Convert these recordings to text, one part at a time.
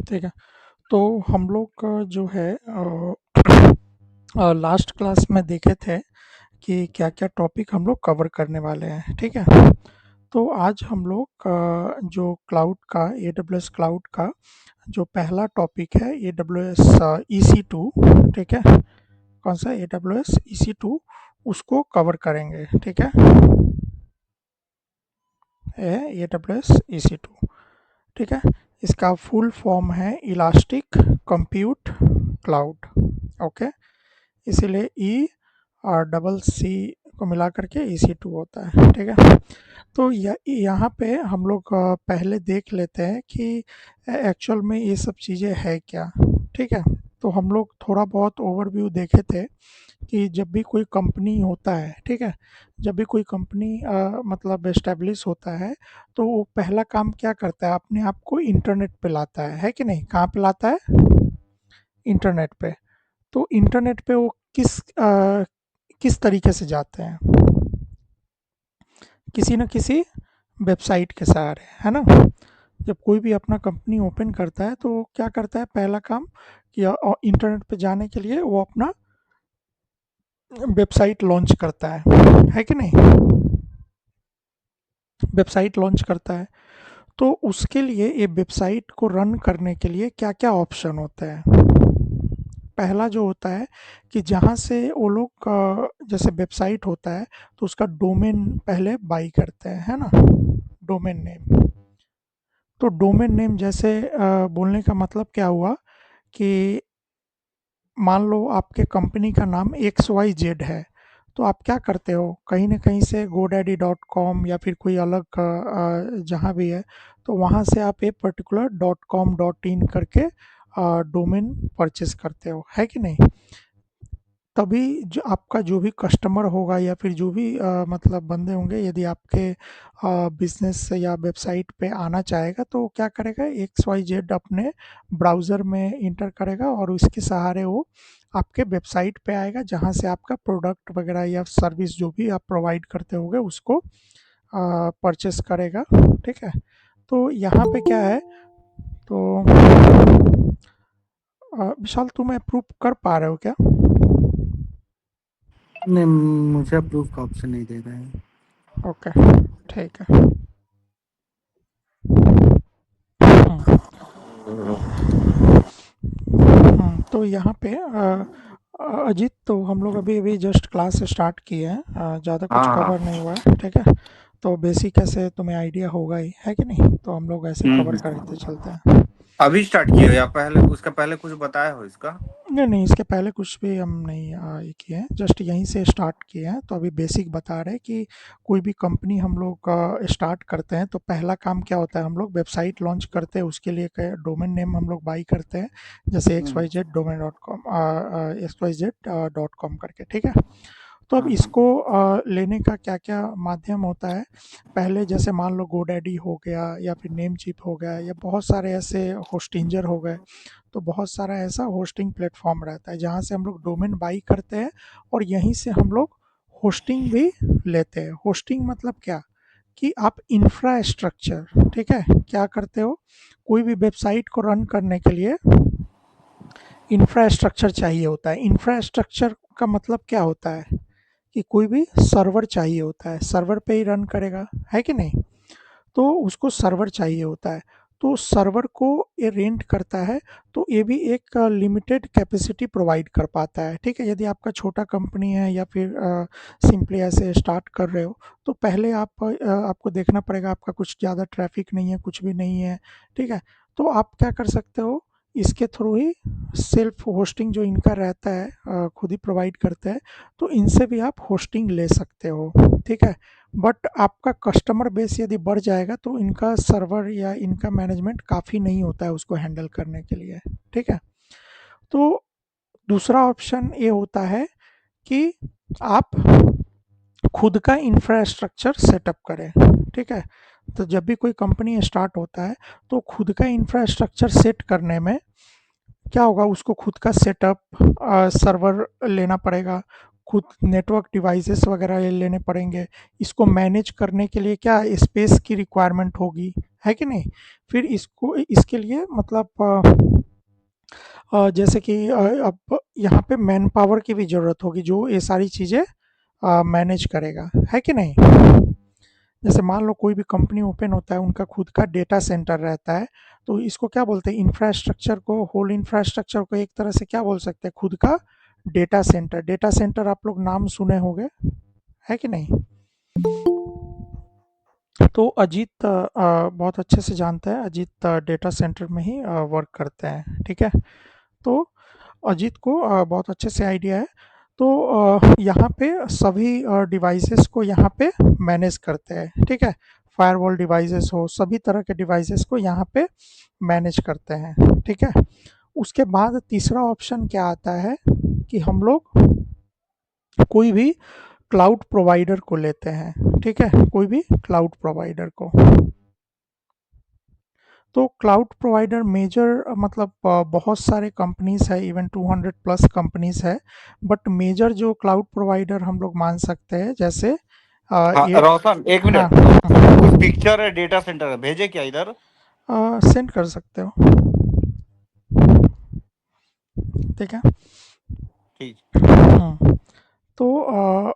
ठीक है। तो हम लोग का जो है लास्ट क्लास में देखे थे कि क्या-क्या टॉपिक हम लोग कवर करने वाले हैं, ठीक है? तो आज हम लोग जो क्लाउड का एडब्ल्यूएस क्लाउड का जो पहला टॉपिक है एडब्ल्यूएस EC2, ठीक है? कौन सा एडब्ल्यूएस EC2 उसको कवर करेंगे, ठीक है? एडब्ल्यूएस EC2, ठीक है? इसका फुल फॉर्म है इलास्टिक कंप्यूट क्लाउड, ओके? इसीलिए ई और डबल सी को मिला करके EC2 होता है, ठीक है? तो यहाँ पे हम लोग पहले देख लेते हैं कि एक्चुअल में ये सब चीज़ें है क्या, ठीक है? तो हम लोग थोड़ा बहुत ओवरव्यू देखे थे कि जब भी कोई कंपनी होता है, ठीक है? जब भी कोई कंपनी मतलब एस्टेब्लिश होता है, तो वो पहला काम क्या करता है, अपने आप को इंटरनेट पे लाता है कि नहीं? कहाँ पे लाता है? इंटरनेट पे। तो इंटरनेट पे वो किस तरीके से जाते हैं? किसी न किसी वेबसाइट के सहारे, है ना? जब कोई भी अपना कंपनी ओपन करता है तो वो क्या करता है, पहला काम कि इंटरनेट पे जाने के लिए वो अपना वेबसाइट लॉन्च करता है कि नहीं? वेबसाइट लॉन्च करता है। तो उसके लिए ये वेबसाइट को रन करने के लिए क्या-क्या ऑप्शन होते हैं? पहला जो होता है कि जहाँ से वो लोग जैसे वेबसाइट होता है तो उसका डोमेन पहले बाय करते हैं, है ना? Domain name. तो डोमेन नेम जैसे बोलने का मतलब क्या हुआ कि मान लो आपके कंपनी का नाम XYZ है, तो आप क्या करते हो, कहीं न कहीं से godaddy.com या फिर कोई अलग जहाँ भी है, तो वहाँ से आप एक पर्टिकुलर .com .in करके डोमेन परचेज़ करते हो, है कि नहीं? तभी जो आपका जो भी कस्टमर होगा या फिर जो भी मतलब बंदे होंगे, यदि आपके बिज़नेस या वेबसाइट पे आना चाहेगा तो वो क्या करेगा, XYZ अपने ब्राउज़र में एंटर करेगा और उसके सहारे वो आपके वेबसाइट पे आएगा, जहाँ से आपका प्रोडक्ट वगैरह या सर्विस जो भी आप प्रोवाइड करते होंगे उसको परचेज़ करेगा, ठीक है? तो यहाँ पे क्या है, तो विशाल तुम अप्रूव कर पा रहे हो क्या? नहीं, मुझे अप्रूव का ऑप्शन नहीं दे रहा है। ओके, ठीक है। हुँ। तो यहाँ पे अजीत, तो हम लोग अभी-अभी जस्ट क्लास स्टार्ट किए हैं, ज़्यादा कुछ हाँ हाँ। कवर नहीं हुआ है, ठीक है? तो बेसिक ऐसे तुम्हें आइडिया होगा ही, है कि नहीं? तो हम लोग ऐसे कवर करते हम्म। चलते हैं। अभी स्टार्ट किए हो या पहले उसका पहले कुछ बताया हो इसका? नहीं, नहीं, इसके पहले कुछ भी हम नहीं ये किए हैं, जस्ट यहीं से स्टार्ट किए हैं, तो अभी बेसिक बता रहे हैं कि कोई भी कंपनी हम लोग स्टार्ट करते हैं, तो पहला काम क्या होता है, हम लोग वेबसाइट लॉन्च करते हैं, उसके लिए क डोमेन नेम हम लोग बाय करते हैं, जैसे हम्म। xyz.com करके, ठीक है? तो अब हाँ हाँ। इसको लेने का क्या-क्या माध्यम होता है, पहले जैसे मान लो गोडैडी हो गया या फिर नेमचीप हो गया या बहुत सारे ऐसे होस्टिंजर हो गए, तो बहुत सारा ऐसा होस्टिंग प्लेटफॉर्म रहता है जहाँ से हम लोग डोमेन बाई करते हैं और यहीं से हम लोग होस्टिंग भी लेते हैं। होस्टिंग मतलब क्या, कि आप इंफ्रास्ट्रक्चर, ठीक है, क्या करते हो, कोई भी वेबसाइट को रन करने के लिए इंफ्रास्ट्रक्चर चाहिए होता है। इंफ्रास्ट्रक्चर का मतलब क्या होता है कि कोई भी सर्वर चाहिए होता है, सर्वर पे ही रन करेगा, है कि नहीं? तो उसको सर्वर चाहिए होता है, तो सर्वर को ये रेंट करता है, तो ये भी एक लिमिटेड कैपेसिटी प्रोवाइड कर पाता है, ठीक है? यदि आपका छोटा कंपनी है या फिर सिंपली ऐसे स्टार्ट कर रहे हो, तो पहले आपको देखना पड़ेगा, आपका कुछ ज़्यादा ट्रैफिक नहीं है, कुछ भी नहीं है, ठीक है? तो आप क्या कर सकते हो, इसके थ्रू ही सेल्फ होस्टिंग जो इनका रहता है, खुद ही प्रोवाइड करते हैं, तो इनसे भी आप होस्टिंग ले सकते हो, ठीक है? बट आपका कस्टमर बेस यदि बढ़ जाएगा तो इनका सर्वर या इनका मैनेजमेंट काफ़ी नहीं होता है उसको हैंडल करने के लिए, ठीक है? तो दूसरा ऑप्शन ये होता है कि आप खुद का इंफ्रास्ट्रक्चर सेटअप करें, ठीक है? तो जब भी कोई कंपनी स्टार्ट होता है तो खुद का इंफ्रास्ट्रक्चर सेट करने में क्या होगा, उसको खुद का सेटअप, सर्वर लेना पड़ेगा, खुद नेटवर्क डिवाइसेस वगैरह ये लेने पड़ेंगे, इसको मैनेज करने के लिए क्या स्पेस की रिक्वायरमेंट होगी, है कि नहीं? फिर इसको इसके लिए मतलब जैसे कि अब यहाँ पे मैन पावर की भी ज़रूरत होगी जो ये सारी चीज़ें मैनेज करेगा, है कि नहीं? जैसे मान लो कोई भी कंपनी ओपन होता है, उनका खुद का डेटा सेंटर रहता है, तो इसको क्या बोलते हैं, इंफ्रास्ट्रक्चर को, होल इंफ्रास्ट्रक्चर को एक तरह से क्या बोल सकते हैं, खुद का डेटा सेंटर। डेटा सेंटर आप लोग नाम सुने होंगे, है कि नहीं? तो अजीत बहुत अच्छे से जानता है, अजीत डेटा सेंटर में ही वर्क करते हैं, ठीक है? तो अजीत को बहुत अच्छे से आइडिया है। तो यहाँ पे सभी डिवाइसेस को यहाँ पे मैनेज करते हैं, ठीक है? फायरवॉल डिवाइसेस हो, सभी तरह के डिवाइसेस को यहाँ पे मैनेज करते हैं, ठीक है? उसके बाद तीसरा ऑप्शन क्या आता है कि हम लोग कोई भी क्लाउड प्रोवाइडर को लेते हैं, ठीक है? कोई भी क्लाउड प्रोवाइडर को। तो क्लाउड प्रोवाइडर मेजर मतलब बहुत सारे कंपनीज है, इवन 200 प्लस कंपनीज है, बट मेजर जो क्लाउड प्रोवाइडर हम लोग मान सकते हैं, जैसे हाँ ये। रोशन, एक हाँ, मिनट। कुछ पिक्चर है डेटा सेंटर का, भेजे क्या इधर? सेंड कर सकते हो, ठीक है? ठीक। हम्म, तो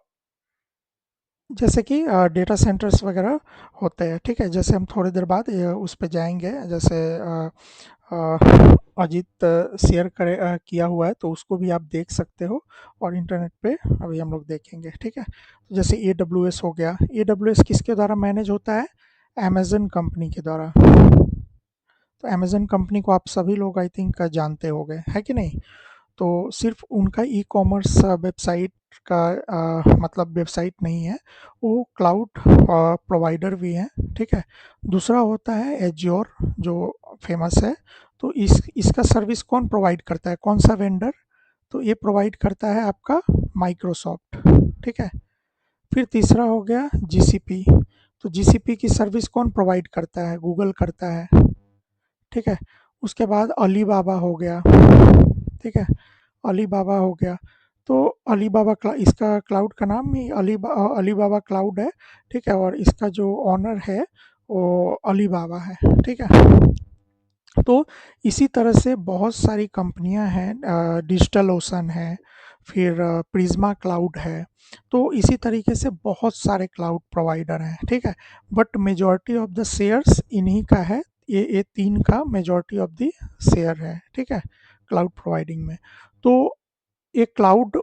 जैसे कि डेटा सेंटर्स वगैरह होते हैं, ठीक है? जैसे हम थोड़ी देर बाद उस पे जाएंगे, जैसे अजीत शेयर किया हुआ है, तो उसको भी आप देख सकते हो, और इंटरनेट पे अभी हम लोग देखेंगे, ठीक है? तो जैसे ए डब्ल्यू एस हो गया, ए डब्ल्यू एस किसके द्वारा मैनेज होता है? अमेजन कंपनी के द्वारा। तो अमेजन कंपनी को आप सभी लोग आई थिंक जानते होंगे, है कि नहीं? तो सिर्फ उनका ई कॉमर्स वेबसाइट का मतलब वेबसाइट नहीं है, वो क्लाउड प्रोवाइडर भी हैं, ठीक है? दूसरा होता है एज्योर, जो फेमस है। तो इसका सर्विस कौन प्रोवाइड करता है, कौन सा वेंडर? तो ये प्रोवाइड करता है आपका माइक्रोसॉफ्ट, ठीक है? फिर तीसरा हो गया जीसीपी। तो जीसीपी की सर्विस कौन प्रोवाइड करता है? गूगल करता है, ठीक है? उसके बाद अलीबाबा हो गया, ठीक है? अलीबाबा हो गया। तो अलीबाबा इसका क्लाउड का नाम ही अलीबाबा क्लाउड है, ठीक है? और इसका जो ऑनर है वो अलीबाबा है, ठीक है? तो इसी तरह से बहुत सारी कंपनियां हैं, डिजिटल ओशन है, फिर प्रिज्मा क्लाउड है। तो इसी तरीके से बहुत सारे क्लाउड प्रोवाइडर हैं, ठीक है? But majority of the shares इन्हीं का है, ये तीन का मेजॉरिटी ऑफ द शेयर है, ठीक है? क्लाउड प्रोवाइडिंग में। तो एक क्लाउड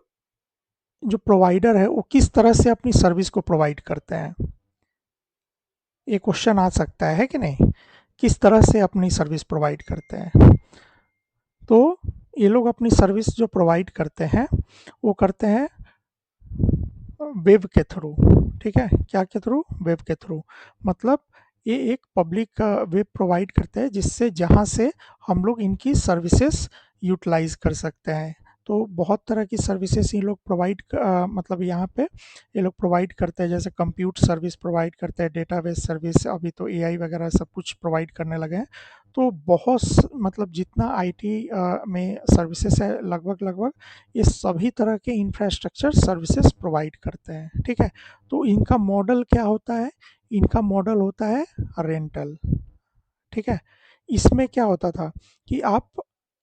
जो प्रोवाइडर है वो किस तरह से अपनी सर्विस को प्रोवाइड करते हैं, ये क्वेश्चन आ सकता है कि नहीं? किस तरह से अपनी सर्विस प्रोवाइड करते हैं? तो ये लोग अपनी सर्विस जो प्रोवाइड करते हैं वो करते हैं वेब के थ्रू, ठीक है? क्या के थ्रू? वेब के थ्रू। मतलब ये एक पब्लिक वेब प्रोवाइड करते हैं, जिससे जहाँ से हम लोग इनकी सर्विसेज यूटिलाइज कर सकते हैं। तो बहुत तरह की सर्विसेज ये लोग प्रोवाइड मतलब यहाँ पे ये लोग प्रोवाइड करते हैं, जैसे कंप्यूट सर्विस प्रोवाइड करते हैं, डेटाबेस सर्विस, अभी तो एआई वगैरह सब कुछ प्रोवाइड करने लगे हैं। तो बहुत मतलब जितना आईटी में सर्विसेज है, लगभग लगभग ये सभी तरह के इंफ्रास्ट्रक्चर सर्विसेज प्रोवाइड करते हैं, ठीक है? तो इनका मॉडल क्या होता है? इनका मॉडल होता है रेंटल, ठीक है? इसमें क्या होता था कि आप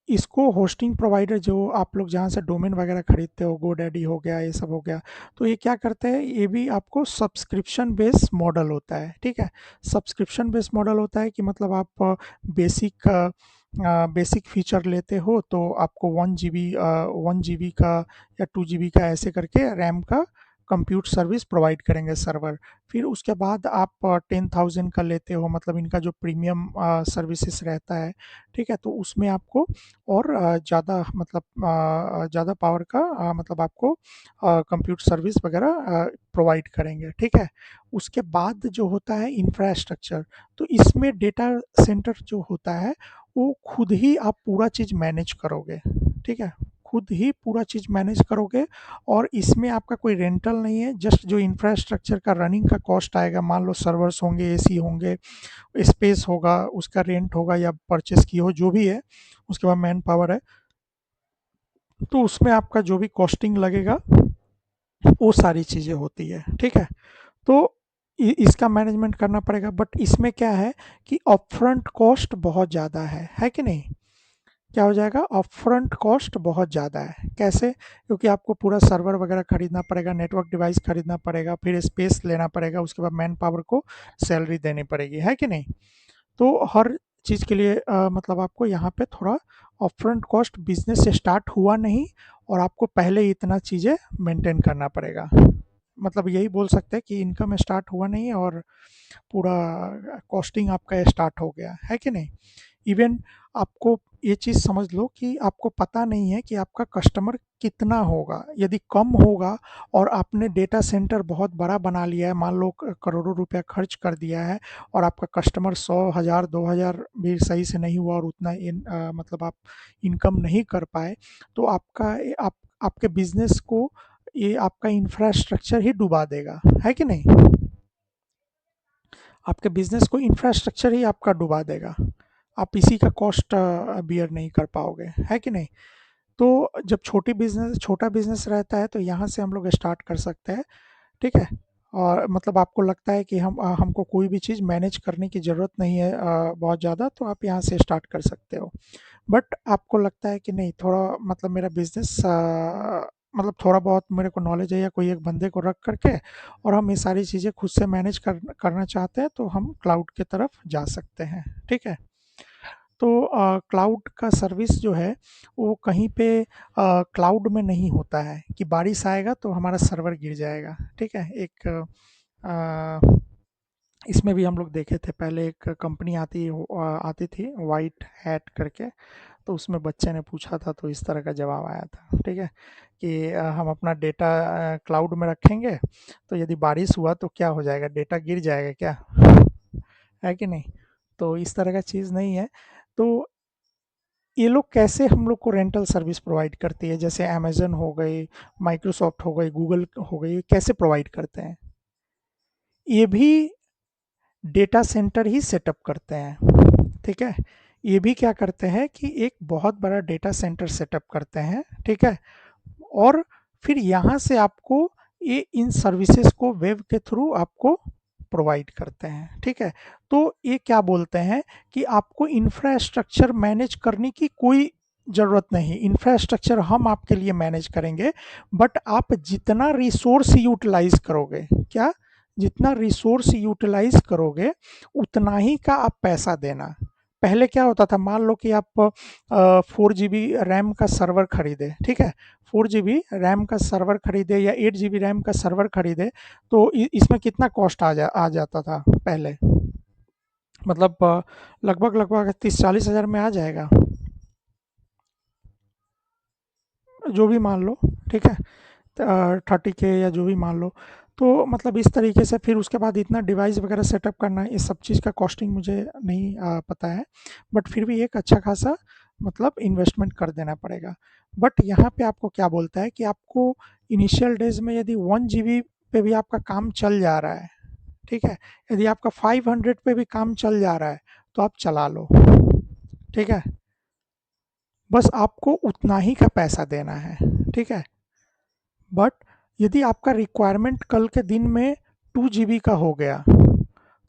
इसको होस्टिंग प्रोवाइडर, जो आप लोग जहाँ से डोमेन वगैरह खरीदते हो, गोडैडी हो गया, ये सब हो गया, तो ये क्या करते हैं, ये भी आपको सब्सक्रिप्शन बेस्ड मॉडल होता है, ठीक है? सब्सक्रिप्शन बेस्ड मॉडल होता है कि मतलब आप बेसिक बेसिक फीचर लेते हो तो आपको 1 GB का या 2 GB का ऐसे करके रैम का कंप्यूट सर्विस प्रोवाइड करेंगे सर्वर। फिर उसके बाद आप 10,000 का लेते हो, मतलब इनका जो प्रीमियम सर्विसेज रहता है, ठीक है? तो उसमें आपको और ज़्यादा मतलब ज़्यादा पावर का मतलब आपको कंप्यूट सर्विस वगैरह प्रोवाइड करेंगे, ठीक है? उसके बाद जो होता है इंफ्रास्ट्रक्चर, तो इसमें डेटा सेंटर जो होता है वो खुद ही आप पूरा चीज़ मैनेज करोगे, ठीक है? खुद ही पूरा चीज़ मैनेज करोगे, और इसमें आपका कोई रेंटल नहीं है, जस्ट जो इंफ्रास्ट्रक्चर का रनिंग का कॉस्ट आएगा, मान लो सर्वर्स होंगे, एसी होंगे, स्पेस होगा, उसका रेंट होगा या परचेस की हो जो भी है, उसके बाद मैन पावर है, तो उसमें आपका जो भी कॉस्टिंग लगेगा वो सारी चीज़ें होती है, ठीक है? तो इसका मैनेजमेंट करना पड़ेगा, बट इसमें क्या है कि अपफ्रंट कॉस्ट बहुत ज़्यादा है कि नहीं? क्या हो जाएगा? अपफ्रंट कॉस्ट बहुत ज़्यादा है। कैसे? क्योंकि आपको पूरा सर्वर वगैरह खरीदना पड़ेगा, नेटवर्क डिवाइस खरीदना पड़ेगा, फिर स्पेस लेना पड़ेगा, उसके बाद मैन पावर को सैलरी देनी पड़ेगी, है कि नहीं? तो हर चीज़ के लिए मतलब आपको यहाँ पे थोड़ा अपफ्रंट कॉस्ट, बिजनेस स्टार्ट हुआ नहीं और आपको पहले ही इतना चीज़ें मेंटेन करना पड़ेगा। मतलब यही बोल सकते हैं कि इनकम स्टार्ट हुआ नहीं और पूरा कॉस्टिंग आपका स्टार्ट हो गया, है कि नहीं? इवन आपको ये चीज़ समझ लो कि आपको पता नहीं है कि आपका कस्टमर कितना होगा। यदि कम होगा और आपने डेटा सेंटर बहुत बड़ा बना लिया है, मान लो करोड़ों रुपया खर्च कर दिया है और आपका कस्टमर 100 हज़ार 2 हज़ार भी सही से नहीं हुआ और उतना मतलब आप इनकम नहीं कर पाए, तो आपके बिजनेस को ये आपका इंफ्रास्ट्रक्चर ही डुबा देगा, है कि नहीं? आपके बिजनेस को इंफ्रास्ट्रक्चर ही आपका डुबा देगा। आप इसी का कॉस्ट बियर नहीं कर पाओगे, है कि नहीं? तो जब छोटा बिजनेस रहता है तो यहाँ से हम लोग स्टार्ट कर सकते हैं, ठीक है? और मतलब आपको लगता है कि हमको कोई भी चीज़ मैनेज करने की ज़रूरत नहीं है बहुत ज़्यादा, तो आप यहाँ से स्टार्ट कर सकते हो। बट आपको लगता है कि नहीं, थोड़ा मतलब मेरा बिजनेस मतलब थोड़ा बहुत मेरे को नॉलेज है या कोई एक बंदे को रख करके और हम ये सारी चीज़ें खुद से मैनेज करना चाहते हैं, तो हम क्लाउड की तरफ जा सकते हैं, ठीक है? तो क्लाउड का सर्विस जो है वो कहीं पे क्लाउड में नहीं होता है कि बारिश आएगा तो हमारा सर्वर गिर जाएगा, ठीक है? एक इसमें भी हम लोग देखे थे पहले, एक कंपनी आती थी वाइट हैट करके, तो उसमें बच्चे ने पूछा था तो इस तरह का जवाब आया था, ठीक है? कि हम अपना डेटा क्लाउड में रखेंगे तो यदि बारिश हुआ तो क्या हो जाएगा, डेटा गिर जाएगा क्या, है कि नहीं? तो इस तरह का चीज़ नहीं है। तो ये लोग कैसे हम लोग को रेंटल सर्विस प्रोवाइड करती है, जैसे अमेजन हो गई, माइक्रोसॉफ्ट हो गई, गूगल हो गई, कैसे प्रोवाइड करते हैं? ये भी डेटा सेंटर ही सेटअप करते हैं, ठीक है? ये भी क्या करते हैं कि एक बहुत बड़ा डेटा सेंटर सेटअप करते हैं, ठीक है? और फिर यहाँ से आपको ये इन सर्विसेज को वेब के थ्रू आपको प्रोवाइड करते हैं, ठीक है? तो ये क्या बोलते हैं कि आपको इंफ्रास्ट्रक्चर मैनेज करने की कोई ज़रूरत नहीं, इंफ्रास्ट्रक्चर हम आपके लिए मैनेज करेंगे, बट आप जितना रिसोर्स यूटिलाइज करोगे, क्या, जितना रिसोर्स यूटिलाइज करोगे उतना ही का आप पैसा देना। पहले क्या होता था, मान लो कि आप 4 GB रैम का सर्वर खरीदे, ठीक है? 4 GB रैम का सर्वर खरीदे या 8 GB रैम का सर्वर खरीदे, तो इसमें कितना कॉस्ट आ जाता था पहले? मतलब लगभग लगभग 30-40 हज़ार में आ जाएगा, जो भी मान लो, ठीक है? 30K या जो भी मान लो। तो मतलब इस तरीके से फिर उसके बाद इतना डिवाइस वगैरह सेटअप करना, ये सब चीज़ का कॉस्टिंग मुझे नहीं पता है, बट फिर भी एक अच्छा खासा मतलब इन्वेस्टमेंट कर देना पड़ेगा। बट यहाँ पे आपको क्या बोलता है कि आपको इनिशियल डेज में यदि 1 GB पे भी आपका काम चल जा रहा है, ठीक है? यदि आपका 500 पे भी काम चल जा रहा है तो आप चला लो, ठीक है? बस आपको उतना ही का पैसा देना है, ठीक है? बट यदि आपका रिक्वायरमेंट कल के दिन में 2 GB का हो गया,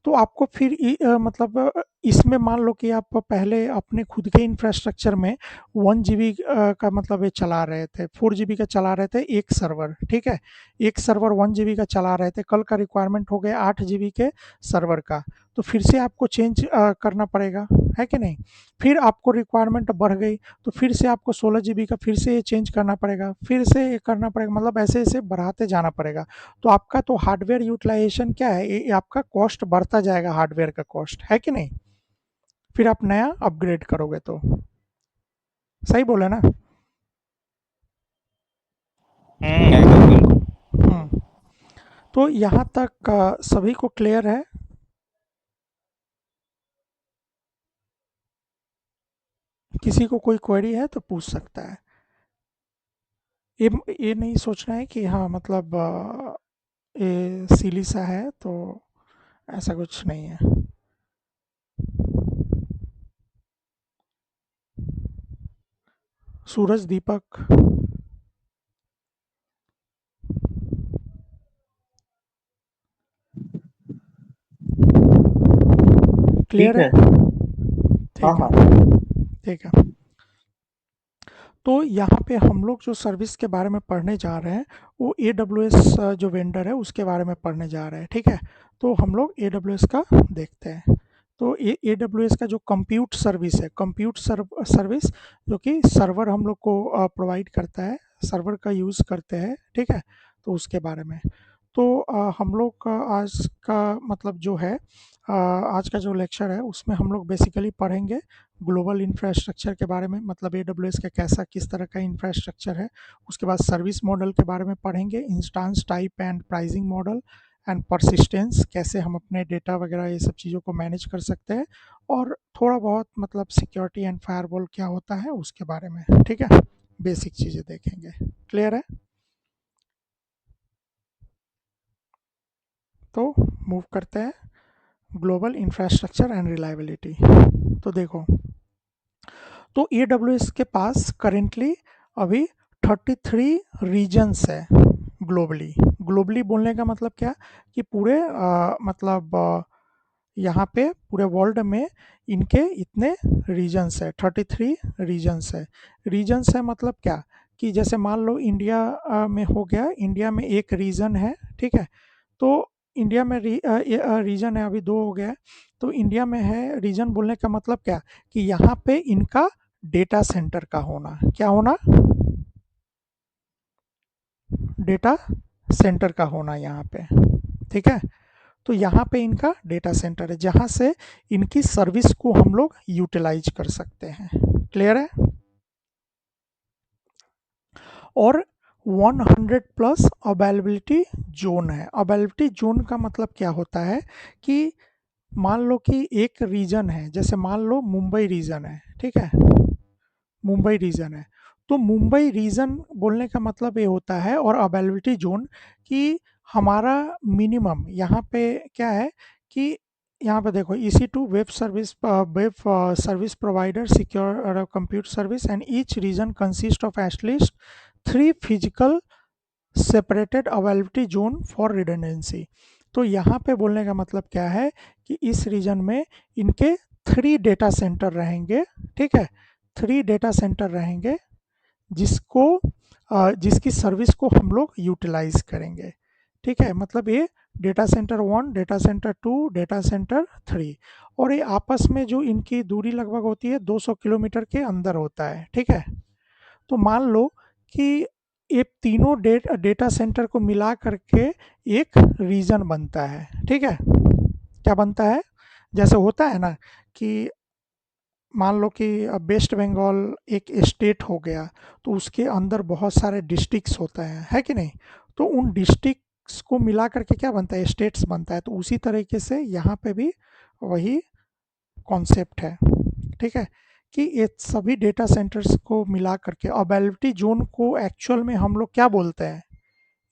तो आपको फिर मतलब इसमें मान लो कि आप पहले अपने खुद के इंफ्रास्ट्रक्चर में 1 GB का मतलब ये चला रहे थे, 4 GB का चला रहे थे एक सर्वर, ठीक है? एक सर्वर 1 GB का चला रहे थे, कल का रिक्वायरमेंट हो गया 8 GB के सर्वर का, तो फिर से आपको चेंज करना पड़ेगा, है कि नहीं? फिर आपको रिक्वायरमेंट बढ़ गई तो फिर से आपको 16 GB का फिर से ये चेंज करना पड़ेगा, फिर से ये करना पड़ेगा, मतलब ऐसे ऐसे बढ़ाते जाना पड़ेगा। तो आपका तो हार्डवेयर यूटिलाइजेशन क्या है, ये आपका कॉस्ट बढ़ता जाएगा, हार्डवेयर का कॉस्ट, है कि नहीं? फिर आप नया अपग्रेड करोगे तो, सही बोले ना? एकदम बिल्कुल। हम्म। तो यहाँ तक सभी को क्लियर है? किसी को कोई क्वेरी है तो पूछ सकता है। ये ये नहीं सोचना है कि हाँ मतलब ये सिली सा है, तो ऐसा कुछ नहीं है। सूरज दीपक। क्लियर ठीक है? है। हाँ ठीक हाँ। है, ठीक है। तो यहाँ पे हम लोग जो सर्विस के बारे में पढ़ने जा रहे हैं, वो AWS जो वेंडर है उसके बारे में पढ़ने जा रहे हैं, ठीक है? तो हम लोग AWS का देखते हैं। तो AWS का जो कंप्यूट सर्विस है, सर्विस जो कि सर्वर हम लोग को प्रोवाइड करता है, सर्वर का यूज़ करते हैं, ठीक है? तो उसके बारे में। तो हम लोग का आज का मतलब जो है, आज का जो लेक्चर है उसमें हम लोग बेसिकली पढ़ेंगे ग्लोबल इंफ्रास्ट्रक्चर के बारे में, मतलब AWS का कैसा किस तरह का इंफ्रास्ट्रक्चर है। उसके बाद सर्विस मॉडल के बारे में पढ़ेंगे, instance type and pricing model and persistence, कैसे हम अपने डेटा वगैरह ये सब चीज़ों को मैनेज कर सकते हैं, और थोड़ा बहुत मतलब सिक्योरिटी एंड फायरवॉल क्या होता है उसके बारे में, ठीक है? बेसिक चीज़ें देखेंगे। क्लियर है? तो मूव करते हैं ग्लोबल इंफ्रास्ट्रक्चर एंड रिलायबिलिटी। तो देखो, तो AWS के पास करेंटली अभी 33 रीजन्स है ग्लोबली। ग्लोबली बोलने का मतलब क्या, कि पूरे मतलब यहाँ पे पूरे वर्ल्ड में इनके इतने रीजन्स है, 33 रीजन्स है। रीजन्स है मतलब क्या, कि जैसे मान लो इंडिया में हो गया, इंडिया में एक रीजन है, ठीक है? तो इंडिया में रीजन है, अभी दो हो गया। तो इंडिया में है रीजन बोलने का मतलब क्या, कि यहाँ पे इनका डेटा सेंटर का होना, क्या होना, डेटा सेंटर का होना यहाँ पे, ठीक है? तो यहाँ पे इनका डेटा सेंटर है जहाँ से इनकी सर्विस को हम लोग यूटिलाइज कर सकते हैं। क्लियर है? और 100 प्लस अवेलेबिलिटी जोन है। अवेलेबिलिटी जोन का मतलब क्या होता है, कि मान लो कि एक रीजन है, जैसे मान लो मुंबई रीजन है, ठीक है? मुंबई रीजन है, तो मुंबई रीजन बोलने का मतलब ये होता है, और अवेलेबिलिटी जोन, कि हमारा मिनिमम यहाँ पे क्या है, कि यहाँ पे देखो, EC2 web service provider secure compute service and each reason consist of at least 3 physical separated availability zone for redundancy. तो यहाँ पे बोलने का मतलब क्या है, कि इस रीजन में इनके 3 डेटा सेंटर रहेंगे, ठीक है? 3 डेटा सेंटर रहेंगे, जिसको जिसकी सर्विस को हम लोग यूटिलाइज करेंगे, ठीक है? मतलब ये data centre 1, data centre 2, data centre 3, और ये आपस में जो इनकी दूरी लगभग होती है 200 किलोमीटर के अंदर होता है, ठीक है? तो मान लो कि ये तीनों डेटा सेंटर को मिला करके एक रीजन बनता है, ठीक है? क्या बनता है, जैसे होता है ना, कि मान लो कि वेस्ट बंगाल एक स्टेट हो गया, तो उसके अंदर बहुत सारे डिस्ट्रिक्ट्स होते हैं, है कि नहीं? तो उन डिस्ट्रिक्ट्स को मिला करके क्या बनता है, स्टेट्स बनता है। तो उसी तरीके से यहाँ पे भी वही कॉन्सेप्ट है, ठीक है? कि ये सभी डेटा सेंटर्स को मिला करके अवेलेबिलिटी जोन को एक्चुअल में हम लोग क्या बोलते हैं,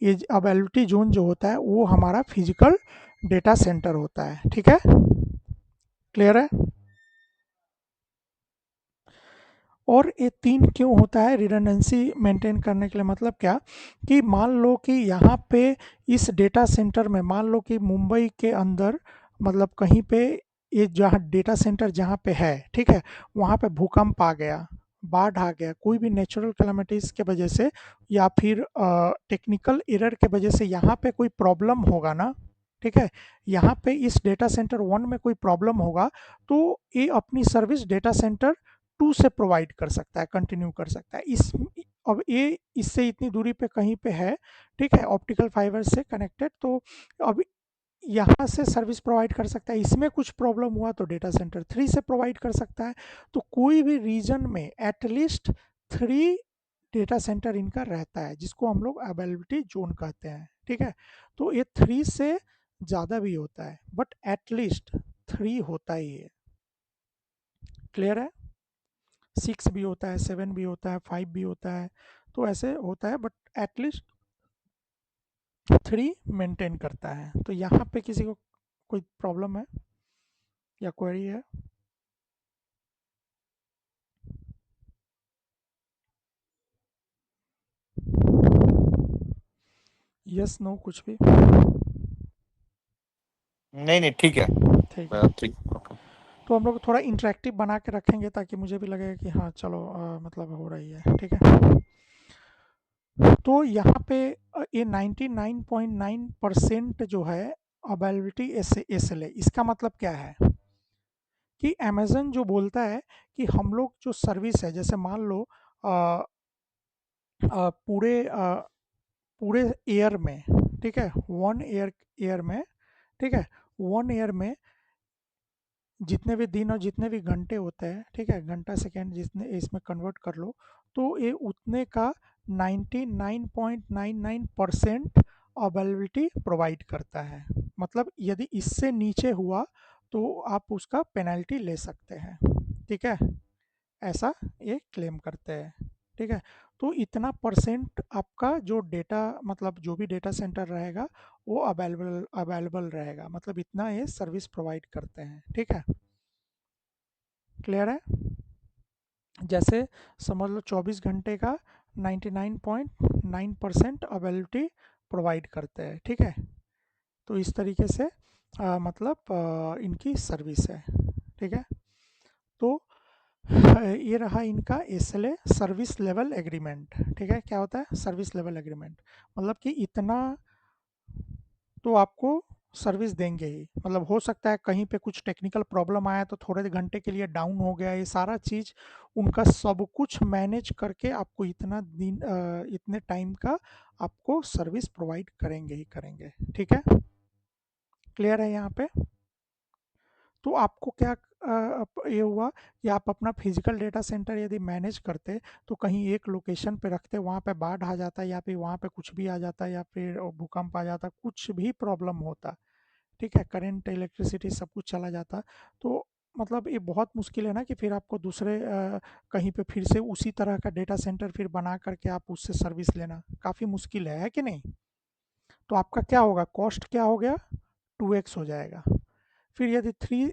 ये अवेलेबिलिटी जोन जो होता है वो हमारा फिजिकल डेटा सेंटर होता है, ठीक है? क्लियर है? और ये 3 क्यों होता है रिडंडेंसी मेंटेन करने के लिए, मतलब क्या, कि मान लो कि यहाँ पे इस डेटा सेंटर में, मान लो कि मुंबई के अंदर मतलब कहीं पे, ये जहाँ डेटा सेंटर जहाँ पे है, ठीक है, वहाँ पे भूकंप आ गया, बाढ़ आ गया, कोई भी नेचुरल कैलामिटीज़ के वजह से, या फिर टेक्निकल एरर के वजह से यहाँ पे कोई प्रॉब्लम होगा ना, ठीक है? यहाँ पे इस डेटा सेंटर 1 में कोई प्रॉब्लम होगा, तो ये अपनी सर्विस डेटा सेंटर 2 से प्रोवाइड कर सकता है, कंटिन्यू कर सकता है। इस अब ये इससे इतनी दूरी पे कहीं पे है, ठीक है, ऑप्टिकल फाइबर से कनेक्टेड, तो अब यहाँ से सर्विस प्रोवाइड कर सकता है, इसमें कुछ प्रॉब्लम हुआ तो डेटा सेंटर 3 से प्रोवाइड कर सकता है। तो कोई भी रीजन में एटलीस्ट 3 डेटा सेंटर इनका रहता है, जिसको हम लोग अवेलेबिलिटी जोन कहते हैं, ठीक है? तो ये 3 से ज़्यादा भी होता है, बट एटलीस्ट 3 होता ही है। क्लियर है? 6 भी होता है, 7 भी होता है, 5 भी होता है, तो ऐसे होता है, बट एटलीस्ट 3 मेंटेन करता है। तो यहाँ पे किसी को कोई प्रॉब्लम है या क्वेरी है? यस, नो, कुछ भी? नहीं नहीं ठीक है। ठीक है। ठीक। तो हम लोग थोड़ा इंटरेक्टिव बना के रखेंगे ताकि मुझे भी लगेगा कि हाँ चलो मतलब हो रही है, ठीक है। तो यहाँ पे ये 99.9% जो है अवेलेबिलिटी SLA, इसका मतलब क्या है कि अमेज़न जो बोलता है कि हम लोग जो सर्विस है, जैसे मान लो अ, पूरे ईयर में, ठीक है, 1 ईयर में, ठीक है, 1 ईयर में जितने भी दिन और जितने भी घंटे होते हैं, ठीक है, घंटा सेकंड जितने इसमें कन्वर्ट कर लो, तो ये उतने का 99.99% अवेलेबिलिटी प्रोवाइड करता है। मतलब यदि इससे नीचे हुआ तो आप उसका पेनल्टी ले सकते हैं, ठीक है, ऐसा ये क्लेम करते हैं, ठीक है। तो इतना परसेंट आपका जो डेटा, मतलब जो भी डेटा सेंटर रहेगा वो अवेलेबल अवेलेबल रहेगा, मतलब इतना ये सर्विस प्रोवाइड करते हैं, ठीक है। क्लियर है? जैसे समझ लो 24 घंटे का 99.9% अवेलेबिलिटी प्रोवाइड करते हैं, ठीक है। तो इस तरीके से मतलब इनकी सर्विस है, ठीक है। तो ये रहा इनका SLA, सर्विस लेवल एग्रीमेंट, ठीक है। क्या होता है सर्विस लेवल एग्रीमेंट? मतलब कि इतना तो आपको सर्विस देंगे ही, मतलब हो सकता है कहीं पे कुछ टेक्निकल प्रॉब्लम आया तो थोड़े घंटे के लिए डाउन हो गया, ये सारा चीज़ उनका सब कुछ मैनेज करके आपको इतना दिन इतने टाइम का आपको सर्विस प्रोवाइड करेंगे ही करेंगे, ठीक है। क्लियर है यहाँ पे? तो आपको क्या ये हुआ कि आप अपना फिजिकल डेटा सेंटर यदि मैनेज करते तो कहीं एक लोकेशन पे रखते, वहाँ पे बाढ़ आ जाता या फिर वहाँ पे कुछ भी आ जाता या फिर भूकंप आ जाता, कुछ भी प्रॉब्लम होता, ठीक है, करंट इलेक्ट्रिसिटी सब कुछ चला जाता, तो मतलब ये बहुत मुश्किल है ना कि फिर आपको दूसरे कहीं पे फिर से उसी तरह का डेटा सेंटर फिर बना करके आप उससे सर्विस लेना काफ़ी मुश्किल है कि नहीं? तो आपका क्या होगा, कॉस्ट क्या हो गया, 2x हो जाएगा। फिर यदि थ्री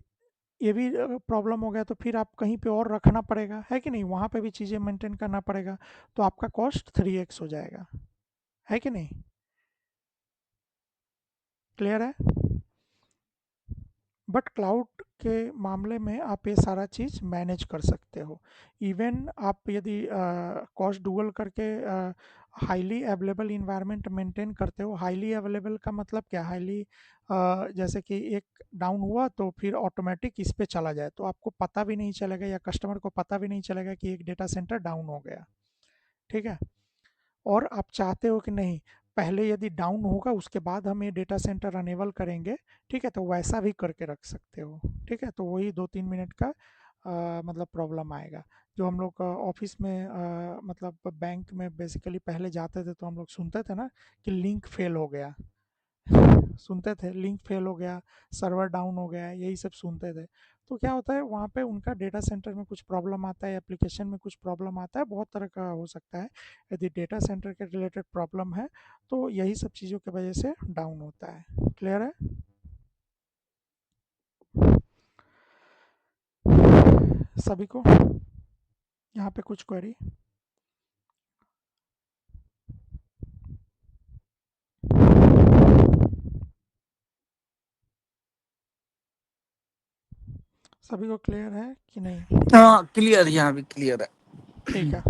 ये भी प्रॉब्लम हो गया तो फिर आप कहीं पे और रखना पड़ेगा, है कि नहीं, वहाँ पे भी चीज़ें मेंटेन करना पड़ेगा, तो आपका कॉस्ट 3x हो जाएगा, है कि नहीं? क्लियर है? बट क्लाउड के मामले में आप ये सारा चीज़ मैनेज कर सकते हो। इवन आप यदि कॉस्ट डुअल करके हाईली अवेलेबल इन्वायरमेंट मेंटेन करते हो, हाईली अवेलेबल का मतलब क्या, हाईली जैसे कि एक डाउन हुआ तो फिर ऑटोमेटिक इस पे चला जाए तो आपको पता भी नहीं चलेगा या कस्टमर को पता भी नहीं चलेगा कि एक डेटा सेंटर डाउन हो गया, ठीक है। और आप चाहते हो कि नहीं, पहले यदि डाउन होगा उसके बाद हम ये डेटा सेंटर अनेबल करेंगे, ठीक है, तो वैसा भी करके रख सकते हो, ठीक है। तो वही 2-3 मिनट का मतलब प्रॉब्लम आएगा, जो हम लोग ऑफिस में मतलब बैंक में बेसिकली पहले जाते थे तो हम लोग सुनते थे ना कि लिंक फेल हो गया, सुनते थे लिंक फेल हो गया, सर्वर डाउन हो गया, यही सब सुनते थे। तो क्या होता है वहाँ पे उनका डेटा सेंटर में कुछ प्रॉब्लम आता है, एप्लीकेशन में कुछ प्रॉब्लम आता है, बहुत तरह का हो सकता है। यदि डेटा सेंटर के रिलेटेड प्रॉब्लम है तो यही सब चीज़ों की वजह से डाउन होता है। क्लियर है? सभी को यहाँ पे कुछ क्वेरी? सभी को क्लियर है कि नहीं? हाँ क्लियर, यहाँ भी क्लियर है। ठीक है।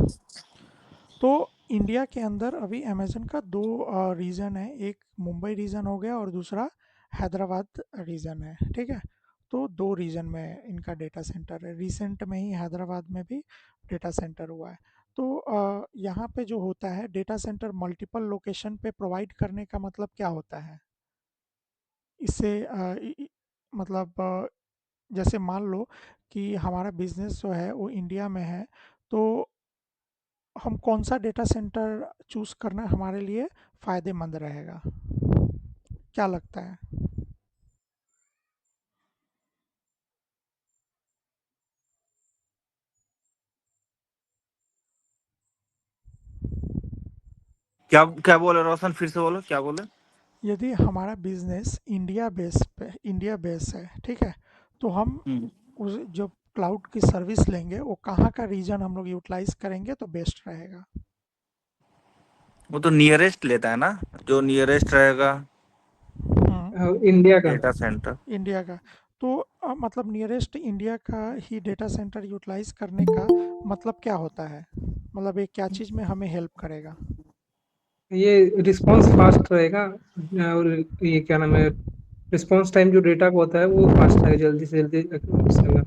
तो इंडिया के अंदर अभी अमेज़न का 2 रीजन है, एक मुंबई रीजन हो गया और दूसरा हैदराबाद रीजन है, ठीक है। तो 2 रीजन में इनका डेटा सेंटर है, रिसेंट में ही हैदराबाद में भी डेटा सेंटर हुआ है। तो यहाँ पे जो होता है डेटा सेंटर मल्टीपल लोकेशन पे प्रोवाइड करने का मतलब क्या होता है? इससे मतलब जैसे मान लो कि हमारा बिजनेस जो है वो इंडिया में है, तो हम कौन सा डेटा सेंटर चूज़ करना हमारे लिए फ़ायदेमंद रहेगा? क्या लगता है? क्या क्या बोले रोशन, फिर से बोलो क्या बोले। यदि हमारा बिजनेस इंडिया बेस है, ठीक है, तो हम हम्म, उस जो क्लाउड की सर्विस लेंगे वो कहाँ का रीजन हम लोग यूटिलाइज करेंगे तो बेस्ट रहेगा? वो तो नियरेस्ट लेता है ना, जो नियरेस्ट रहेगा हम्म, इंडिया का। Data centre. इंडिया का। तो मतलब नियरेस्ट इंडिया का ही डेटा सेंटर यूटिलाइज करने का मतलब क्या होता है? मतलब ये क्या चीज़ में हमें हेल्प करेगा? ये रिस्पॉन्स फास्ट रहेगा, और ये क्या नाम है, रिस्पॉन्स टाइम जो डेटा का होता है वो फास्ट रहेगा, जल्दी से जल्दी उससे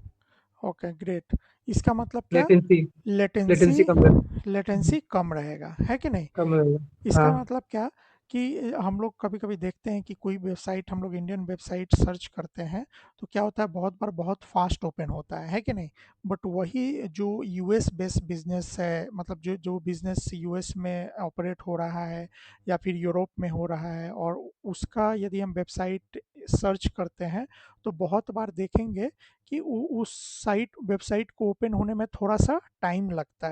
ओके, ग्रेट। इसका मतलब क्या? लेटेंसी लेटेंसी लेटेंसी कम लेटेंसी कम रहेगा, है कि नहीं? कम रहेगा। इसका हाँ। मतलब क्या कि हम लोग कभी-कभी देखते हैं कि कोई वेबसाइट, हम लोग इंडियन वेबसाइट सर्च करते हैं, तो क्या होता है, बहुत बार बहुत फ़ास्ट ओपन होता है कि नहीं? बट वही जो यूएस बेस्ड बिज़नेस है, मतलब जो जो बिज़नेस यूएस में ऑपरेट हो रहा है या फिर यूरोप में हो रहा है, और उसका यदि हम वेबसाइट सर्च करते हैं, तो बहुत बार देखेंगे कि उ उस वेबसाइट को ओपन होने में थोड़ा-सा टाइम लगता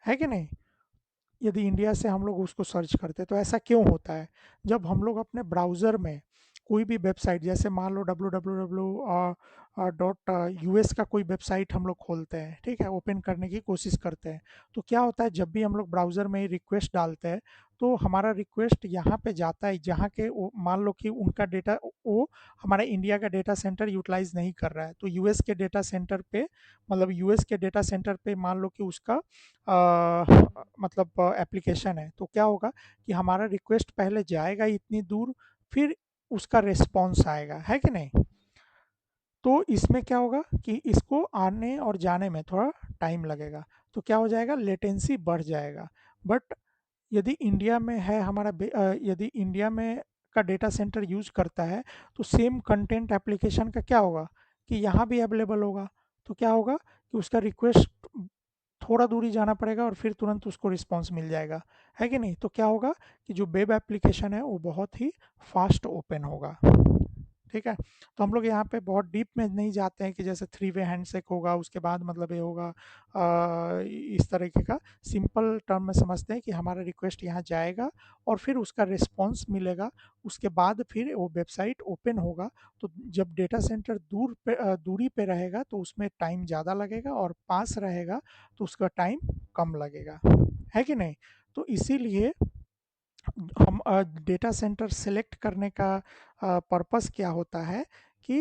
है कि नहीं? यदि इंडिया से हम लोग उसको सर्च करते हैं, तो ऐसा क्यों होता है? जब हम लोग अपने ब्राउज़र में कोई भी वेबसाइट, जैसे मान लो डॉट यूएस का कोई वेबसाइट हम लोग खोलते हैं, ठीक है? ओपन करने की कोशिश करते हैं, तो क्या होता है, जब भी हम लोग ब्राउज़र में रिक्वेस्ट डालते हैं, तो हमारा रिक्वेस्ट यहाँ पे जाता है, जहाँ के वो मान लो कि उनका डेटा, वो हमारा इंडिया का डेटा सेंटर यूटिलाइज़ नहीं कर रहा है, तो यूएस के डेटा सेंटर पे, मतलब यूएस के डेटा सेंटर पे मान लो कि उसका मतलब एप्लीकेशन है, तो क्या होगा कि हमारा रिक्वेस्ट पहले जाएगा इतनी दूर, फिर उसका रिस्पॉन्स आएगा, है कि नहीं? तो इसमें क्या होगा कि इसको आने और जाने में थोड़ा टाइम लगेगा, तो क्या हो जाएगा, लेटेंसी बढ़ जाएगा। बट यदि इंडिया में है यदि इंडिया में का डेटा सेंटर यूज करता है, तो सेम कंटेंट एप्लीकेशन का क्या होगा कि यहाँ भी अवेलेबल होगा, तो क्या होगा कि उसका रिक्वेस्ट थोड़ा दूरी जाना पड़ेगा और फिर तुरंत उसको रिस्पॉन्स मिल जाएगा, है कि नहीं? तो क्या होगा कि जो वेब एप्लीकेशन है वो बहुत ही फास्ट ओपन होगा, ठीक है? तो हम लोग यहाँ पे बहुत डीप में नहीं जाते हैं कि जैसे थ्री वे हैंडशेक होगा, उसके बाद मतलब ये होगा, इस तरीके का सिंपल टर्म में समझते हैं कि हमारा रिक्वेस्ट यहाँ जाएगा और फिर उसका रिस्पॉन्स मिलेगा, उसके बाद फिर वो वेबसाइट ओपन होगा। तो जब डेटा सेंटर दूरी पे रहेगा तो उसमें टाइम ज़्यादा लगेगा, और पास रहेगा तो उसका टाइम कम लगेगा, है कि नहीं? तो इसीलिए हम डेटा सेंटर सेलेक्ट करने का पर्पस क्या होता है कि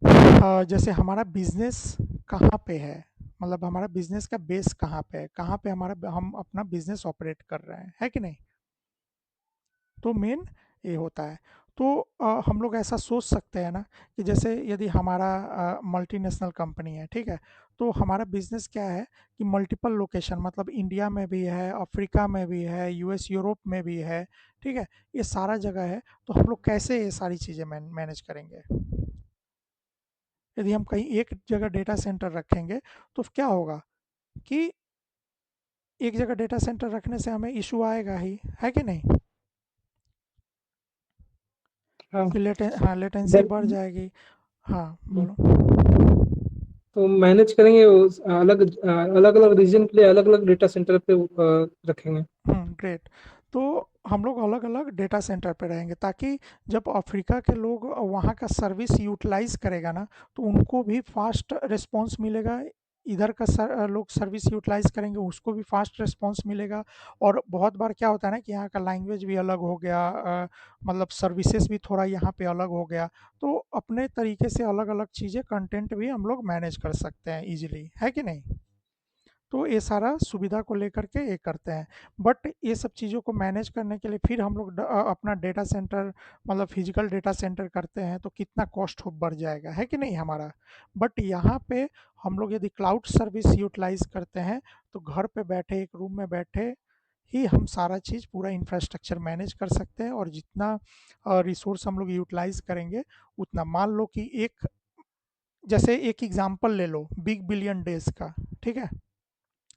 जैसे हमारा बिजनेस कहाँ पे है, मतलब हमारा बिजनेस का बेस कहाँ पे है, कहाँ पे हम अपना बिजनेस ऑपरेट कर रहे हैं, है कि नहीं? तो मेन ये होता है। तो हम लोग ऐसा सोच सकते हैं ना कि जैसे यदि हमारा मल्टीनेशनल कंपनी है, ठीक है? तो हमारा बिज़नेस क्या है कि मल्टीपल लोकेशन, मतलब इंडिया में भी है, अफ्रीका में भी है, यूएस यूरोप में भी है, ठीक है? ये सारा जगह है, तो हम लोग कैसे ये सारी चीज़ें मैनेज करेंगे? यदि हम कहीं एक जगह डेटा सेंटर रखेंगे, तो क्या होगा कि एक जगह डेटा सेंटर रखने से हमें इशू आएगा ही, है कि नहीं? हाँ। कि लेटेंसी देन बढ़ जाएगी। हाँ, हम्म, बोलो। तो मैनेज करेंगे, अलग अलग अलग रीजन के लिए अलग अलग डेटा सेंटर पे रखेंगे। ग्रेट। तो हम लोग अलग-अलग डेटा सेंटर पे रहेंगे, ताकि जब अफ्रीका के लोग वहाँ का सर्विस यूटिलाइज़ करेगा ना, तो उनको भी फ़ास्ट रिस्पॉन्स मिलेगा। इधर का लोग सर्विस यूटिलाइज़ करेंगे, उसको भी फ़ास्ट रिस्पॉन्स मिलेगा। और बहुत बार क्या होता है ना कि यहाँ का लैंग्वेज भी अलग हो गया, मतलब सर्विसेज़ भी थोड़ा यहाँ पे अलग हो गया। तो अपने तरीके से अलग-अलग चीज़ें, कंटेंट भी हम लोग मैनेज कर सकते हैं ईज़िली, है कि नहीं? तो ये सारा सुविधा को लेकर के ये करते हैं। बट ये सब चीज़ों को मैनेज करने के लिए फिर हम लोग अपना डेटा सेंटर, मतलब फिजिकल डेटा सेंटर करते हैं, तो कितना कॉस्ट हो बढ़ जाएगा, है कि नहीं हमारा? बट यहाँ पे हम लोग यदि क्लाउड सर्विस यूटिलाइज करते हैं, तो घर पे बैठे, एक रूम में बैठे ही हम सारा चीज़, पूरा इंफ्रास्ट्रक्चर मैनेज कर सकते हैं। और जितना रिसोर्स हम लोग यूटिलाइज करेंगे, उतना, मान लो कि एक, जैसे एक एग्जांपल ले लो बिग बिलियन डेज का, ठीक है?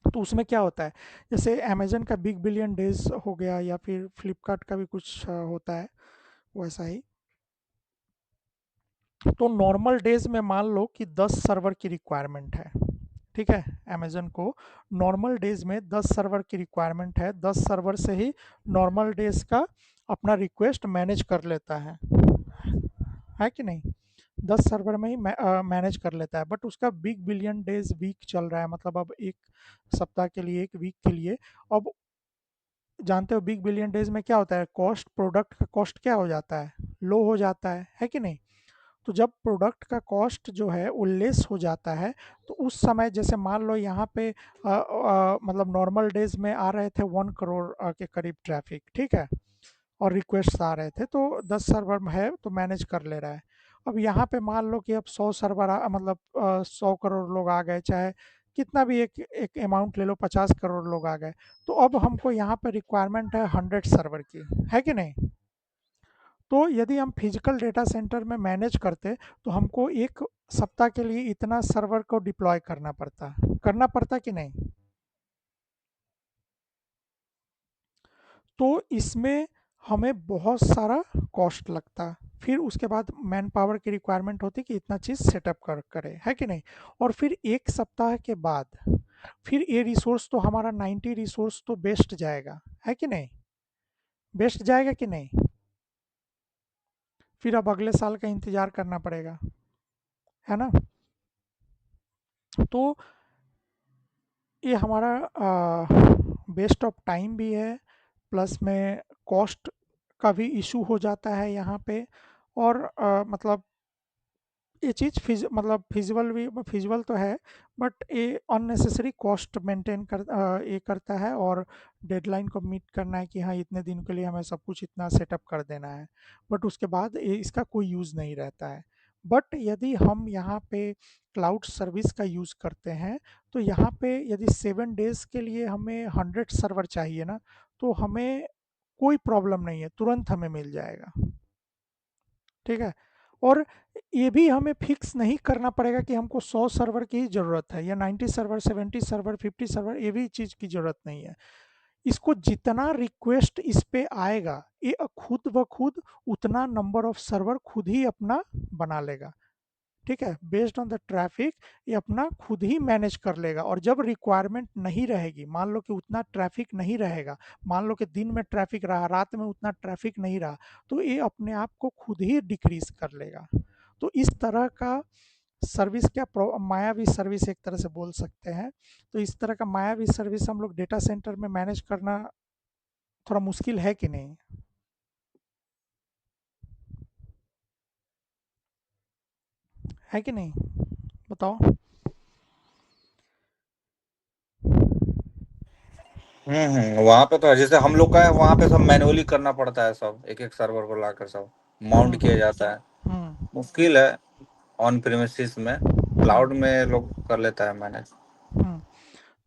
तो उसमें क्या होता है, जैसे अमेजन का बिग बिलियन डेज हो गया, या फिर फ्लिपकार्ट का भी कुछ होता है वैसा ही। तो नॉर्मल डेज में मान लो कि 10 सर्वर की रिक्वायरमेंट है, ठीक है? अमेजन को नॉर्मल डेज में 10 सर्वर की रिक्वायरमेंट है, 10 सर्वर से ही नॉर्मल डेज का अपना रिक्वेस्ट मैनेज कर लेता है कि नहीं? 10 सर्वर में ही मैनेज कर लेता है। बट उसका बिग बिलियन डेज वीक चल रहा है, मतलब अब एक सप्ताह के लिए, एक वीक के लिए। अब जानते हो बिग बिलियन डेज में क्या होता है, कॉस्ट, प्रोडक्ट का कॉस्ट क्या हो जाता है, लो हो जाता है कि नहीं? तो जब प्रोडक्ट का कॉस्ट जो है वो लेस हो जाता है, तो उस समय जैसे मान लो यहाँ पे मतलब नॉर्मल डेज में आ रहे थे 1 करोड़ के करीब ट्रैफिक, ठीक है, और रिक्वेस्ट आ रहे थे, तो 10 सर्वर में है तो मैनेज कर ले रहा है। अब यहाँ पे मान लो कि अब 100 सर्वर मतलब 100 करोड़ लोग आ गए, चाहे कितना भी एक एक अमाउंट ले लो, 50 करोड़ लोग आ गए, तो अब हमको यहाँ पे रिक्वायरमेंट है 100 सर्वर की, है कि नहीं? तो यदि हम फिजिकल डेटा सेंटर में मैनेज करते, तो हमको एक सप्ताह के लिए इतना सर्वर को डिप्लॉय करना पड़ता कि नहीं? तो इसमें हमें बहुत सारा कॉस्ट लगता, फिर उसके बाद मैन पावर की रिक्वायरमेंट होती कि इतना चीज़ सेटअप करे, है कि नहीं? और फिर एक सप्ताह के बाद फिर ये रिसोर्स तो हमारा 90 रिसोर्स तो बेस्ट जाएगा, है कि नहीं? बेस्ट जाएगा कि नहीं? फिर अब अगले साल का इंतजार करना पड़ेगा, है ना? तो ये हमारा वेस्ट ऑफ टाइम भी है, प्लस में कॉस्ट का भी इशू हो जाता है यहाँ पे, और मतलब ये चीज़ मतलब फिजिबल तो है, बट ये अननेसेसरी कॉस्ट मेंटेन ये करता है, और डेडलाइन को मीट करना है कि हाँ इतने दिन के लिए हमें सब कुछ इतना सेटअप कर देना है, बट उसके बाद ये इसका कोई यूज़ नहीं रहता है। बट यदि हम यहाँ पे क्लाउड सर्विस का यूज़ करते हैं, तो यहाँ पे यदि 7 डेज़ के लिए हमें 100 सर्वर चाहिए ना, तो हमें कोई प्रॉब्लम नहीं है, तुरंत हमें मिल जाएगा, ठीक है? और ये भी हमें फिक्स नहीं करना पड़ेगा कि हमको 100 सर्वर की ही ज़रूरत है, या 90 सर्वर, 70 सर्वर, 50 सर्वर, ये भी चीज़ की ज़रूरत नहीं है। इसको जितना रिक्वेस्ट इस पे आएगा, ये खुद ब खुद उतना नंबर ऑफ सर्वर खुद ही अपना बना लेगा, ठीक है? बेस्ड ऑन द ट्रैफिक ये अपना खुद ही मैनेज कर लेगा, और जब रिक्वायरमेंट नहीं रहेगी, मान लो कि उतना ट्रैफिक नहीं रहेगा, मान लो कि दिन में ट्रैफिक रहा, रात में उतना ट्रैफिक नहीं रहा, तो ये अपने आप को खुद ही डिक्रीज कर लेगा। तो इस तरह का सर्विस, क्या मायावी सर्विस एक तरह से बोल सकते हैं। तो इस तरह का मायावी सर्विस हम लोग डेटा सेंटर में मैनेज करना थोड़ा मुश्किल है कि नहीं? है कि नहीं? बताओ। वहां पे तो है, जैसे हम लोग का है वहां पे सब मैनुअली करना पड़ता है, सब एक एक सर्वर को लाकर सब माउंट हम्म किया जाता है। हम्म मुश्किल है ऑन प्रीमिसेस में। क्लाउड हम्म में लोग कर लेता है मैनेज। हम्म।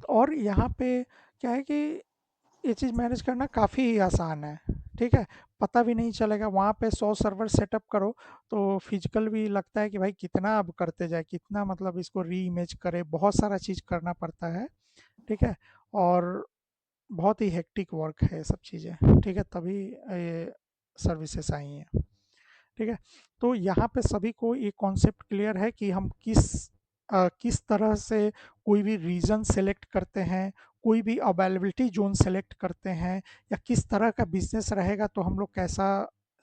और यहाँ पे क्या है कि ये चीज़ मैनेज करना काफ़ी ही आसान है, ठीक है? पता भी नहीं चलेगा, वहाँ पे 100 सर्वर सेटअप करो, तो फिजिकल भी लगता है कि भाई कितना अब करते जाए, कितना मतलब इसको री इमेज करे, बहुत सारा चीज़ करना पड़ता है, ठीक है? और बहुत ही हेक्टिक वर्क है ये सब चीज़ें, ठीक है? तभी ये सर्विसेज आई हैं, ठीक है? तो यहाँ पे सभी को ये कॉन्सेप्ट क्लियर है कि हम किस तरह से कोई भी रीजन सेलेक्ट करते हैं, कोई भी अवेलेबिलिटी जोन सेलेक्ट करते हैं, या किस तरह का बिजनेस रहेगा तो हम लोग कैसा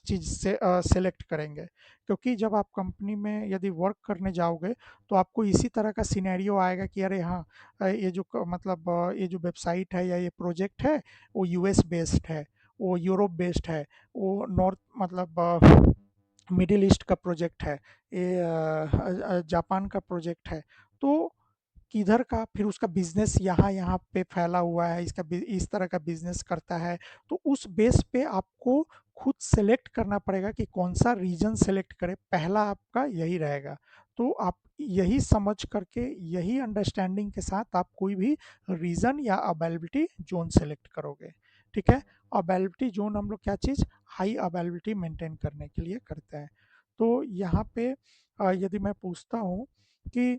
चीज़ से सेलेक्ट करेंगे, क्योंकि जब आप कंपनी में यदि वर्क करने जाओगे, तो आपको इसी तरह का सिनेरियो आएगा कि अरे हाँ, ये जो मतलब ये जो वेबसाइट है या ये प्रोजेक्ट है, वो यूएस बेस्ड है, वो यूरोप बेस्ड है, वो नॉर्थ मतलब मिडिल ईस्ट का प्रोजेक्ट है, ये जापान का प्रोजेक्ट है, तो किधर का फिर उसका बिजनेस यहाँ यहाँ पे फैला हुआ है, इस तरह का बिजनेस करता है, तो उस बेस पे आपको खुद सेलेक्ट करना पड़ेगा कि कौन सा रीजन सेलेक्ट करें, पहला आपका यही रहेगा। तो आप यही समझ करके, यही अंडरस्टैंडिंग के साथ आप कोई भी रीजन या अवेलेबिलिटी जोन सेलेक्ट करोगे, ठीक है? अवेलेबिलिटी जोन हम लोग क्या चीज़, हाई अवेलेबिलिटी मेंटेन करने के लिए करते हैं। तो यहाँ पे यदि मैं पूछता हूँ कि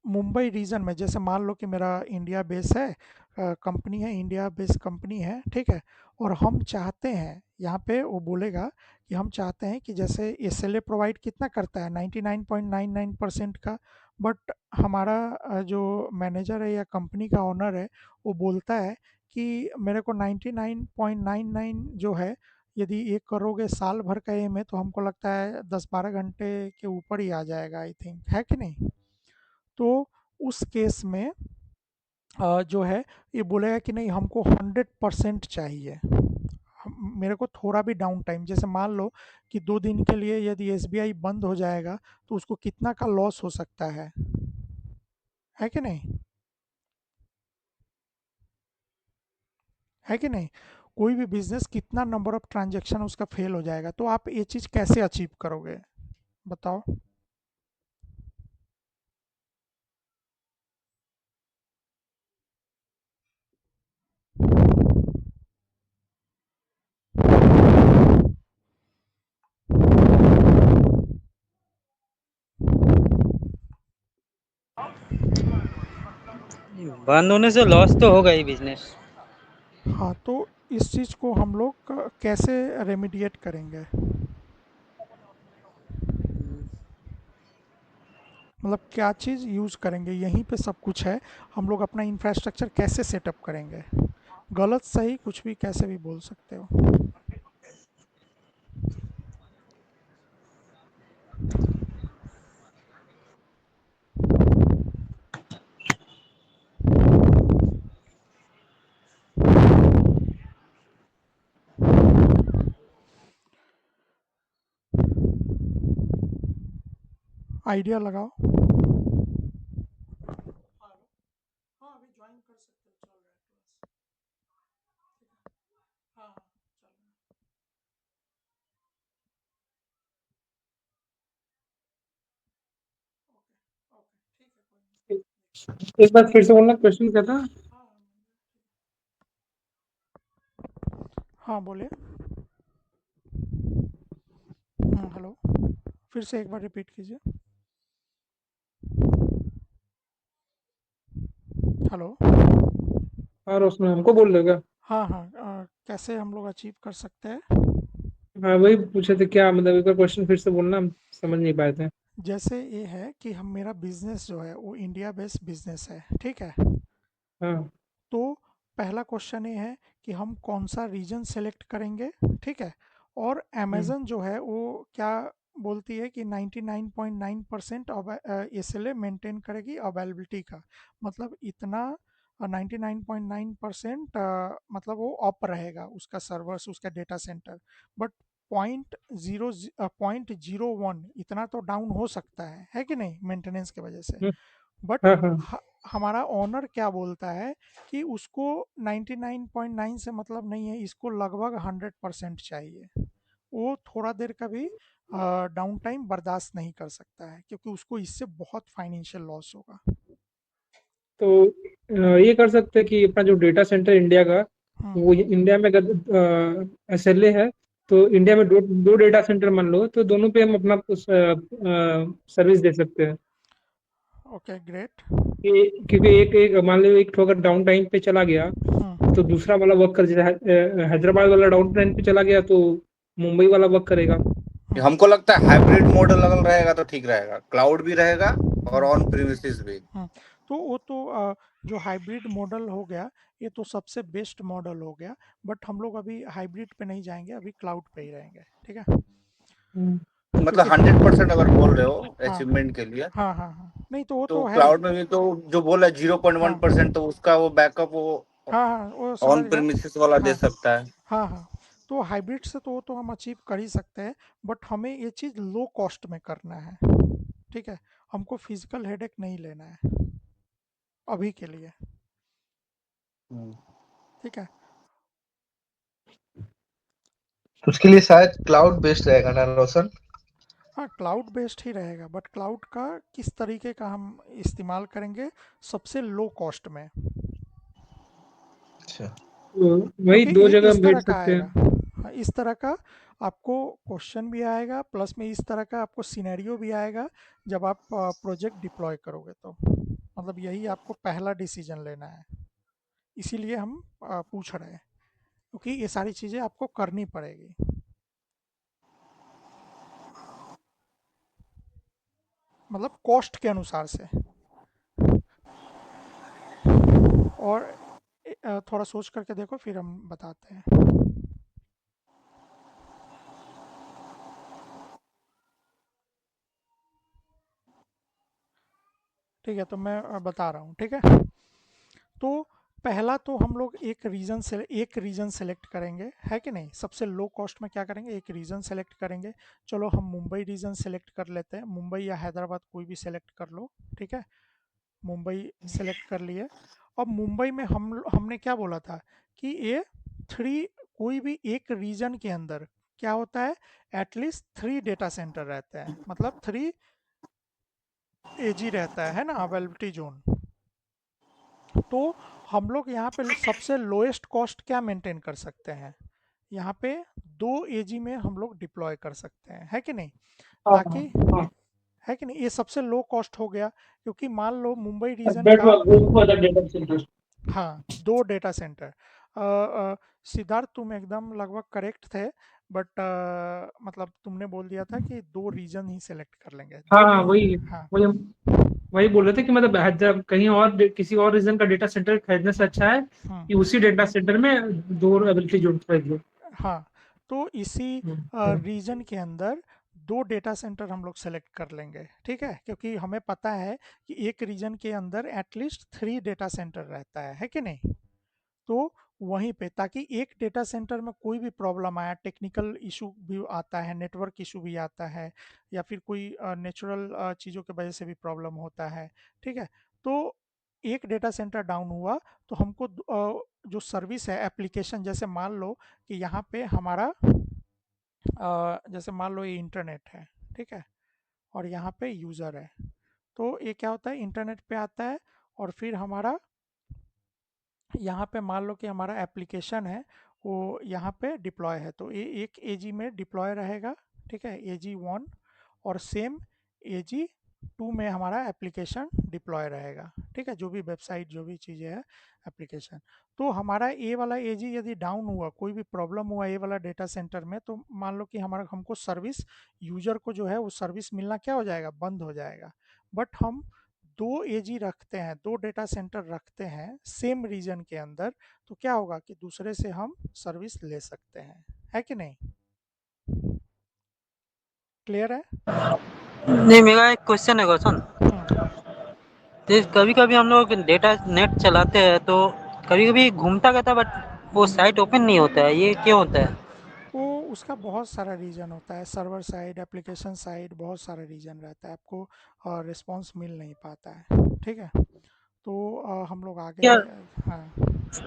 मुंबई रीजन में, जैसे मान लो कि मेरा इंडिया बेस है, कंपनी है, इंडिया बेस कंपनी है, ठीक है? और हम चाहते हैं, यहाँ पे वो बोलेगा कि हम चाहते हैं कि जैसे एसएलए प्रोवाइड कितना करता है, 99.99% का, बट हमारा जो मैनेजर है या कंपनी का ओनर है, वो बोलता है कि मेरे को 99.99 जो है, यदि ये करोगे साल भर का एम है, तो हमको लगता है 10-12 घंटे के ऊपर ही आ जाएगा, आई थिंक, है कि नहीं? तो उस केस में जो है, ये बोलेगा कि नहीं हमको 100% चाहिए, मेरे को थोड़ा भी डाउन टाइम, जैसे मान लो कि 2 दिन के लिए यदि एसबीआई बंद हो जाएगा तो उसको कितना का लॉस हो सकता है कि नहीं? है कि नहीं? कोई भी बिजनेस कितना नंबर ऑफ ट्रांजैक्शन उसका फेल हो जाएगा, तो आप ये चीज़ कैसे अचीव करोगे, बताओ? बंद होने से लॉस तो होगा ही बिजनेस। हाँ, तो इस चीज़ को हम लोग कैसे रेमिडिएट करेंगे? मतलब क्या चीज़ यूज़ करेंगे, यहीं पे सब कुछ है। हम लोग अपना इंफ्रास्ट्रक्चर कैसे सेटअप करेंगे? गलत सही कुछ भी कैसे भी बोल सकते हो। आइडिया लगाओ। हाँ, अभी ज्वाइन कर सकते हो, चल रहा है क्लास। हाँ हाँ, चल रहा है। ओके ओके, ठीक है, कोई नहीं। एक बार फिर से बोलना, क्वेश्चन क्या था? हाँ हाँ, हाँ बोलिए। हेलो, फिर से एक बार रिपीट कीजिए। हेलो। और उसमें हमको बोल रहे हो क्या? हाँ हाँ, कैसे हम लोग अचीव कर सकते हैं? हाँ, वही पूछे थे, क्या मतलब, एक बार क्वेश्चन फिर से बोलना, हम समझ नहीं पाए थे। जैसे ये है कि हम मेरा बिजनेस जो है वो इंडिया बेस्ड बिजनेस है, ठीक है? हाँ। तो पहला क्वेश्चन ये है कि हम कौन सा रीजन सेलेक्ट करेंगे, ठीक है? और हम्म। अमेज़न जो है वो क्या बोलती है कि 99.9% एसएलए मेंटेन करेगी अवेलेबिलिटी का। मतलब इतना 99.9% मतलब वो अप रहेगा उसका सर्वर्स, उसका data centre. But point zero one इतना तो डाउन हो सकता है कि नहीं, मेंटेनेंस की वजह से। हम्म, बट हाँ हाँ। हमारा ओनर क्या बोलता है कि उसको 99.9 से मतलब नहीं है, इसको लगभग 100% चाहिए। वो थोड़ा देर का भी डाउन टाइम बर्दाश्त नहीं कर सकता है, क्योंकि उसको इससे बहुत फाइनेंशियल लॉस होगा। तो ये कर सकते हैं कि अपना जो डेटा सेंटर इंडिया का, वो हम्म इंडिया में अगर एसएलए है, तो इंडिया में दो दो डेटा सेंटर मान लो, तो दोनों पे हम अपना सर्विस दे सकते हैं। Okay great. क्योंकि एक एक मान लो, एक ठो अगर डाउन टाइम पे चला गया, तो दूसरा वाला वर्क कर, जैसे हैदराबाद वाला डाउन टाइम पे चला गया, तो मुंबई वाला वर्क करेगा। हमको लगता है हाइब्रिड मॉडल अगर रहेगा तो ठीक रहेगा, क्लाउड भी रहेगा और ऑन हम्म प्रीमिसेस भी। तो वो तो जो हाइब्रिड मॉडल हो गया, ये तो सबसे बेस्ट मॉडल हो गया। बट हम लोग अभी हाइब्रिड पे नहीं जाएंगे, अभी क्लाउड पे ही रहेंगे, ठीक है? हम्म। मतलब क्योंकि 100% अगर बोल रहे हो हाँ अचीवमेंट के लिए, हाँ हाँ हाँ, नहीं तो वो तो तो है ही। क्लाउड में भी तो जो बोला जीरो पॉइंट वन हाँ परसेंट तो उसका वो बैकअप वो हाँ हाँ, वो ऑन समझ गया। प्रीमिसेस वाला दे हाँ सकता है। हाँ हाँ, तो हाइब्रिड से तो वो तो हम अचीव कर ही सकते हैं। बट हमें ये चीज़ लो कॉस्ट में करना है, ठीक है? हमको फिजिकल हेडेक नहीं लेना है अभी के लिए, हम्म। ठीक है? उसके लिए शायद क्लाउड बेस्ड रहेगा ना रोशन। हाँ, क्लाउड बेस्ड ही रहेगा, बट क्लाउड का किस तरीके का हम इस्तेमाल करेंगे सबसे लो कॉस्ट में। अच्छा। तो वही क्योंकि दो ये जगह इस हम तरह भेज का सकते आएगा। हैं। हाँ, इस तरह का आपको क्वेश्चन भी आएगा, प्लस में इस तरह का आपको सिनेरियो भी आएगा जब आप प्रोजेक्ट डिप्लॉय करोगे तो। मतलब यही आपको पहला डिसीजन लेना है, इसीलिए हम पूछ रहे हैं, क्योंकि ये सारी चीज़ें आपको करनी पड़ेगी। मतलब कॉस्ट के अनुसार से। और थोड़ा सोच करके देखो, फिर हम बताते हैं। ठीक है, तो मैं बता रहा हूँ, ठीक है? तो पहला तो हम लोग एक रीजन सेलेक्ट करेंगे, है कि नहीं? सबसे लो कॉस्ट में क्या करेंगे, एक रीजन सेलेक्ट करेंगे। चलो हम मुंबई रीजन सेलेक्ट कर लेते हैं, मुंबई या हैदराबाद कोई भी सेलेक्ट कर लो, ठीक है? मुंबई सेलेक्ट कर लिए। अब मुंबई में हमने क्या बोला था कि ये थ्री, कोई भी एक रीजन के अंदर क्या होता है, एटलीस्ट 3 डेटा सेंटर रहते हैं, मतलब 3 एजी रहता है ना, अवेलेबिलिटी जोन। तो हम लोग यहाँ पे सबसे लोएस्ट कॉस्ट क्या मेंटेन कर सकते हैं, यहाँ पे 2 एजी में हम लोग डिप्लॉय कर सकते हैं, है कि नहीं? हाँ ताकि, हाँ। है कि नहीं, ये सबसे लो कॉस्ट हो गया, क्योंकि मान लो मुंबई रीजन That का, was going for the data center. हाँ, 2 डेटा सेंटर। सिद्धार्थ तुम एकदम लगभग करेक्ट थे, बट मतलब तुमने बोल दिया था कि 2 रीजन ही सेलेक्ट कर लेंगे, हाँ जो हाँ, भी। वही हाँ, वही वही बोल रहे थे कि मतलब कहीं और किसी और रीजन का डेटा सेंटर खरीदने से अच्छा है हुँ, कि उसी डेटा सेंटर में दो एबिलिटी जोन खरीद लो। हाँ, तो इसी हम्म। रीजन के अंदर 2 डेटा सेंटर हम लोग सेलेक्ट कर लेंगे, ठीक है? क्योंकि हमें पता है कि एक रीजन के अंदर एटलीस्ट 3 डेटा सेंटर रहता है कि नहीं? तो वहीं पे, ताकि एक डेटा सेंटर में कोई भी प्रॉब्लम आया, टेक्निकल इशू भी आता है, नेटवर्क इशू भी आता है, या फिर कोई नेचुरल चीज़ों की वजह से भी प्रॉब्लम होता है, ठीक है? तो एक डेटा सेंटर डाउन हुआ तो हमको जो सर्विस है, एप्लीकेशन, जैसे मान लो कि यहाँ पे हमारा जैसे मान लो ये इंटरनेट है, ठीक है? और यहाँ पे यूज़र है, तो ये क्या होता है, इंटरनेट पे आता है, और फिर हमारा यहाँ पे मान लो कि हमारा एप्लीकेशन है, वो यहाँ पे डिप्लॉय है, तो ये एक एजी में डिप्लॉय रहेगा, ठीक है, एजी 1, और सेम एजी 2 में हमारा एप्लीकेशन डिप्लॉय रहेगा, ठीक है, जो भी वेबसाइट, जो भी चीज़ें हैं, एप्लीकेशन। तो हमारा ए वाला एजी यदि डाउन हुआ, कोई भी प्रॉब्लम हुआ ए वाला डेटा सेंटर में, तो मान लो कि हमारा, हमको सर्विस, यूज़र को जो है वो सर्विस मिलना क्या हो जाएगा, बंद हो जाएगा। बट हम 2 एजी रखते हैं, 2 डेटा सेंटर रखते हैं सेम रीजन के अंदर, तो क्या होगा कि दूसरे से हम सर्विस ले सकते हैं, है कि नहीं? क्लियर है? नहीं, मेरा एक क्वेश्चन है गौतम। हम्म। कभी कभी हम लोग डेटा नेट चलाते हैं तो कभी कभी घूमता रहता है, बट वो साइट ओपन नहीं होता है, ये क्यों होता है? वो उसका बहुत सारा रीज़न होता है, सर्वर साइड, एप्लीकेशन साइड, बहुत सारा रीज़न रहता है, आपको रिस्पॉन्स मिल नहीं पाता है, ठीक है? तो हम लोग आगे, क्या हाँ,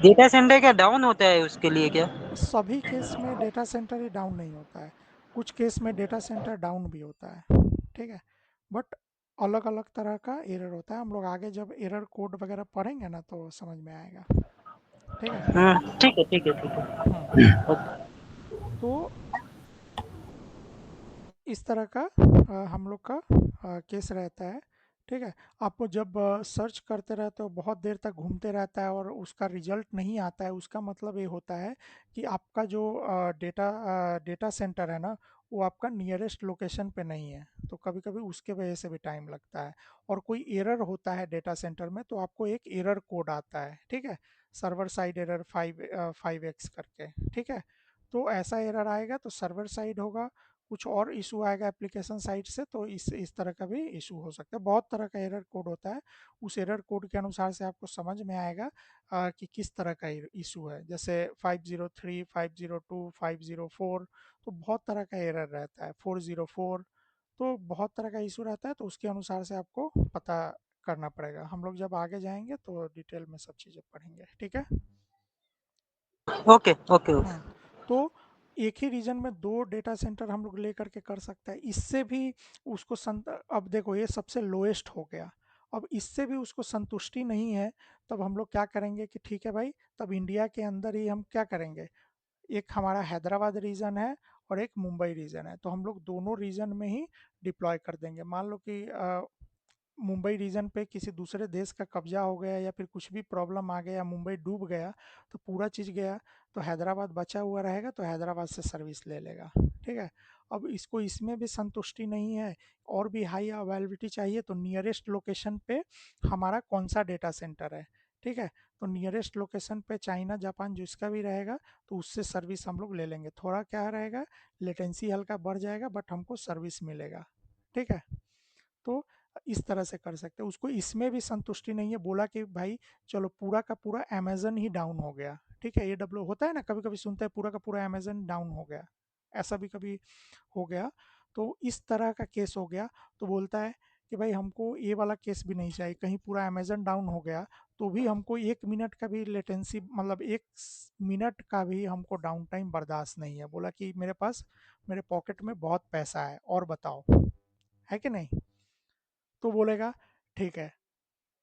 डेटा सेंटर क्या डाउन होता है उसके लिए क्या? सभी केस में डेटा सेंटर ही डाउन नहीं होता है, कुछ केस में डेटा सेंटर डाउन भी होता है, ठीक है? बट अलग अलग तरह का एरर होता है, हम लोग आगे जब एरर कोड वगैरह पढ़ेंगे ना तो समझ में आएगा, ठीक है? ठीक है, ठीक है, ठीक हम्म। है। ओके। तो इस तरह का हम लोग का केस रहता है, ठीक है? आप जब सर्च करते रहते हो, बहुत देर तक घूमते रहता है और उसका रिजल्ट नहीं आता है, उसका मतलब ये होता है कि आपका जो डेटा सेंटर है ना, वो आपका नियरेस्ट लोकेशन पे नहीं है, तो कभी कभी उसके वजह से भी टाइम लगता है। और कोई एरर होता है डेटा सेंटर में, तो आपको एक एरर कोड आता है, ठीक है, सर्वर साइड एरर 5x करके, ठीक है? तो ऐसा एरर आएगा तो सर्वर साइड होगा, कुछ और इशू आएगा एप्लीकेशन साइट से, तो इस तरह का भी इशू हो सकता है, बहुत तरह का एरर कोड होता है। उस एरर कोड के अनुसार से आपको समझ में आएगा कि किस तरह का इशू है, जैसे 503, 502, 504, तो बहुत तरह का एरर रहता है, 404, तो बहुत तरह का इशू रहता है, तो उसके अनुसार से आपको पता करना पड़ेगा। हम लोग जब आगे जाएंगे तो डिटेल में सब चीज़ें पढ़ेंगे, ठीक है? Okay, okay, okay. हाँ, तो एक ही रीजन में 2 डेटा सेंटर हम लोग लेकर के कर सकते हैं। इससे भी उसको अब देखो ये सबसे लोएस्ट हो गया। अब इससे भी उसको संतुष्टि नहीं है, तब हम लोग क्या करेंगे कि ठीक है भाई, तब इंडिया के अंदर ही हम क्या करेंगे, एक हमारा हैदराबाद रीजन है और एक मुंबई रीजन है, तो हम लोग दोनों रीजन में ही डिप्लॉय कर देंगे। मान लो कि मुंबई रीजन पे किसी दूसरे देश का कब्जा हो गया या फिर कुछ भी प्रॉब्लम आ गया, मुंबई डूब गया, तो पूरा चीज़ गया, तो हैदराबाद बचा हुआ रहेगा, तो हैदराबाद से सर्विस ले लेगा, ठीक है? अब इसको इसमें भी संतुष्टि नहीं है, और भी हाई अवेलेबिलिटी चाहिए, तो नियरेस्ट लोकेशन पे हमारा कौन सा डेटा सेंटर है, ठीक है? तो नियरेस्ट लोकेशन पे चाइना, जापान जिसका भी रहेगा, तो उससे सर्विस हम लोग ले लेंगे। थोड़ा क्या रहेगा, लेटेंसी हल्का बढ़ जाएगा, बट हमको सर्विस मिलेगा, ठीक है? तो इस तरह से कर सकते हैं। उसको इसमें भी संतुष्टि नहीं है, बोला कि भाई चलो पूरा का पूरा अमेज़न ही डाउन हो गया, ठीक है? एडब्ल्यू होता है ना, कभी-कभी सुनते हैं पूरा का पूरा अमेज़न डाउन हो गया, ऐसा भी कभी हो गया। तो इस तरह का केस हो गया, तो बोलता है कि भाई हमको ये वाला केस भी नहीं चाहिए, कहीं पूरा अमेज़न डाउन हो गया, तो भी हमको 1 मिनट का भी लेटेंसी, मतलब 1 मिनट का भी हमको डाउन टाइम बर्दाश्त नहीं है। बोला कि मेरे पास, मेरे पॉकेट में बहुत पैसा है और बताओ, है कि नहीं? तो बोलेगा ठीक है,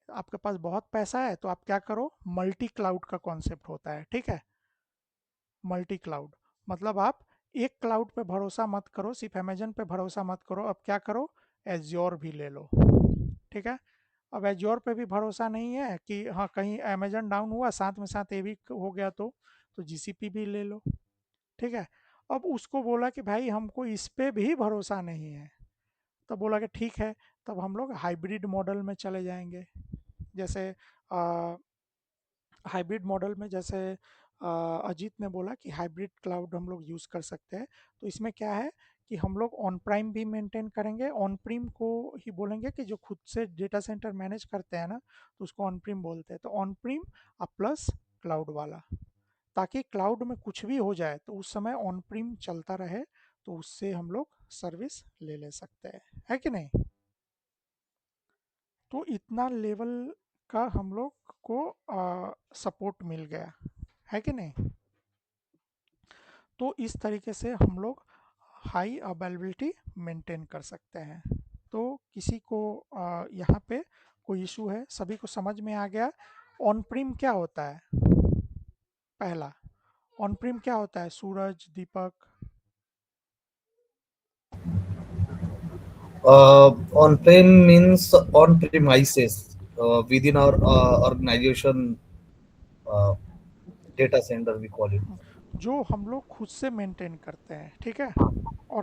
आपके पास बहुत पैसा है तो आप क्या करो, मल्टी क्लाउड का कॉन्सेप्ट होता है, ठीक है? मल्टी क्लाउड मतलब आप एक क्लाउड पे भरोसा मत करो, सिर्फ अमेजन पे भरोसा मत करो, अब क्या करो, एज्योर भी ले लो, ठीक है? अब एज्योर पे भी भरोसा नहीं है कि हाँ कहीं अमेजन डाउन हुआ साथ में साथ ये भी हो गया, तो जीसीपी भी ले लो, ठीक है? अब उसको बोला कि भाई हमको इस पे भी भरोसा नहीं है, तब बोला कि ठीक है, तब हम लोग हाइब्रिड मॉडल में चले जाएंगे। जैसे हाइब्रिड मॉडल में जैसे अजीत ने बोला कि हाइब्रिड क्लाउड हम लोग यूज़ कर सकते हैं। तो इसमें क्या है कि हम लोग ऑन प्राइम भी मेंटेन करेंगे, ऑन प्रीम को ही बोलेंगे कि जो खुद से डेटा सेंटर मैनेज करते हैं ना, तो उसको ऑन प्रीम बोलते हैं। तो ऑन प्रीम प्लस क्लाउड वाला, ताकि क्लाउड में कुछ भी हो जाए तो उस समय ऑन प्रीम चलता रहे, तो उससे हम लोग सर्विस ले ले सकते हैं, है कि नहीं? तो इतना लेवल का हम लोग को सपोर्ट मिल गया, है कि नहीं? तो इस तरीके से हम लोग हाई अवेलेबिलिटी मेंटेन कर सकते हैं। तो किसी को यहाँ पे कोई इशू है? सभी को समझ में आ गया? ऑन प्रीम क्या होता है? पहला, ऑन प्रीम क्या होता है? सूरज, दीपक। On-prem means on premises within our organization uh, data center, we call it. जो हम लोग खुद से मेंटेन करते हैं, ठीक है? हाँ हाँ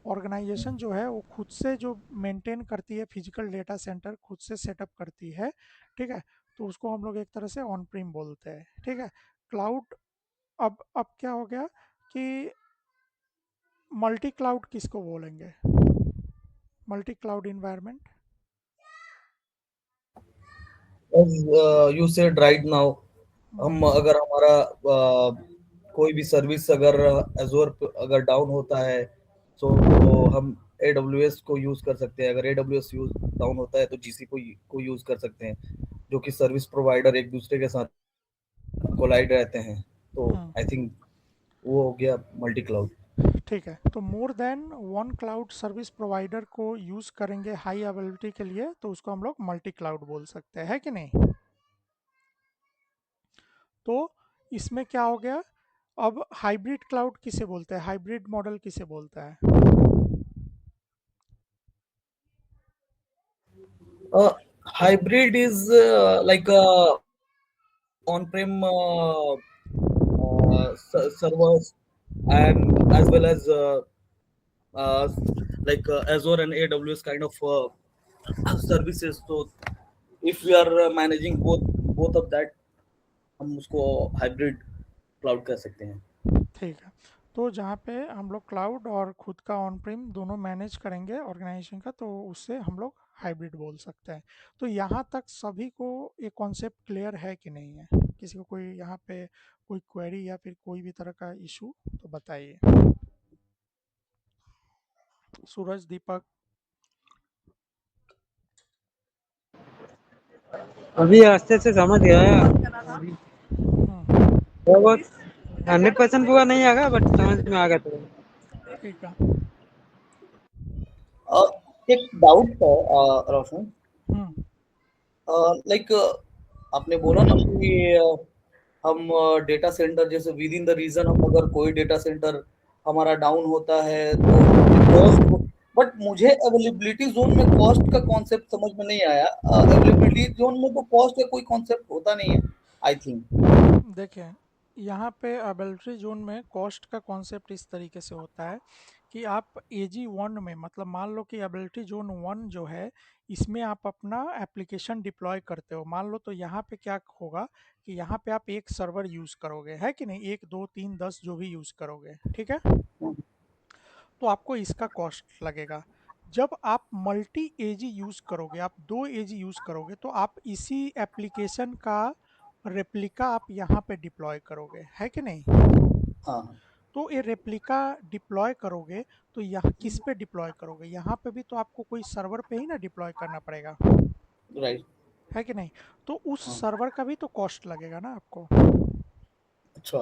ऑर्गेनाइजेशन जो है वो खुद से जो मेंटेन करती है, फिजिकल डेटा सेंटर खुद से सेटअप करती है, ठीक है? तो उसको हम लोग एक तरह से ऑन प्रीम बोलते हैं, ठीक है? क्लाउड, अब क्या हो गया कि मल्टी क्लाउड किसको बोलेंगे? Multi cloud environment. as you said right now, हम अगर हमारा कोई भी सर्विस अगर एजोर अगर डाउन होता है तो हम AWS को यूज कर सकते हैं। अगर AWS यूज डाउन होता है तो GC को यूज कर सकते हैं, जो कि सर्विस प्रोवाइडर एक दूसरे के साथ कोलाइड रहते हैं। तो आई थिंक वो हो गया मल्टी क्लाउड। ठीक है, तो more than one cloud service provider को यूज़ करेंगे हाई अवेलेबिलिटी के लिए, तो उसको हम लोग मल्टी क्लाउड बोल सकते हैं, है कि नहीं? तो इसमें क्या हो गया, अब हाइब्रिड क्लाउड किसे बोलते हैं, हाइब्रिड मॉडल किसे बोलता है? Hybrid is like on-prem servers, and as well as uh, like Azure and AWS kind of services. So if we are managing both of that, हम उसको हाइब्रिड क्लाउड कह सकते हैं। ठीक है, तो जहाँ पे हम लोग क्लाउड और खुद का ऑन प्रीम दोनों मैनेज करेंगे ऑर्गेनाइजेशन का, तो उससे हम लोग हाइब्रिड बोल सकते हैं। तो यहाँ तक सभी को ये कॉन्सेप्ट क्लियर है कि नहीं है? किसी को कोई यहाँ पे कोई क्वेरी या फिर कोई भी तरह का इशू तो बताइए। सूरज, दीपक। अभी आस्ते से समझ गया है। अभी हम्म, थोड़ा बहुत 100% पूरा नहीं आएगा, बट समझ में आ गया तो। ठीक है। एक डाउट था रोशन, हम्म, लाइक आपने बोला ना कि हम डेटा सेंटर जैसे विद इन द रीजन, हम अगर कोई डेटा सेंटर हमारा डाउन होता है तो उसके कॉस्ट, बट मुझे अवेलेबिलिटी जोन में कॉस्ट का कॉन्सेप्ट समझ में नहीं आया। अवेलेबिलिटी जोन में तो कॉस्ट का कोई कॉन्सेप्ट होता नहीं है, आई थिंक। देखिए, यहाँ पे अवेलेबिलिटी जोन में कॉस्ट का कॉन्सेप्ट इस तरीके से होता है कि आप एजी वन में, मतलब मान लो कि एबिलिटी जोन वन जो है, इसमें आप अपना एप्लीकेशन डिप्लॉय करते हो, मान लो, तो यहाँ पे क्या होगा कि यहाँ पे आप एक सर्वर यूज़ करोगे, है कि नहीं? 1 2 3 10 जो भी यूज़ करोगे, ठीक है? तो आपको इसका कॉस्ट लगेगा। जब आप मल्टी एजी यूज़ करोगे, आप 2 एजी यूज़ करोगे, तो आप इसी एप्लीकेशन का रेप्लिका आप यहाँ पे डिप्लॉय करोगे, है कि नहीं? हाँ तो ये रेप्लिका डिप्लॉय करोगे तो यहाँ किस पे डिप्लॉय करोगे? यहाँ पे भी तो आपको कोई सर्वर पे ही ना डिप्लॉय करना पड़ेगा, राइट। है कि नहीं? तो उस हाँ सर्वर का भी तो कॉस्ट लगेगा ना आपको। अच्छा,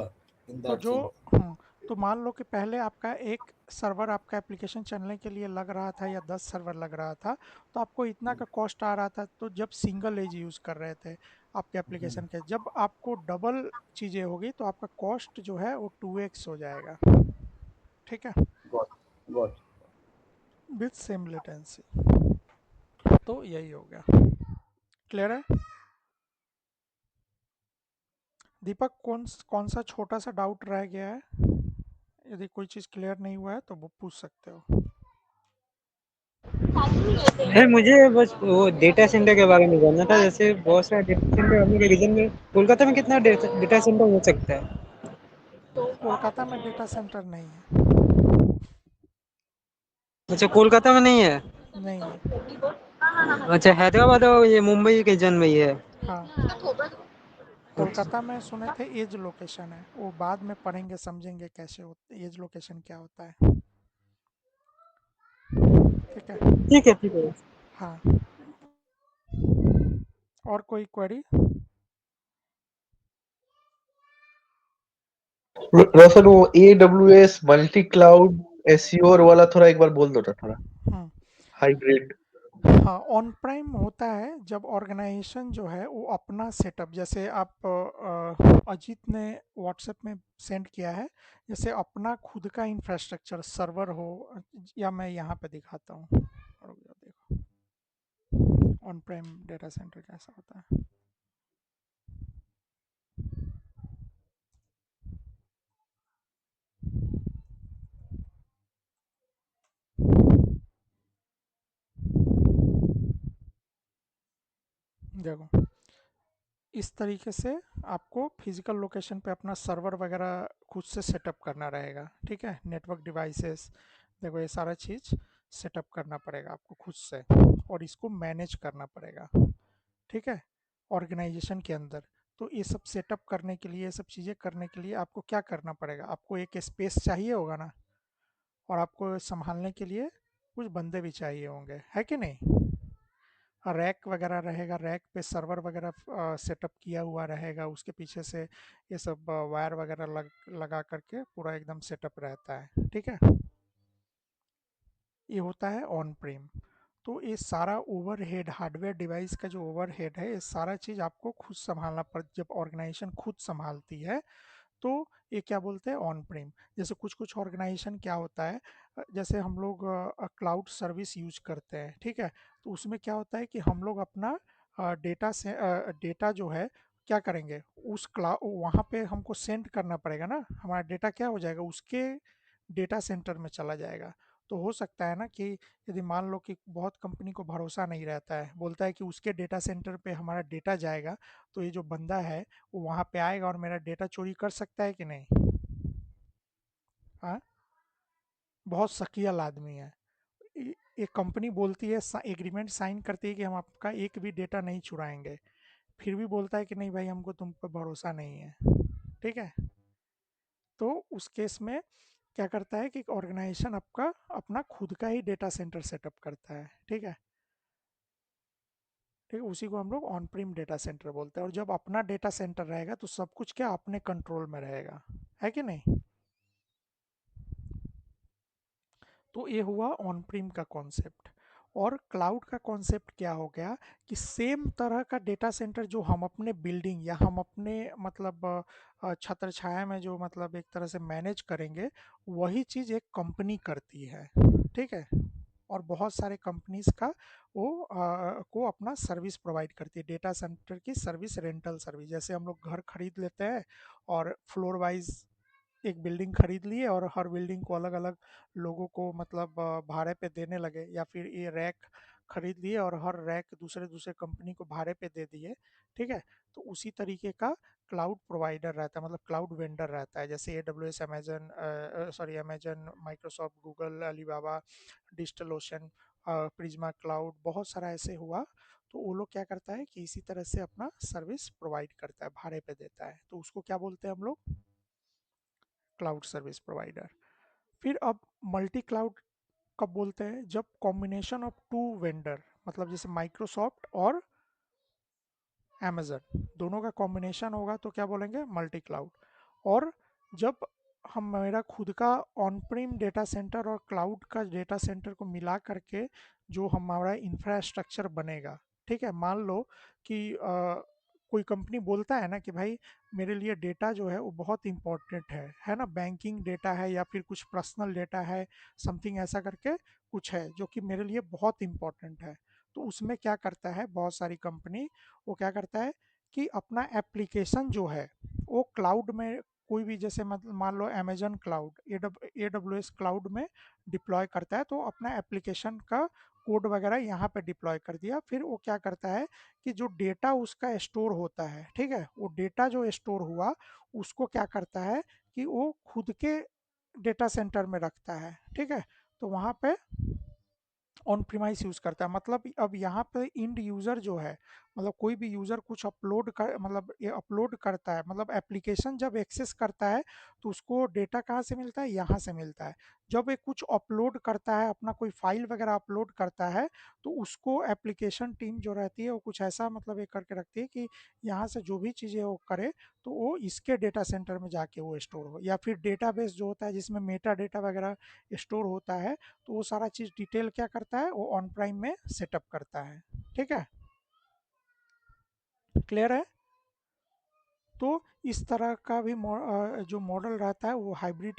इन तो दैट जो सेंस। तो मान लो कि पहले आपका एक सर्वर आपका एप्लीकेशन चलने के लिए लग रहा था या 10 सर्वर लग रहा था, तो आपको इतना का कॉस्ट आ रहा था, तो जब सिंगल एज यूज़ कर रहे थे आपके एप्लीकेशन के, जब आपको डबल चीज़ें होगी तो आपका कॉस्ट जो है वो 2x हो जाएगा, ठीक है? Got got. With same latency. तो यही हो गया, क्लियर है? दीपक, कौन सा छोटा सा डाउट रह गया है? यदि कोई चीज़ क्लियर नहीं हुआ है तो वो पूछ सकते हो। है मुझे बस वो डेटा सेंटर के बारे में जानना था। जैसे बहुत सारे डेटा सेंटर हमने के रीजन में, कोलकाता में कितना डेटा सेंटर हो सकता है? कोलकाता में डेटा सेंटर नहीं है। अच्छा, कोलकाता में नहीं है। नहीं है। अच्छा, हैदराबाद और ये मुंबई के रीजन में ही है। हाँ, अच्छा, कोलकाता में सुने थे एज लोकेशन है, वो बाद में पढ़ेंगे समझेंगे कैसे होते एज लोकेशन क्या होता है, ठीक है? ठीक है ठीक है। हाँ, और कोई क्वेरी? रोशन, वो AWS मल्टी क्लाउड एस्योर वाला थोड़ा एक बार बोल दो ना, थोड़ा हम्म हाइब्रिड। हाँ, ऑन प्राइम होता है जब ऑर्गेनाइजेशन जो है वो अपना सेटअप, जैसे आप अजीत ने व्हाट्सएप में सेंड किया है, जैसे अपना खुद का इंफ्रास्ट्रक्चर सर्वर हो, या मैं यहाँ पे दिखाता हूँ, रुक जाओ, देखो ऑन प्राइम डेटा सेंटर कैसा होता है। देखो, इस तरीके से आपको फिजिकल लोकेशन पे अपना सर्वर वगैरह खुद से सेटअप करना रहेगा, ठीक है? नेटवर्क डिवाइसेस, देखो ये सारा चीज़ सेटअप करना पड़ेगा आपको खुद से, और इसको मैनेज करना पड़ेगा, ठीक है? ऑर्गेनाइजेशन के अंदर। तो ये सब सेटअप करने के लिए, ये सब चीज़ें करने के लिए आपको क्या करना पड़ेगा? आपको एक स्पेस चाहिए होगा ना, और आपको संभालने के लिए कुछ बंदे भी चाहिए होंगे, है कि नहीं? रैक वगैरह रहेगा, रैक पे सर्वर वगैरह सेटअप किया हुआ रहेगा, उसके पीछे से ये सब वायर वगैरह लगा करके पूरा एकदम सेटअप रहता है, ठीक है? ये होता है ऑन प्रीम। तो ये सारा ओवरहेड, हार्डवेयर डिवाइस का जो ओवरहेड है, ये सारा चीज़ आपको खुद संभालना पड़, जब ऑर्गेनाइजेशन खुद संभालती है तो ये क्या बोलते हैं, ऑन प्रीम। जैसे कुछ कुछ ऑर्गेनाइजेशन क्या होता है, जैसे हम लोग क्लाउड सर्विस यूज करते हैं, ठीक है? तो उसमें क्या होता है कि हम लोग अपना डेटा से डेटा जो है क्या करेंगे, उस क्लाउड वहाँ पे हमको सेंड करना पड़ेगा ना, हमारा डेटा क्या हो जाएगा, उसके डेटा सेंटर में चला जाएगा। तो हो सकता है ना कि यदि मान लो कि बहुत कंपनी को भरोसा नहीं रहता है, बोलता है कि उसके डेटा सेंटर पे हमारा डेटा जाएगा, तो ये जो बंदा है वो वहाँ पे आएगा और मेरा डेटा चोरी कर सकता है कि नहीं? हाँ, बहुत शकील आदमी है। एक कंपनी बोलती है, एग्रीमेंट साइन करती है कि हम आपका एक भी डेटा नहीं चुराएंगे, फिर भी बोलता है कि नहीं भाई, हमको तुम पर भरोसा नहीं है, ठीक है? तो उस केस में क्या करता है कि ऑर्गेनाइजेशन आपका अपना खुद का ही डेटा सेंटर सेटअप करता है, ठीक है? ठीक है, उसी को हम लोग ऑन प्रीम डेटा सेंटर बोलते हैं। और जब अपना डेटा सेंटर रहेगा तो सब कुछ क्या अपने कंट्रोल में रहेगा, है कि नहीं? तो ये हुआ ऑन प्रीम का कॉन्सेप्ट। और क्लाउड का कॉन्सेप्ट क्या हो गया कि सेम तरह का डेटा सेंटर जो हम अपने बिल्डिंग या हम अपने मतलब छत्र छाया में जो मतलब एक तरह से मैनेज करेंगे, वही चीज़ एक कंपनी करती है, ठीक है? और बहुत सारे कंपनीज का वो को अपना सर्विस प्रोवाइड करती है, डेटा सेंटर की सर्विस, रेंटल सर्विस। जैसे हम लोग घर खरीद लेते हैं और फ्लोर वाइज एक बिल्डिंग खरीद लिए और हर बिल्डिंग को अलग अलग लोगों को मतलब भाड़े पे देने लगे, या फिर ये रैक खरीद लिए और हर रैक दूसरे दूसरे कंपनी को भाड़े पे दे दिए, ठीक है? तो उसी तरीके का क्लाउड प्रोवाइडर रहता है, मतलब क्लाउड वेंडर रहता है, जैसे AWS, Amazon, sorry Amazon, Microsoft, Google, Alibaba, digital ocean, Prisma cloud, बहुत सारा ऐसे हुआ। तो वो लोग क्या करता है कि इसी तरह से अपना सर्विस प्रोवाइड करता है, भाड़े पे देता है, तो उसको क्या बोलते हैं हम लोग? Cloud service provider. फिर अब मल्टी क्लाउड कब बोलते हैं? जब कॉम्बिनेशन ऑफ टू वेंडर, मतलब जैसे माइक्रोसॉफ्ट और अमेजन, दोनों का कॉम्बिनेशन होगा तो क्या बोलेंगे? Multi cloud. और जब हम मेरा खुद का ऑन प्रीम डेटा सेंटर और क्लाउड का डेटा सेंटर को मिला करके जो हमारा इंफ्रास्ट्रक्चर बनेगा, ठीक है, मान लो कि कोई कंपनी बोलता है ना कि भाई मेरे लिए डेटा जो है वो बहुत इंपॉर्टेंट है ना, बैंकिंग डेटा है या फिर कुछ पर्सनल डेटा है, समथिंग ऐसा करके कुछ है जो कि मेरे लिए बहुत इंपॉर्टेंट है। तो उसमें क्या करता है बहुत सारी कंपनी, वो क्या करता है कि अपना एप्लीकेशन जो है वो क्लाउड में, कोई भी जैसे मतलब मान लो Amazon cloud, A W S cloud में डिप्लॉय करता है, तो अपना एप्लीकेशन का कोड वगैरह यहाँ पे डिप्लॉय कर दिया। फिर वो क्या करता है कि जो डेटा उसका स्टोर होता है, ठीक है, वो डेटा जो स्टोर हुआ उसको क्या करता है कि वो खुद के डेटा सेंटर में रखता है, ठीक है। तो वहाँ पे ऑन प्रीमाइस यूज़ करता है, मतलब अब यहाँ पे इंड यूज़र जो है, मतलब कोई भी यूज़र कुछ अपलोड कर, मतलब ये अपलोड करता है, मतलब एप्लीकेशन जब एक्सेस करता है तो उसको डेटा कहाँ से मिलता है? यहाँ से मिलता है। जब ये कुछ अपलोड करता है, अपना कोई फाइल वगैरह अपलोड करता है, तो उसको एप्लीकेशन टीम जो रहती है वो कुछ ऐसा मतलब ये करके रखती है कि यहाँ से जो भी चीज़ें वो करे तो वो इसके डेटा सेंटर में जाके वो स्टोर हो, या फिर डेटाबेस जो होता है जिसमें मेटा डेटा वगैरह स्टोर होता है, तो वो सारा चीज़ डिटेल क्या करता है? वो ऑन प्राइम में सेटअप करता है, ठीक है, क्लियर है? तो इस तरह का भी जो मॉडल रहता है वो हाइब्रिड,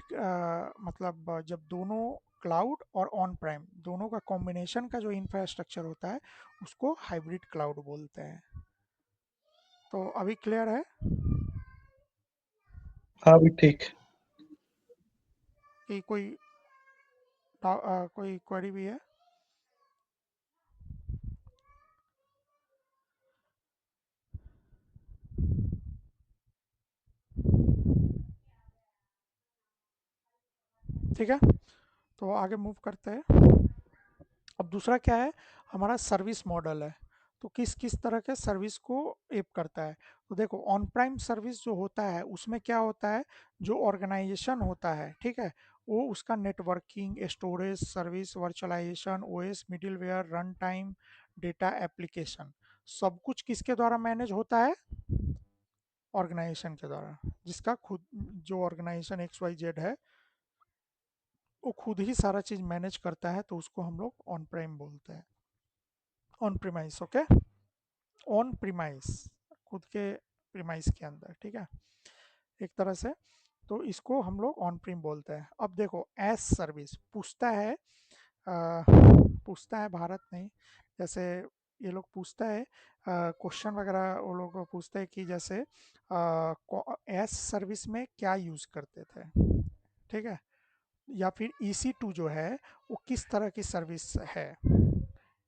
मतलब जब दोनों क्लाउड और ऑन प्राइम दोनों का कॉम्बिनेशन का जो इंफ्रास्ट्रक्चर होता है उसको हाइब्रिड क्लाउड बोलते हैं। तो अभी क्लियर है हाँ भी ठीक। कि कोई क्वेरी भी है? ठीक है, तो आगे मूव करते हैं। अब दूसरा क्या है? हमारा सर्विस मॉडल है। तो किस किस तरह के सर्विस को एप करता है? तो देखो, ऑन प्राइम सर्विस जो होता है उसमें क्या होता है, जो ऑर्गेनाइजेशन होता है, ठीक है, वो उसका networking, storage service, virtualization, OS, middleware, run time, data, application, सब कुछ किसके द्वारा मैनेज होता है? ऑर्गेनाइजेशन के द्वारा। जिसका खुद जो ऑर्गेनाइजेशन एक्स वाई जेड है वो खुद ही सारा चीज मैनेज करता है, तो उसको हम लोग ऑन प्राइम बोलते हैं, on premise. Okay, on premise, खुद के प्रीमाइस के अंदर, ठीक है, एक तरह से। तो इसको हम लोग ऑन प्रीम बोलते हैं। अब देखो, एस सर्विस पूछता है भारत नहीं, जैसे ये लोग पूछता है क्वेश्चन वगैरह, वो लोग पूछते हैं कि जैसे एस सर्विस में क्या यूज़ करते थे, ठीक है, या फिर EC2 जो है वो किस तरह की सर्विस है,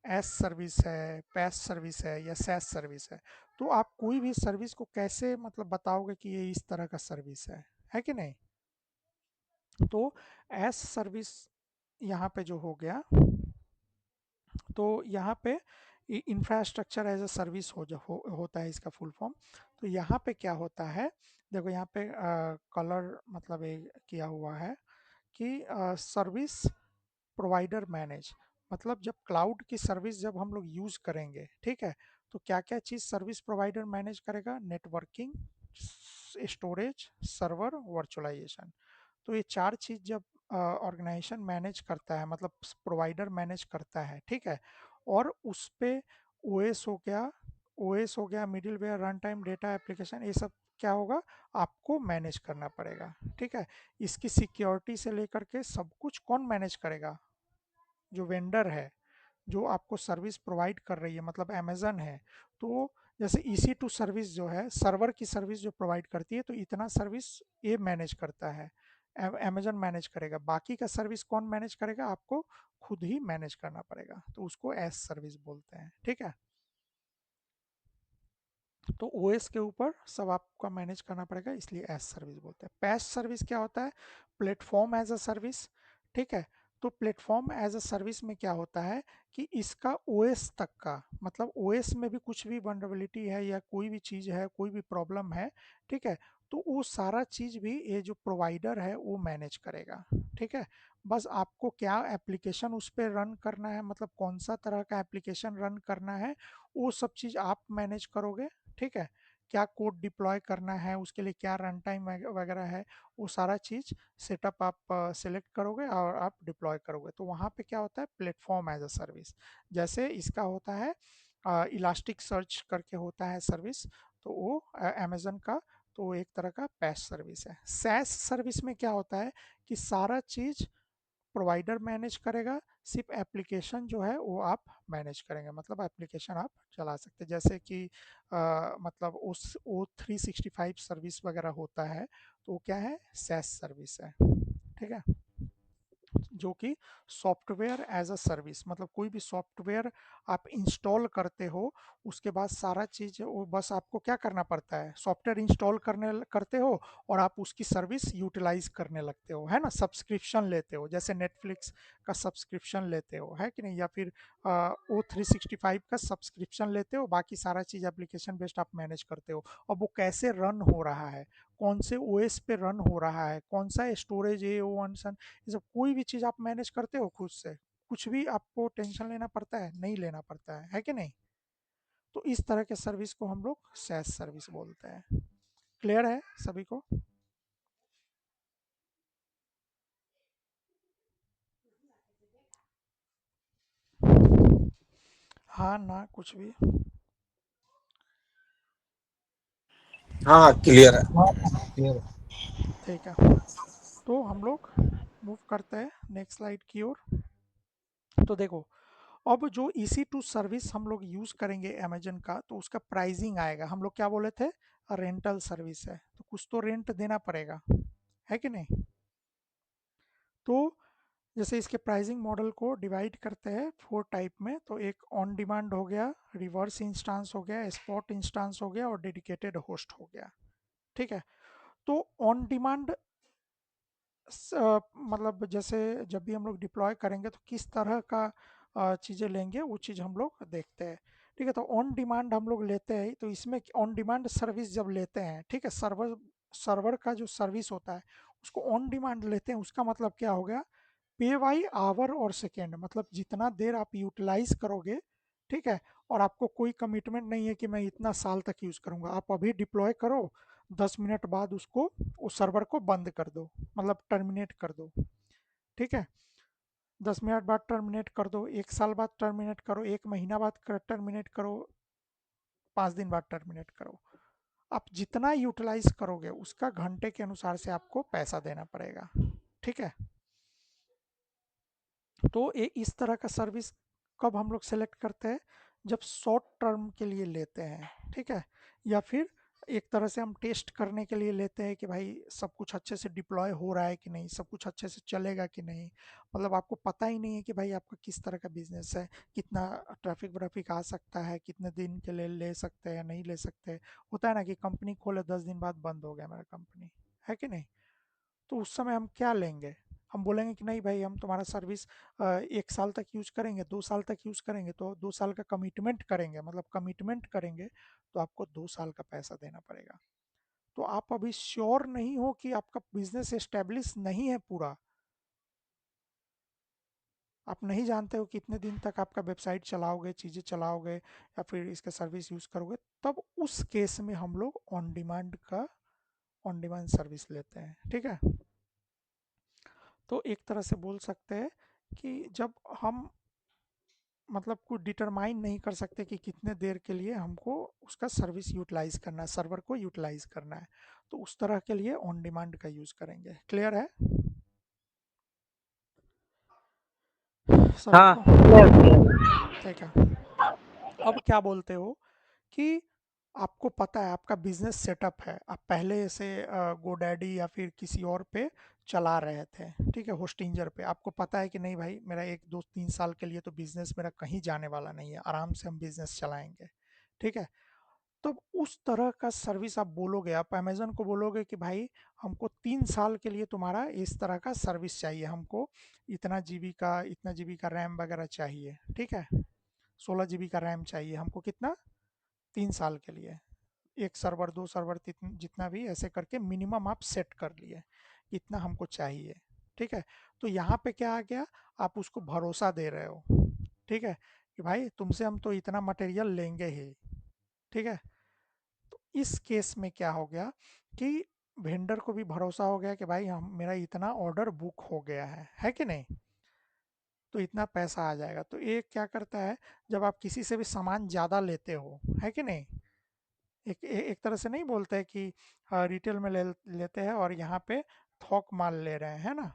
एस सर्विस है, पैस सर्विस है, या सैस सर्विस है। तो आप कोई भी सर्विस को कैसे मतलब बताओगे कि ये इस तरह का सर्विस है कि नहीं? तो एस सर्विस यहाँ पे जो हो गया, तो यहाँ पे इंफ्रास्ट्रक्चर एज अ सर्विस होता है इसका फुल फॉर्म। तो यहाँ पे क्या होता है, देखो यहाँ पे कलर मतलब ये किया हुआ है कि सर्विस प्रोवाइडर मैनेज, मतलब जब क्लाउड की सर्विस जब हम लोग यूज़ करेंगे, ठीक है, तो क्या क्या चीज़ सर्विस प्रोवाइडर मैनेज करेगा? Networking, storage, server, virtualization. तो ये चार चीज़ जब ऑर्गेनाइजेशन मैनेज करता है, मतलब प्रोवाइडर मैनेज करता है, ठीक है, और उस पे ओएस हो गया, middleware, run time, data, application, ये सब क्या होगा? आपको मैनेज करना पड़ेगा, ठीक है। इसकी सिक्योरिटी से लेकर के सब कुछ कौन मैनेज करेगा? जो वेंडर है, जो आपको सर्विस प्रोवाइड कर रही है, मतलब अमेज़न है। तो जैसे EC2 सर्विस जो है, सर्वर की सर्विस जो प्रोवाइड करती है, तो इतना सर्विस ये मैनेज करता है, अमेज़न मैनेज करेगा। बाकी का सर्विस कौन मैनेज करेगा? आपको खुद ही मैनेज करना पड़ेगा, तो उसको एस सर्विस बोलते हैं, ठीक है। तो ओएस के ऊपर सब आपका मैनेज करना पड़ेगा, इसलिए एस सर्विस बोलते हैं। पैस सर्विस क्या होता है? प्लेटफॉर्म एज अ सर्विस, ठीक है। तो प्लेटफॉर्म एज अ सर्विस में क्या होता है कि इसका ओएस तक का, मतलब ओएस में भी कुछ भी वनरेबिलिटी है या कोई भी चीज़ है, कोई भी प्रॉब्लम है, ठीक है, तो वो सारा चीज़ भी ये जो प्रोवाइडर है वो मैनेज करेगा। ठीक है, बस आपको क्या एप्लीकेशन उस पर रन करना है, मतलब कौन सा तरह का एप्लीकेशन रन करना है, वो सब चीज़ आप मैनेज करोगे। ठीक है, क्या कोड डिप्लॉय करना है, उसके लिए क्या रन टाइम वगैरह है, वो सारा चीज़ सेटअप आप सेलेक्ट करोगे और आप डिप्लॉय करोगे। तो वहाँ पे क्या होता है, प्लेटफॉर्म एज अ सर्विस। जैसे इसका होता है इलास्टिक सर्च करके होता है सर्विस, तो वो अमेजन का, तो वो एक तरह का पैस सर्विस है। सैस सर्विस में क्या होता है कि सारा चीज़ प्रोवाइडर मैनेज करेगा, सिर्फ एप्लीकेशन जो है वो आप मैनेज करेंगे, मतलब एप्लीकेशन आप चला सकते हैं। जैसे कि मतलब उस ओ 365 सर्विस वगैरह होता है, तो वो क्या है, सैस सर्विस है। ठीक है, जो कि सॉफ्टवेयर एज अ सर्विस, मतलब कोई भी सॉफ्टवेयर आप इंस्टॉल करते हो, उसके बाद सारा चीज़ वो बस आपको क्या करना पड़ता है, सॉफ्टवेयर इंस्टॉल करते हो और आप उसकी सर्विस यूटिलाइज करने लगते हो, है ना, सब्सक्रिप्शन लेते हो, जैसे नेटफ्लिक्स का सब्सक्रिप्शन लेते हो, है कि नहीं, या फिर ओ 365 का सब्सक्रिप्शन लेते हो, बाकी सारा चीज़ एप्लीकेशन बेस्ड आप मैनेज करते हो। अब वो कैसे रन हो रहा है, कौन से ओएस पे रन हो रहा है, कौन सा स्टोरेज है, वो ये सब कोई भी चीज़ आप मैनेज करते हो खुद से, कुछ भी आपको टेंशन लेना पड़ता है, नहीं लेना पड़ता है कि नहीं। तो इस तरह के सर्विस को हम लोग सैस सर्विस बोलते हैं। क्लियर है सभी को? हाँ ना, कुछ भी। हाँ क्लियर है। हाँ क्लियर। ठीक है, तो हम लोग मूव करते हैं नेक्स्ट स्लाइड की ओर। तो देखो, अब जो ईसी टू सर्विस हम लोग यूज़ करेंगे अमेजन का, तो उसका प्राइसिंग आएगा, हम लोग क्या बोले थे, रेंटल सर्विस है, तो कुछ तो रेंट देना पड़ेगा, है कि नहीं। तो जैसे इसके प्राइसिंग मॉडल को डिवाइड करते हैं 4 टाइप में, तो एक ऑन डिमांड हो गया, रिवर्स इंस्टांस हो गया, स्पॉट इंस्टांस हो गया और डेडिकेटेड होस्ट हो गया। ठीक है, तो ऑन डिमांड मतलब जैसे जब भी हम लोग डिप्लॉय करेंगे तो किस तरह का चीज़ें लेंगे, वो चीज़ हम लोग देखते हैं। ठीक है, तो ऑन डिमांड हम लोग लेते हैं, तो इसमें ऑन डिमांड सर्विस जब लेते हैं, ठीक है, सर्वर सर्वर का जो सर्विस होता है उसको ऑन डिमांड लेते हैं, उसका मतलब क्या हो गया, पे बाई आवर और सेकेंड, मतलब जितना देर आप यूटिलाइज करोगे, ठीक है, और आपको कोई कमिटमेंट नहीं है कि मैं इतना साल तक यूज़ करूँगा, आप अभी डिप्लॉय करो, 10 मिनट बाद उसको उस सर्वर को बंद कर दो, मतलब टर्मिनेट कर दो। ठीक है, 10 मिनट बाद टर्मिनेट कर दो, 1 साल बाद टर्मिनेट करो, 1 महीना बाद टर्मिनेट करो, 5 दिन बाद टर्मिनेट करो, आप जितना यूटिलाइज करोगे उसका घंटे के अनुसार से आपको पैसा देना पड़ेगा। ठीक है, तो ये इस तरह का सर्विस कब हम लोग सेलेक्ट करते हैं, जब शॉर्ट टर्म के लिए लेते हैं, ठीक है, या फिर एक तरह से हम टेस्ट करने के लिए लेते हैं कि भाई सब कुछ अच्छे से डिप्लॉय हो रहा है कि नहीं, सब कुछ अच्छे से चलेगा कि नहीं, मतलब आपको पता ही नहीं है कि भाई आपका किस तरह का बिजनेस है, कितना ट्रैफिक व्रैफिक आ सकता है, कितने दिन के लिए ले सकते हैं, नहीं ले सकते। होता है ना कि कंपनी खोले 10 दिन बाद बंद हो गया मेरा कंपनी, है कि नहीं, तो उस समय हम क्या लेंगे, हम बोलेंगे कि नहीं भाई हम तुम्हारा सर्विस 1 साल तक यूज करेंगे, 2 साल तक यूज करेंगे, तो 2 साल का कमिटमेंट करेंगे, मतलब कमिटमेंट करेंगे, तो आपको 2 साल का पैसा देना पड़ेगा। तो आप अभी श्योर नहीं हो कि आपका बिजनेस एस्टेब्लिश नहीं है पूरा, आप नहीं जानते हो कितने दिन तक आपका वेबसाइट चलाओगे, चीज़ें चलाओगे या फिर इसका सर्विस यूज़ करोगे, तब उस केस में हम लोग ऑन डिमांड सर्विस लेते हैं। ठीक है, तो एक तरह से बोल सकते हैं कि जब हम मतलब कुछ डिटरमाइन नहीं कर सकते कि कितने देर के लिए हमको उसका सर्विस यूटिलाइज करना है, सर्वर को यूटिलाइज करना है, तो उस तरह के लिए ऑन डिमांड का यूज़ करेंगे। क्लियर है सभी हाँ को? Clear clear. ठीक है, अब क्या बोलते हो कि आपको पता है आपका बिजनेस सेटअप है, आप पहले से गोडैडी या फिर किसी और पे चला रहे थे, ठीक है, होस्टिंजर पे, आपको पता है कि नहीं भाई मेरा 1 2 3 साल के लिए तो बिजनेस मेरा कहीं जाने वाला नहीं है, आराम से हम बिजनेस चलाएंगे। ठीक है, तब उस तरह का सर्विस आप बोलोगे, आप अमेज़न को बोलोगे कि भाई हमको 3 साल के लिए तुम्हारा इस तरह का सर्विस चाहिए, हमको इतना जीबी का रैम वगैरह चाहिए, ठीक है? 16 जीबी का रैम चाहिए हमको, कितना? 3 साल के लिए। 1 सर्वर, 2 सर्वर, जितना भी ऐसे करके मिनिमम आप सेट कर लिए, इतना हमको चाहिए, ठीक है? तो यहाँ पे क्या आ गया, आप उसको भरोसा दे रहे हो, ठीक है? कि भाई तुमसे हम तो इतना मटेरियल लेंगे ही, ठीक है? तो इस केस में क्या हो गया कि वेंडर को भी भरोसा हो गया कि भाई हम मेरा इतना ऑर्डर बुक हो गया है कि नहीं? तो इतना पैसा आ जाएगा। तो ये क्या करता है, जब आप किसी से भी सामान ज़्यादा लेते हो, है कि नहीं? एक तरह से नहीं बोलते हैं कि रिटेल में लेते हैं और यहाँ पे थोक माल ले रहे हैं, है ना?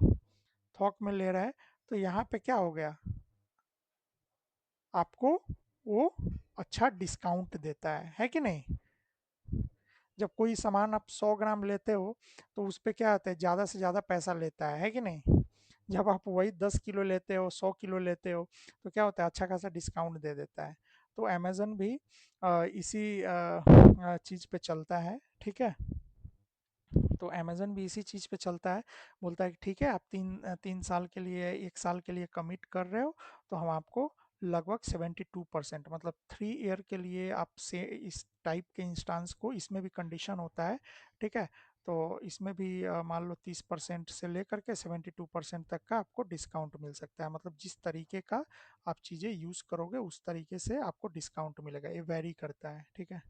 थोक में ले रहे हैं, तो यहाँ पे क्या हो गया, आपको वो अच्छा डिस्काउंट देता है कि नहीं? जब कोई सामान आप 100 ग्राम लेते हो तो उस पे क्या होता है, ज़्यादा से ज़्यादा पैसा लेता है कि नहीं? जब आप वही 10 किलो लेते हो, 100 किलो लेते हो, तो क्या होता है, अच्छा खासा डिस्काउंट दे देता है। तो अमेज़न भी इसी चीज़ पे चलता है, ठीक है? तो अमेज़न भी इसी चीज़ पे चलता है, बोलता है कि ठीक है आप 3 साल के लिए, 1 साल के लिए कमिट कर रहे हो, तो हम आपको लगभग 72% मतलब 3 ईयर के लिए आप से इस टाइप के इंस्टेंस को, इसमें भी कंडीशन होता है, ठीक है? तो इसमें भी मान लो 30% से लेकर के 72% तक का आपको डिस्काउंट मिल सकता है। मतलब जिस तरीके का आप चीज़ें यूज़ करोगे उस तरीके से आपको डिस्काउंट मिलेगा, ये वैरी करता है, ठीक है?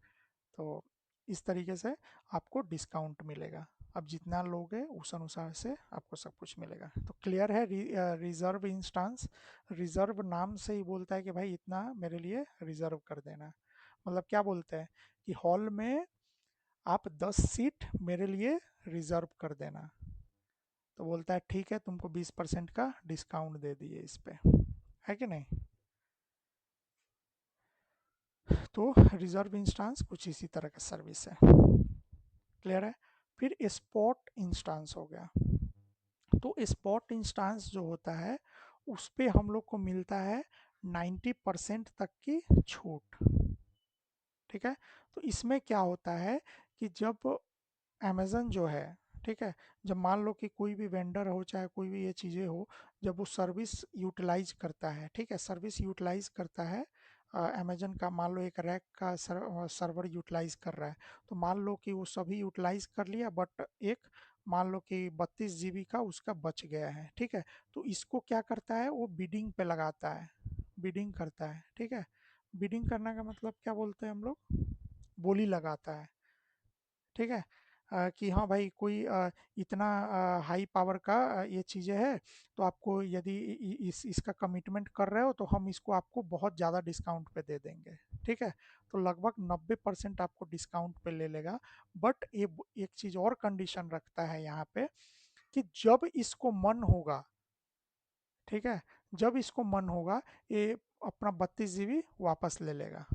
तो इस तरीके से आपको डिस्काउंट मिलेगा। आप जितना लोगे उस अनुसार से आपको सब कुछ मिलेगा। तो क्लियर है? रिज़र्व इंस्टेंस, रिज़र्व नाम से ही बोलता है कि भाई इतना मेरे लिए रिज़र्व कर देना। मतलब क्या बोलते हैं कि हॉल में आप 10 सीट मेरे लिए रिज़र्व कर देना। तो बोलता है ठीक है, तुमको 20% का डिस्काउंट दे दिए इस पे, है कि नहीं? तो रिज़र्व इंस्टेंस कुछ इसी तरह का सर्विस है। क्लियर है? फिर स्पॉट इंस्टेंस हो गया। तो स्पॉट इंस्टेंस जो होता है उस पे हम लोग को मिलता है 90% तक की छूट, ठीक है? तो इसमें क्या होता है कि जब अमेज़न जो है, ठीक है? जब मान लो कि कोई भी वेंडर हो, चाहे कोई भी ये चीज़ें हो, जब वो सर्विस यूटिलाइज़ करता है, ठीक है? सर्विस यूटिलाइज़ करता है अमेज़न का, मान लो एक रैक का सर्वर यूटिलाइज़ कर रहा है, तो मान लो कि वो सभी यूटिलाइज़ कर लिया, बट एक मान लो कि 32 जीबी का उसका बच गया है, ठीक है? तो इसको क्या करता है, वो बिडिंग पे लगाता है, बिडिंग करता है, ठीक है? बिडिंग करने का मतलब क्या बोलते हैं हम लोग? बोली लगाता है, ठीक है? कि हाँ भाई कोई इतना हाई पावर का ये चीज़ें है, तो आपको यदि इसका कमिटमेंट कर रहे हो तो हम इसको आपको बहुत ज़्यादा डिस्काउंट पे दे देंगे, ठीक है? तो लगभग 90% आपको डिस्काउंट पे ले लेगा। बट ये एक चीज़ और कंडीशन रखता है यहाँ पे कि जब इसको मन होगा, ठीक है? जब इसको मन होगा, ये अपना 32 जीबी वापस ले लेगा,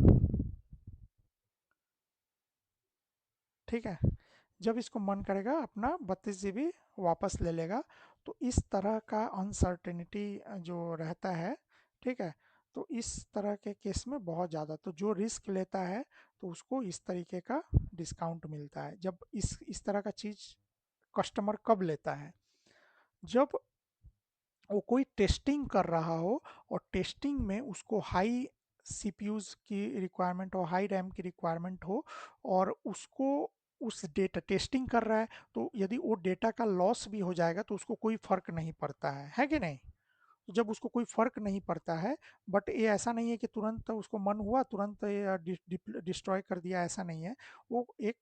ठीक है? जब इसको मन करेगा अपना 32 जीबी वापस ले लेगा। तो इस तरह का अनसर्टेनिटी जो रहता है, ठीक है? तो इस तरह के केस में बहुत ज़्यादा, तो जो रिस्क लेता है तो उसको इस तरीके का डिस्काउंट मिलता है। जब इस तरह का चीज़ कस्टमर कब लेता है, जब वो कोई टेस्टिंग कर रहा हो और टेस्टिंग में उसको हाई सीपीयूज़ की रिक्वायरमेंट हो, हाई रैम की रिक्वायरमेंट हो, और उसको उस डेटा टेस्टिंग कर रहा है, तो यदि वो डेटा का लॉस भी हो जाएगा तो उसको कोई फ़र्क नहीं पड़ता है कि नहीं? तो जब उसको कोई फ़र्क नहीं पड़ता है, बट ये ऐसा नहीं है कि तुरंत उसको मन हुआ तुरंत डिस्ट्रॉय कर दिया, ऐसा नहीं है। वो एक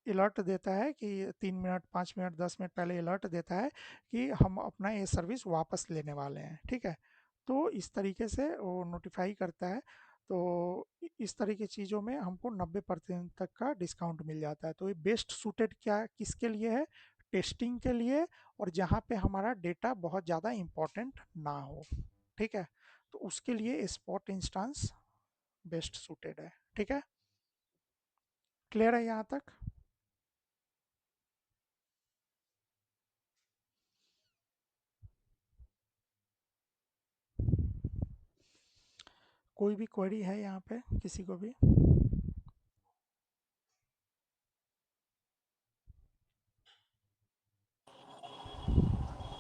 अलर्ट देता है कि 3 मिनट, 5 मिनट, 10 मिनट पहले अलर्ट देता है कि हम अपना ये सर्विस वापस लेने वाले हैं, ठीक है? तो इस तरीके से वो नोटिफ़ाई करता है। तो इस तरह की चीज़ों में हमको 90% तक का डिस्काउंट मिल जाता है। तो ये बेस्ट सूटेड क्या किसके लिए है? टेस्टिंग के लिए, और जहाँ पे हमारा डेटा बहुत ज़्यादा इम्पोर्टेंट ना हो, ठीक है? तो उसके लिए स्पॉट इंस्टेंस बेस्ट सूटेड है, ठीक है? क्लियर है यहाँ तक? कोई भी क्वेरी है यहाँ पे किसी को भी?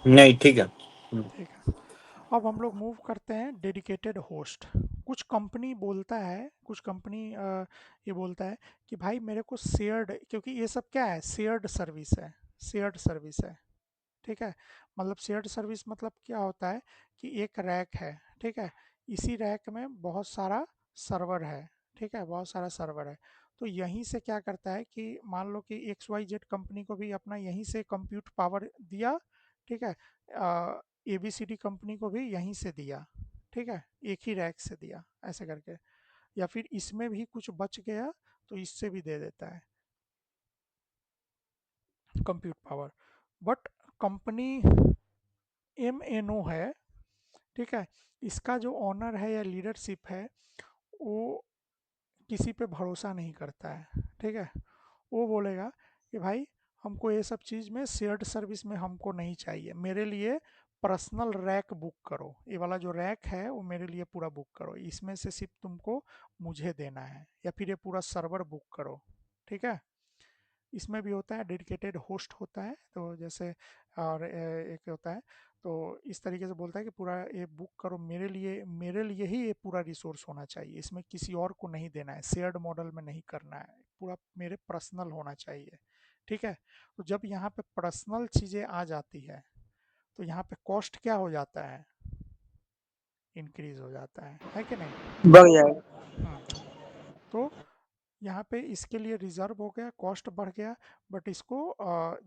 नहीं, ठीक है। ठीक है। अब हम लोग मूव करते हैं डेडिकेटेड होस्ट। कुछ कंपनी बोलता है, कुछ कंपनी ये बोलता है कि भाई मेरे को शेयर्ड, क्योंकि ये सब क्या है, शेयर्ड सर्विस है, शेयर्ड सर्विस है, ठीक है। मतलब शेयर्ड सर्विस मतलब क्या होता है कि एक रैक है, ठीक है, इसी रैक में बहुत सारा सर्वर है, ठीक है, बहुत सारा सर्वर है। तो यहीं से क्या करता है कि मान लो कि एक्स वाई जेड कंपनी को भी अपना यहीं से कंप्यूट पावर दिया, ठीक है, A B C D company को भी यहीं से दिया, ठीक है, एक ही रैक से दिया, ऐसे करके। या फिर इसमें भी कुछ बच गया तो इससे भी दे देता है compute power. But company M N O है, ठीक है, इसका जो ऑनर है या लीडरशिप है वो किसी पे भरोसा नहीं करता है, ठीक है। वो बोलेगा कि भाई हमको ये सब चीज़ में शेयर्ड सर्विस में हमको नहीं चाहिए, मेरे लिए पर्सनल रैक बुक करो, ये वाला जो रैक है वो मेरे लिए पूरा बुक करो, इसमें से सिर्फ तुमको मुझे देना है, या फिर ये पूरा सर्वर बुक करो, ठीक है। इसमें भी होता है डेडिकेटेड होस्ट होता है, तो जैसे और एक होता है, तो इस तरीके से बोलता है कि पूरा ये बुक करो मेरे लिए ही ये पूरा रिसोर्स होना चाहिए, इसमें किसी और को नहीं देना है, शेयर्ड मॉडल में नहीं करना है, पूरा मेरे पर्सनल होना चाहिए, ठीक है। तो जब यहाँ पे पर्सनल चीज़ें आ जाती है तो यहाँ पे कॉस्ट क्या हो जाता है, इंक्रीज हो जाता है कि नहीं। बढ़ जाएगा। तो यहाँ पे इसके लिए रिजर्व हो गया, कॉस्ट बढ़ गया, बट इसको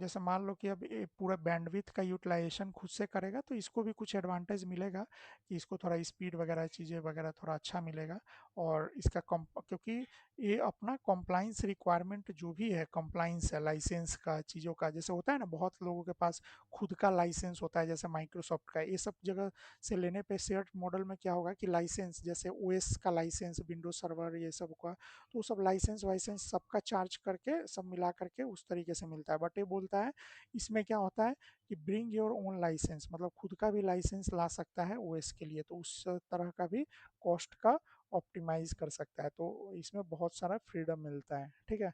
जैसे मान लो कि अब ये पूरा बैंडविड्थ का यूटिलाइजेशन खुद से करेगा तो इसको भी कुछ एडवांटेज मिलेगा कि इसको थोड़ा स्पीड वगैरह चीज़ें वगैरह थोड़ा अच्छा मिलेगा। और इसका क्योंकि ये अपना कॉम्प्लाइंस रिक्वायरमेंट जो भी है, कॉम्प्लाइंस है लाइसेंस का, चीज़ों का, जैसे होता है ना बहुत लोगों के पास खुद का लाइसेंस होता है, जैसे माइक्रोसॉफ्ट का, ये सब जगह से लेने पे शेयर्ड मॉडल में क्या होगा कि लाइसेंस, जैसे ओएस का लाइसेंस, विंडोज सर्वर, ये सब का, तो सब लाइसेंस वाइसेंस सबका चार्ज करके सब मिला करके उस तरीके से मिलता है। बट ये बोलता है इसमें क्या होता है कि ब्रिंग योर ओन लाइसेंस, मतलब खुद का भी लाइसेंस ला सकता है ओएस के लिए, तो उस तरह का भी कॉस्ट का ऑप्टिमाइज कर सकता है, तो इसमें बहुत सारा फ्रीडम मिलता है, ठीक है।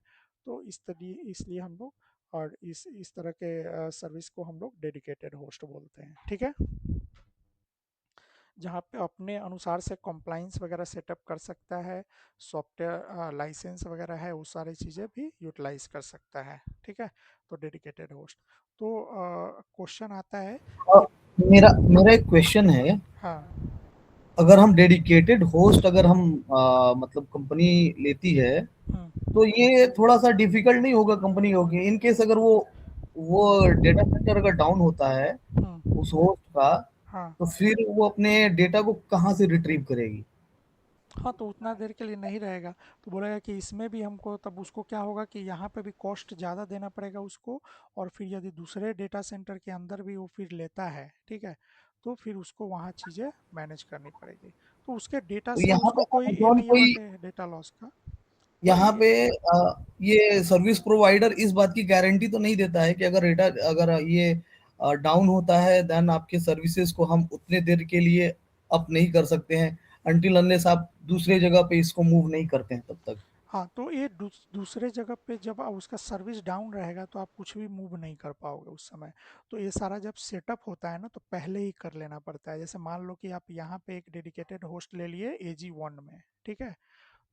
तो इसलिए हम लोग और इस तरह के सर्विस को हम लोग डेडिकेटेड होस्ट बोलते हैं, ठीक है, जहाँ पे अपने अनुसार से कॉम्प्लाइंस वगैरह सेटअप कर सकता है, सॉफ्टवेयर लाइसेंस वगैरह है, वो सारी चीज़ें भी यूटिलाइज कर सकता है, ठीक है। तो डेडिकेटेड होस्ट। तो क्वेश्चन आता है और कि मेरा मेरा एक क्वेश्चन है, हाँ, अगर हम डेडिकेटेड होस्ट अगर हम मतलब कंपनी लेती है तो ये थोड़ा सा डिफिकल्ट नहीं होगा कंपनी होगी, इन केस अगर वो डेटा सेंटर अगर डाउन होता है उस होस्ट का, हाँ, तो फिर वो अपने डेटा को कहाँ से रिट्रीव करेगी? हाँ, तो उतना देर के लिए नहीं रहेगा, तो बोलेगा कि इसमें भी हमको, तब उसको क्या होगा कि यहाँ पे भी कॉस्ट ज़्यादा देना पड़ेगा उसको, और फिर यदि दूसरे डेटा सेंटर के अंदर भी वो फिर लेता है, ठीक है, तो फिर उसको वहाँ चीज़ें मैनेज करनी पड़ेगी, तो उसके डेटा तो से यहाँ पे उसको कोई ये अमेज़न नहीं होगा कोई कि डेटा लॉस का। पर यहाँ ये पे ये सर्विस प्रोवाइडर इस बात की गारंटी तो नहीं देता है कि अगर ये डाउन होता है देन आपके सर्विसेज को हम उतने देर के लिए अप नहीं कर सकते हैं, अनटिल अनलेस आप दूसरे जगह पे इसको मूव नहीं करते हैं तब तक। हाँ, तो ये दूसरे जगह पे जब उसका सर्विस डाउन रहेगा तो आप कुछ भी मूव नहीं कर पाओगे उस समय। तो ये सारा जब सेटअप होता है ना तो पहले ही कर लेना पड़ता है। जैसे मान लो कि आप यहाँ पे एक डेडिकेटेड होस्ट ले लिए AG1 में, ठीक है,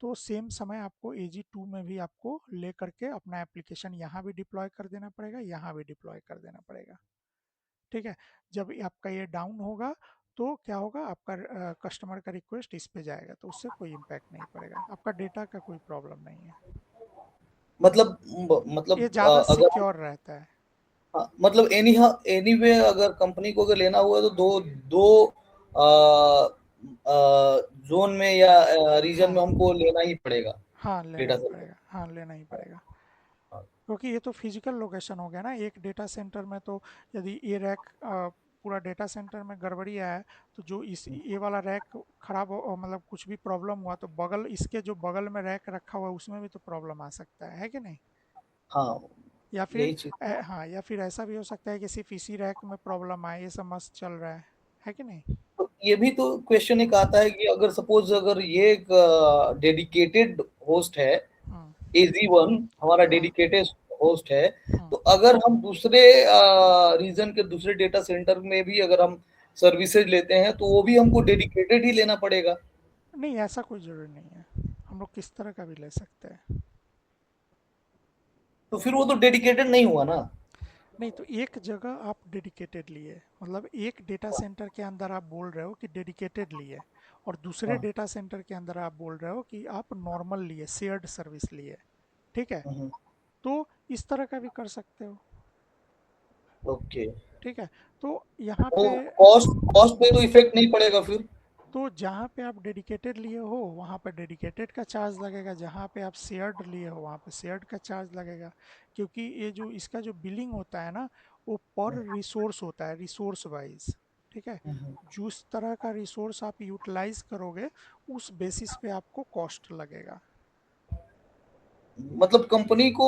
तो सेम समय आपको AG2 में भी आपको ले करके अपना एप्लीकेशन यहाँ भी डिप्लॉय कर देना पड़ेगा, यहाँ भी डिप्लॉय कर देना पड़ेगा, ठीक है। जब आपका ये डाउन होगा तो क्या होगा, आपका कस्टमर का रिक्वेस्ट इस पे जाएगा, तो उससे कोई इम्पैक्ट नहीं पड़ेगा, आपका डेटा का कोई प्रॉब्लम नहीं है। ये मतलब ज़्यादा अगर सिक्योर रहता है। हाँ, मतलब एनीवे अगर कंपनी को अगर लेना हुआ तो दो दो जोन में या रीजन में हाँ, हमको लेना ही पड़ेगा हाँ, लेना डेटा ही सेंटर। पड़ेगा, हाँ, लेना ही पड़ेगा, क्योंकि ये तो फिजिकल लोकेशन हो गया ना, एक डेटा सेंटर में तो यदि ये रैक पूरा डेटा सेंटर में गड़बड़ी आया, तो जो इस ये वाला रैक खराब हो, मतलब कुछ भी प्रॉब्लम हुआ तो बगल, इसके जो बगल में रैक रखा हुआ है उसमें भी तो प्रॉब्लम आ सकता है कि नहीं। हाँ, या फिर यही चीज। हाँ, या फिर ऐसा भी हो सकता है कि सिर्फ इसी रैक में प्रॉब्लम आए, ये सब मस्त चल रहा है कि नहीं। तो ये भी तो क्वेश्चन एक आता है कि अगर सपोज अगर ये एक डेडिकेटेड होस्ट है, हाँ, AG1 हमारा हाँ, डेडिकेटेड होस्ट है, हम्म, तो अगर हम दूसरे रीजन के दूसरे डेटा सेंटर में भी अगर हम सर्विसेज लेते हैं तो वो भी हमको डेडिकेटेड ही लेना पड़ेगा। नहीं ऐसा कोई ज़रूरी नहीं है, हम लोग किस तरह का भी ले सकते हैं। तो फिर वो तो डेडिकेटेड नहीं हुआ ना। नहीं तो एक जगह आप डेडिकेटेड लिए, मतलब एक डेटा सेंटर के अंदर आप बोल रहे हो कि डेडिकेटेड लिए, और दूसरे हाँ। डेटा सेंटर के अंदर आप बोल रहे हो कि आप नॉर्मल लिए, शेयर्ड सर्विस लिए। ठीक है, हम्म, तो इस तरह का भी कर सकते हो। ओके। ठीक है, तो यहाँ तो पे कॉस्ट कॉस्ट पे तो इफेक्ट नहीं पड़ेगा फिर। तो जहाँ पे आप डेडिकेटेड लिए हो वहाँ पे डेडिकेटेड का चार्ज लगेगा, जहाँ पे आप शेयर्ड लिए हो वहाँ पे शेयर्ड का चार्ज लगेगा। क्योंकि ये जो इसका जो बिलिंग होता है ना, वो पर रिसोर्स होता है, रिसोर्स वाइज। ठीक है, जिस तरह का रिसोर्स आप यूटिलाइज करोगे उस बेसिस पे आपको कॉस्ट लगेगा। मतलब कंपनी को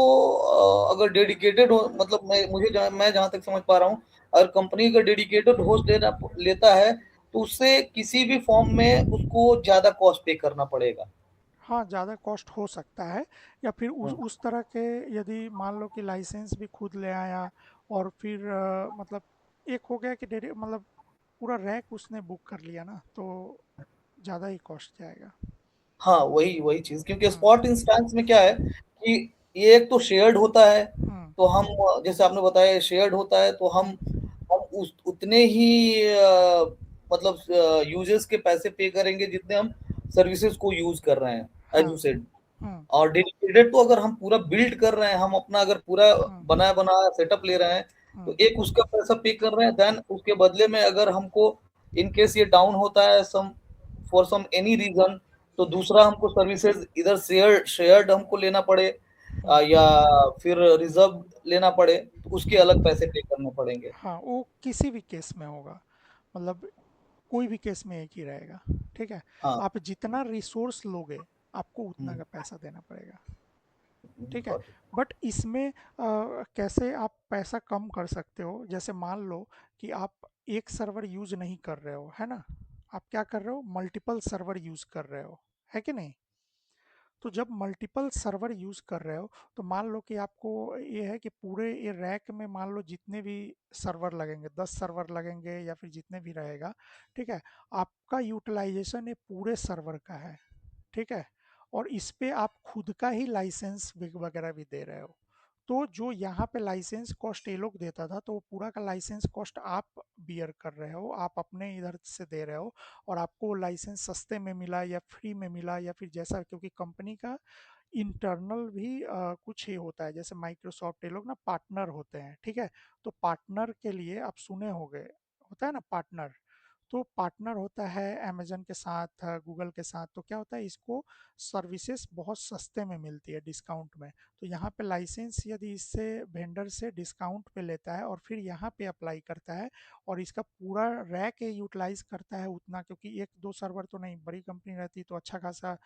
अगर डेडिकेटेड हो, मतलब मैं जहां तक समझ पा रहा हूँ, अगर कंपनी का डेडिकेटेड होस्ट लेता है तो उससे किसी भी फॉर्म में उसको ज्यादा कॉस्ट पे करना पड़ेगा। हाँ, ज़्यादा कॉस्ट हो सकता है, या फिर हाँ। उस तरह के, यदि मान लो कि लाइसेंस भी खुद ले आया, और फिर मतलब एक हो गया कि डेरे मतलब पूरा रैक उसने बुक कर लिया ना, तो ज़्यादा ही कॉस्ट जाएगा। हाँ, वही वही चीज, क्योंकि हुँ, स्पॉट इंस्टेंस में क्या है कि ये एक तो शेयर्ड होता है, हुँ, तो हम जैसे आपने बताया शेयर्ड होता है, तो हम उस उतने ही मतलब यूजर्स के पैसे पे करेंगे जितने हम सर्विसेज को यूज कर रहे हैं, एज हाँ, यू सेड। हुँ, और डेडिकेटेड तो अगर हम पूरा बिल्ड कर रहे हैं, हम अपना अगर पूरा हुँ, बनाया बनाया सेटअप ले रहे हैं, तो हुँ, एक उसका पैसा पे कर रहे हैं, देन उसके बदले में अगर हमको इन केस ये डाउन होता है सम फॉर सम एनी रीजन, तो दूसरा हमको सर्विसेज इधर शेयर्ड हमको लेना पड़े, हुँ। या फिर रिजर्व लेना पड़े, तो उसके अलग पैसे पे करने पड़ेंगे। हाँ, वो किसी भी केस में होगा, मतलब कोई भी केस में एक ही रहेगा। ठीक है, हाँ। आप जितना रिसोर्स लोगे, आपको उतना हम्म, का पैसा देना पड़ेगा। ठीक है, got it। बट इसमें कैसे आप पैसा कम कर सकते हो, जैसे मान लो कि आप एक सर्वर यूज नहीं कर रहे हो, है ना, आप क्या कर रहे हो, मल्टीपल सर्वर यूज कर रहे हो, है कि नहीं। तो जब मल्टीपल सर्वर यूज कर रहे हो, तो मान लो कि आपको ये है कि पूरे ये रैक में मान लो जितने भी सर्वर लगेंगे, 10 सर्वर लगेंगे या फिर जितने भी रहेगा। ठीक है, आपका यूटिलाइजेशन ये पूरे सर्वर का है। ठीक है, और इस पे आप खुद का ही लाइसेंस वगैरह भी दे रहे हो। तो जो यहाँ पे लाइसेंस कॉस्ट ये लोग देता था, तो वो पूरा का लाइसेंस कॉस्ट आप बियर कर रहे हो, आप अपने इधर से दे रहे हो। और आपको लाइसेंस सस्ते में मिला या फ्री में मिला या फिर जैसा, क्योंकि कंपनी का इंटरनल भी कुछ ही होता है, जैसे माइक्रोसॉफ्ट ये लोग ना पार्टनर होते हैं। ठीक है, तो पार्टनर के लिए आप सुने होंगे, होता है ना पार्टनर। तो पार्टनर होता है अमेजन के साथ, गूगल के साथ, तो क्या होता है, इसको सर्विसेज बहुत सस्ते में मिलती है, डिस्काउंट में। तो यहाँ पे लाइसेंस यदि इससे वेंडर से डिस्काउंट पे लेता है और फिर यहाँ पे अप्लाई करता है, और इसका पूरा रैक यूटिलाइज करता है उतना, क्योंकि एक दो सर्वर तो नहीं, बड़ी कंपनी रहती है तो अच्छा खासा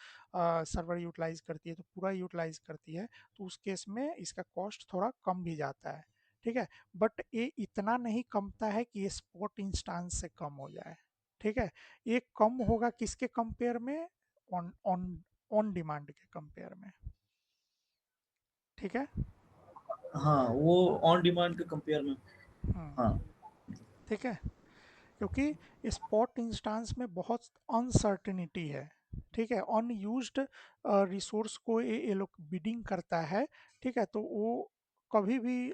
सर्वर यूटिलाइज करती है, तो पूरा यूटिलाइज करती है, तो उस केस में इसका कॉस्ट थोड़ा कम भी जाता है। ठीक है, बट ये इतना नहीं कमता है कि ये स्पॉट इंस्टांस से कम हो जाए। ठीक है, ये कम होगा किसके कंपेयर में, ऑन ऑन ऑन डिमांड के कंपेयर में। ठीक है। हाँ, वो ऑन डिमांड के कंपेयर में। हाँ। हम्म, ठीक है, क्योंकि स्पॉट इंस्टांस में बहुत अनसर्टेनिटी है। ठीक है, अनयूज्ड रिसोर्स को ये लोग बिडिंग करता है। ठीक है, तो वो कभी भी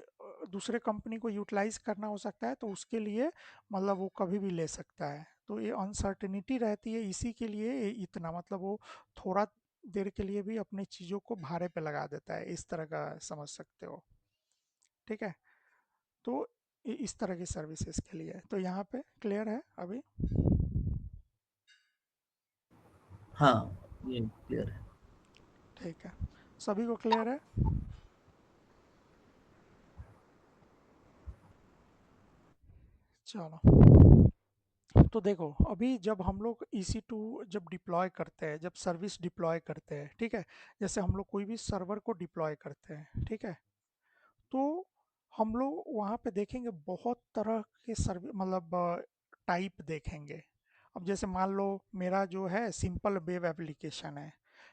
दूसरे कंपनी को यूटिलाइज करना हो सकता है, तो उसके लिए मतलब वो कभी भी ले सकता है, तो ये अनसर्टेनिटी रहती है, इसी के लिए ये इतना मतलब वो थोड़ा देर के लिए भी अपनी चीज़ों को भारे पे लगा देता है, इस तरह का समझ सकते हो। ठीक है, तो इस तरह की सर्विसेज के लिए तो यहाँ पे क्लियर है अभी। हाँ, ये क्लियर है। ठीक है, सभी को क्लियर है। चलो, तो देखो अभी जब हम लोग EC2 जब डिप्लॉय करते हैं, जब सर्विस डिप्लॉय करते हैं, ठीक है, जैसे हम लोग कोई भी सर्वर को डिप्लॉय करते हैं, ठीक है, तो हम लोग वहाँ पे देखेंगे बहुत तरह के सर्विस, मतलब टाइप देखेंगे। अब जैसे मान लो मेरा जो है सिंपल वेब एप्लीकेशन है,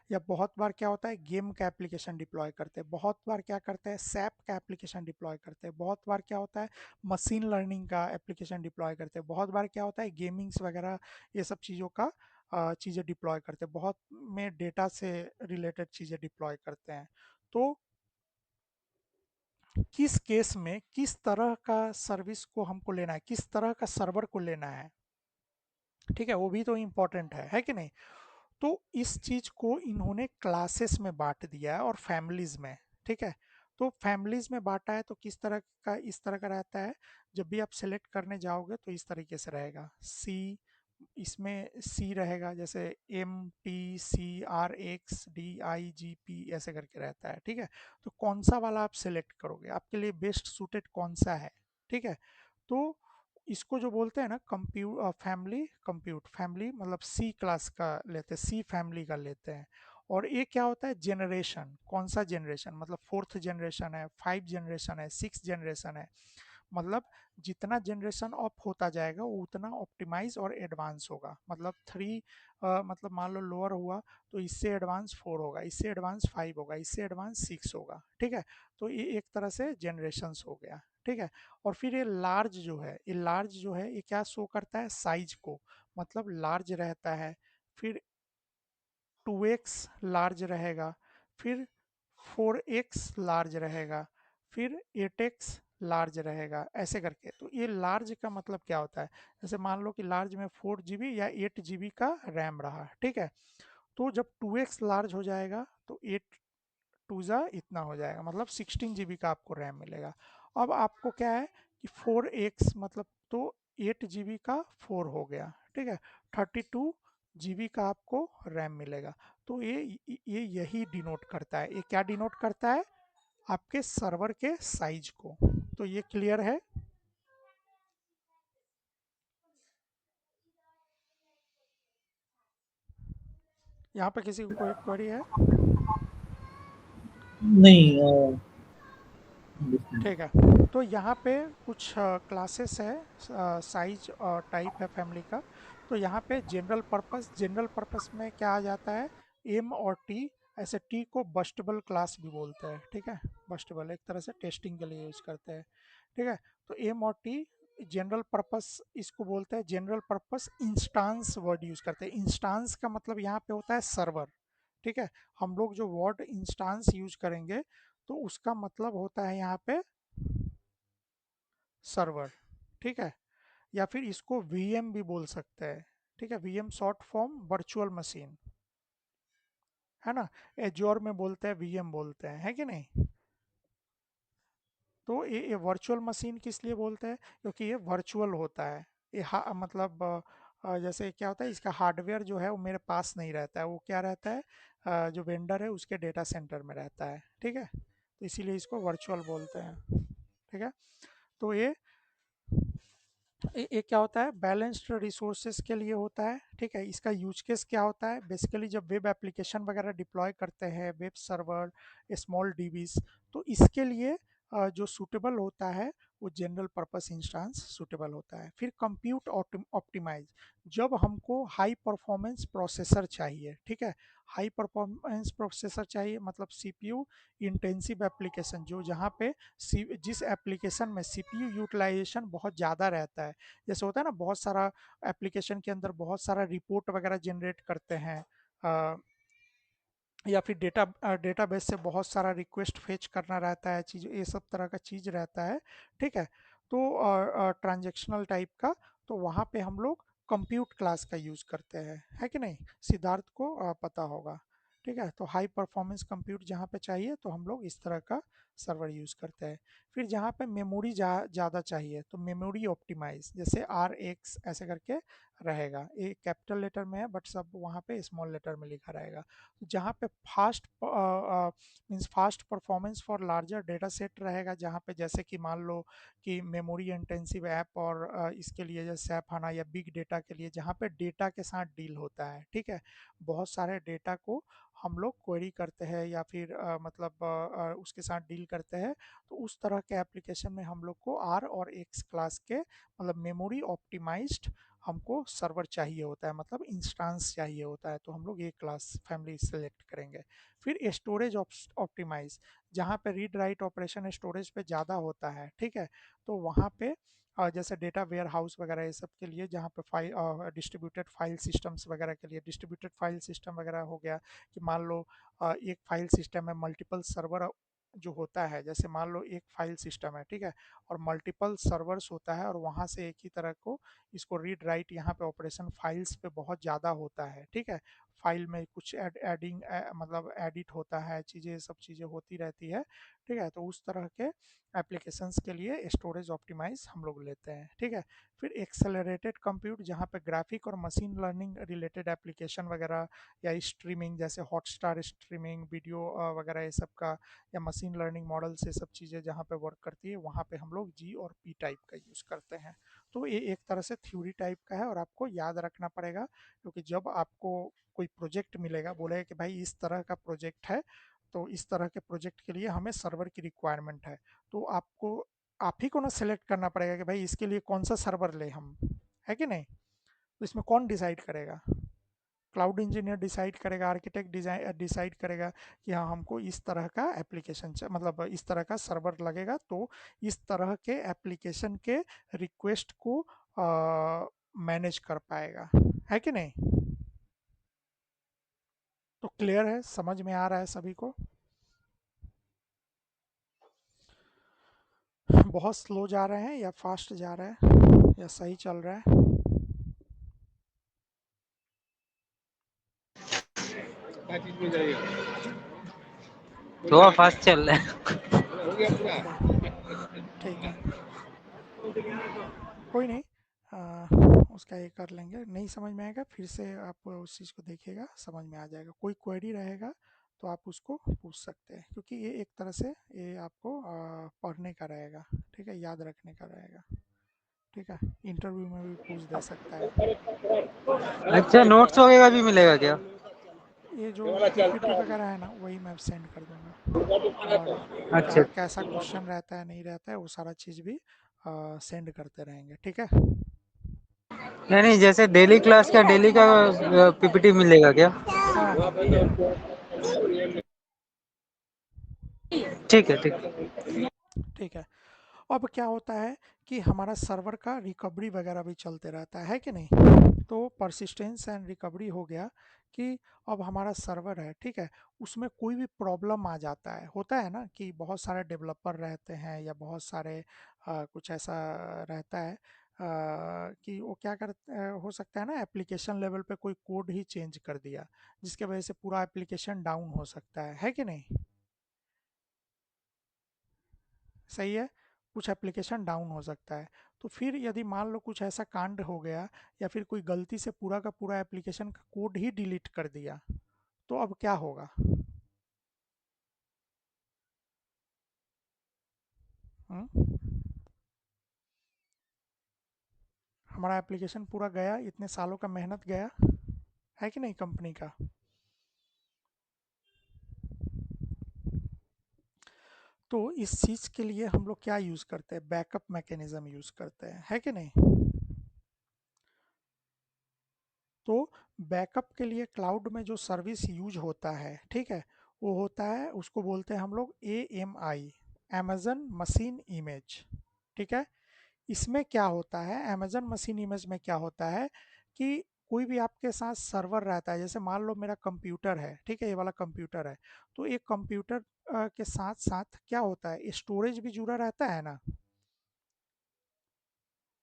या बहुत बार क्या होता है गेम का एप्लीकेशन डिप्लॉय करते हैं, बहुत बार क्या करते हैं सैप का एप्लीकेशन डिप्लॉय करते हैं, बहुत बार क्या होता है मशीन लर्निंग का एप्लीकेशन डिप्लॉय करते हैं, बहुत बार क्या होता है गेमिंग्स वगैरह ये सब चीज़ों का चीज़ें डिप्लॉय करते हैं, बहुत में डेटा से रिलेटेड चीज़ें डिप्लॉय करते हैं। तो किस केस में किस तरह का सर्विस को हमको लेना है, किस तरह का सर्वर को लेना है, ठीक है, वो भी तो इम्पोर्टेंट है कि नहीं। तो इस चीज को इन्होंने क्लासेस में बांट दिया है और फैमिलीज में, ठीक है। तो फैमिलीज में बांटा है तो किस तरह का, इस तरह का रहता है, जब भी आप सेलेक्ट करने जाओगे तो इस तरीके से रहेगा, सी, इसमें सी रहेगा, जैसे MTCRXDIGP ऐसे करके रहता है, ठीक है। तो कौन सा वाला आप सेलेक्ट करोगे, आपके लिए बेस्ट सूटेड कौन सा है, ठीक है। तो इसको जो बोलते हैं ना फैमिली कंप्यूट, फैमिली मतलब सी क्लास का लेते हैं, सी फैमिली का लेते हैं। और ये क्या होता है जनरेशन, कौन सा जनरेशन, मतलब फोर्थ जनरेशन है, फाइव जनरेशन है, सिक्स जनरेशन है, मतलब जितना जनरेशन अप होता जाएगा वो उतना ऑप्टिमाइज और एडवांस होगा। मतलब थ्री, मतलब मान लो लोअर हुआ तो इससे एडवांस फोर होगा, इससे एडवांस फाइव होगा, इससे एडवांस सिक्स होगा, ठीक है। तो ये एक तरह से जनरेशन्स हो गया, ठीक है। और फिर ये लार्ज जो है, ये लार्ज जो है ये क्या शो करता है साइज को, मतलब लार्ज रहता है, फिर 2x लार्ज रहेगा, फिर 4x लार्ज रहेगा, फिर 8x लार्ज रहेगा, ऐसे करके। तो ये लार्ज का मतलब क्या होता है, जैसे मान लो कि लार्ज में 4 GB या 8 GB का रैम रहा, ठीक है। तो जब 2x लार्ज हो जाएगा तो 8 2 इतना हो जाएगा, मतलब 16 GB का आपको रैम मिलेगा। अब आपको क्या है कि 4x मतलब तो 8 GB का 4 हो गया, ठीक है। 32 GB का आपको रैम मिलेगा। तो ये यही डिनोट करता है, ये क्या डिनोट करता है, आपके सर्वर के साइज को। तो ये क्लियर है। यहाँ पे किसी को कोई क्वेरी है? नहीं ठीक है। तो यहाँ पे कुछ क्लासेस है, साइज और टाइप है फैमिली का। तो यहाँ पे जनरल पर्पस, जनरल पर्पस में क्या आ जाता है, एम और टी, ऐसे टी को बस्टेबल क्लास भी बोलते हैं, ठीक है। बस्टेबल एक तरह से टेस्टिंग के लिए यूज करते हैं, ठीक है। तो एम और टी जनरल पर्पस इसको बोलते हैं, general purpose instance word use करते हैं। इंस्टांस का मतलब यहाँ पे होता है सर्वर, ठीक है। हम लोग जो वर्ड इंस्टांस यूज करेंगे तो उसका मतलब होता है यहाँ पे सर्वर, ठीक है। या फिर इसको वीएम भी बोल सकते हैं, ठीक है। VM short form virtual machine, है ना। एज्योर में बोलते हैं वीएम बोलते हैं, है कि नहीं। तो ये वर्चुअल मशीन किस लिए बोलते हैं, क्योंकि ये वर्चुअल होता है। ये मतलब जैसे क्या होता है, इसका हार्डवेयर जो है वो मेरे पास नहीं रहता है, वो क्या रहता है, जो वेंडर है उसके डेटा सेंटर में रहता है, ठीक है। तो इसीलिए इसको वर्चुअल बोलते हैं, ठीक है। तो ये क्या होता है, बैलेंस्ड रिसोर्सेज के लिए होता है, ठीक है। इसका यूज केस क्या होता है, बेसिकली जब वेब एप्लीकेशन वगैरह डिप्लॉय करते हैं, वेब सर्वर, स्मॉल डीबीज, तो इसके लिए जो सूटेबल होता है वो जनरल पर्पस इंस्टेंस सूटेबल होता है। फिर कंप्यूट ऑप्टिमाइज, जब हमको हाई परफॉर्मेंस प्रोसेसर चाहिए, ठीक है। हाई परफॉर्मेंस प्रोसेसर चाहिए मतलब सीपीयू इंटेंसिव एप्लीकेशन, जो जहाँ पे जिस एप्लीकेशन में सीपीयू यूटिलाइजेशन बहुत ज़्यादा रहता है, जैसे होता है ना बहुत सारा एप्लीकेशन के अंदर बहुत सारा रिपोर्ट वगैरह जनरेट करते हैं, या फिर डेटाबेस से बहुत सारा रिक्वेस्ट फेच करना रहता है, चीज़ ये सब तरह का चीज़ रहता है, ठीक है। तो ट्रांजेक्शनल टाइप का, तो वहाँ पे हम लोग कंप्यूट क्लास का यूज़ करते हैं, है कि नहीं, सिद्धार्थ को पता होगा, ठीक है। तो हाई परफॉर्मेंस कंप्यूट जहाँ पे चाहिए तो हम लोग इस तरह का सर्वर यूज़ करते हैं। फिर जहाँ पे मेमोरी ज़्यादा चाहिए तो मेमोरी ऑप्टिमाइज, जैसे RX ऐसे करके रहेगा, ये कैपिटल लेटर में है बट सब वहाँ पे स्मॉल लेटर में लिखा रहेगा। जहाँ पे fast means fast performance for larger data set रहेगा, जहाँ पे जैसे कि मान लो कि मेमोरी इंटेंसिव ऐप और इसके लिए जैसे ऐप आना या बिग डेटा के लिए, जहाँ पे डेटा के साथ डील होता है, ठीक है। बहुत सारे डेटा को हम लोग क्वेरी करते हैं या फिर मतलब उसके साथ डील करते हैं, तो उस तरह के एप्लीकेशन में हम लोग को आर और एक्स क्लास के मतलब मेमोरी ऑप्टिमाइज्ड हमको सर्वर चाहिए होता है, मतलब इंस्टांस चाहिए होता है, तो हम लोग ये क्लास फैमिली सेलेक्ट करेंगे। फिर स्टोरेज ऑप्टिमाइज, जहाँ पे रीड राइट ऑपरेशन स्टोरेज पे ज़्यादा होता है, ठीक है, तो वहाँ पे जैसे डेटा वेयर हाउस वगैरह ये सब के लिए, जहाँ पे फाइल डिस्ट्रीब्यूटेड फाइल सिस्टम्स वगैरह के लिए, डिस्ट्रीब्यूटेड फाइल सिस्टम वगैरह हो गया कि मान लो एक फाइल सिस्टम में मल्टीपल सर्वर जो होता है, जैसे मान लो एक फाइल सिस्टम है, ठीक है, और मल्टीपल सर्वर्स होता है, और वहाँ से एक ही तरह को इसको रीड राइट यहाँ पे ऑपरेशन फाइल्स पे बहुत ज़्यादा होता है, ठीक है, फाइल में कुछ एडिंग मतलब एडिट होता है, चीज़ें सब चीज़ें होती रहती है, ठीक है, तो उस तरह के एप्लीकेशंस के लिए स्टोरेज ऑप्टिमाइज हम लोग लेते हैं, ठीक है। फिर एक्सेलरेटेड कंप्यूट, जहाँ पे ग्राफिक और मशीन लर्निंग रिलेटेड एप्लीकेशन वगैरह या स्ट्रीमिंग, जैसे हॉटस्टार स्ट्रीमिंग वीडियो वगैरह ये सब का, या मशीन लर्निंग मॉडल से सब चीज़ें जहाँ पे वर्क करती है, वहाँ पे हम लोग जी और पी टाइप का यूज़ करते हैं। तो ये एक तरह से थ्योरी टाइप का है, और आपको याद रखना पड़ेगा, क्योंकि जब आपको कोई प्रोजेक्ट मिलेगा, बोलेगा कि भाई इस तरह का प्रोजेक्ट है, तो इस तरह के प्रोजेक्ट के लिए हमें सर्वर की रिक्वायरमेंट है, तो आपको आप ही को ना सेलेक्ट करना पड़ेगा कि भाई इसके लिए कौन सा सर्वर ले हम, है कि नहीं। तो इसमें कौन डिसाइड करेगा? क्लाउड इंजीनियर डिसाइड करेगा, आर्किटेक्ट डिसाइड करेगा कि हाँ हमको इस तरह का एप्लीकेशन मतलब इस तरह का सर्वर लगेगा, तो इस तरह के एप्लीकेशन के रिक्वेस्ट को मैनेज कर पाएगा, है कि नहीं। तो क्लियर है, समझ में आ रहा है सभी को? बहुत स्लो जा रहे हैं या फास्ट जा रहा है या सही चल रहा है? थोड़ा फास्ट चल रहा है। ठीक है, कोई नहीं, उसका ये कर लेंगे, नहीं समझ में आएगा फिर से आप उस चीज़ को देखिएगा, समझ में आ जाएगा। कोई क्वेरी रहेगा तो आप उसको पूछ सकते हैं, क्योंकि ये एक तरह से ये आपको पढ़ने का रहेगा, ठीक है, याद रखने का रहेगा, ठीक है, इंटरव्यू में भी पूछ दे सकता है। अच्छा, नोट्स वगैरह भी मिलेगा क्या? ये जो पीपीटी वगैरह है ना, वही मैं सेंड कर दूंगा, और क्या अच्छा। कैसा क्वेश्चन रहता है नहीं रहता है वो सारा चीज़ भी सेंड करते रहेंगे, ठीक है। नहीं नहीं, जैसे डेली क्लास का डेली का पीपीटी मिलेगा क्या? हाँ हाँ, ठीक है, ठीक है। ठीक है। अब क्या होता है कि हमारा सर्वर का रिकवरी वगैरह भी चलते रहता है कि नहीं। तो परसिस्टेंस एंड रिकवरी हो गया कि अब हमारा सर्वर है, ठीक है, उसमें कोई भी प्रॉब्लम आ जाता है, होता है ना कि बहुत सारे डेवलपर रहते हैं, या बहुत सारे कुछ ऐसा रहता है कि वो क्या कर हो सकता है ना, एप्लीकेशन लेवल पे कोई कोड ही चेंज कर दिया, जिसके वजह से पूरा एप्लीकेशन डाउन हो सकता है कि नहीं। सही है, कुछ एप्लीकेशन डाउन हो सकता है। तो फिर यदि मान लो कुछ ऐसा कांड हो गया, या फिर कोई गलती से पूरा का पूरा एप्लीकेशन का कोड ही डिलीट कर दिया, तो अब क्या होगा? हम्म? हमारा एप्लीकेशन पूरा गया, इतने सालों का मेहनत गया, है कि नहीं, कंपनी का। तो इस चीज़ के लिए हम लोग क्या यूज़ करते हैं, बैकअप मैकेनिज्म यूज़ करते हैं, है कि नहीं। तो बैकअप के लिए क्लाउड में जो सर्विस यूज होता है, ठीक है, वो होता है, उसको बोलते हैं हम लोग AMI, अमेजन मशीन इमेज, ठीक है। इसमें क्या होता है, अमेजन मशीन इमेज में क्या होता है कि कोई भी आपके साथ सर्वर रहता है, जैसे मान लो मेरा कंप्यूटर है, ठीक है, ये वाला कंप्यूटर है, तो एक कंप्यूटर के साथ साथ क्या होता है, स्टोरेज भी जुड़ा रहता है ना,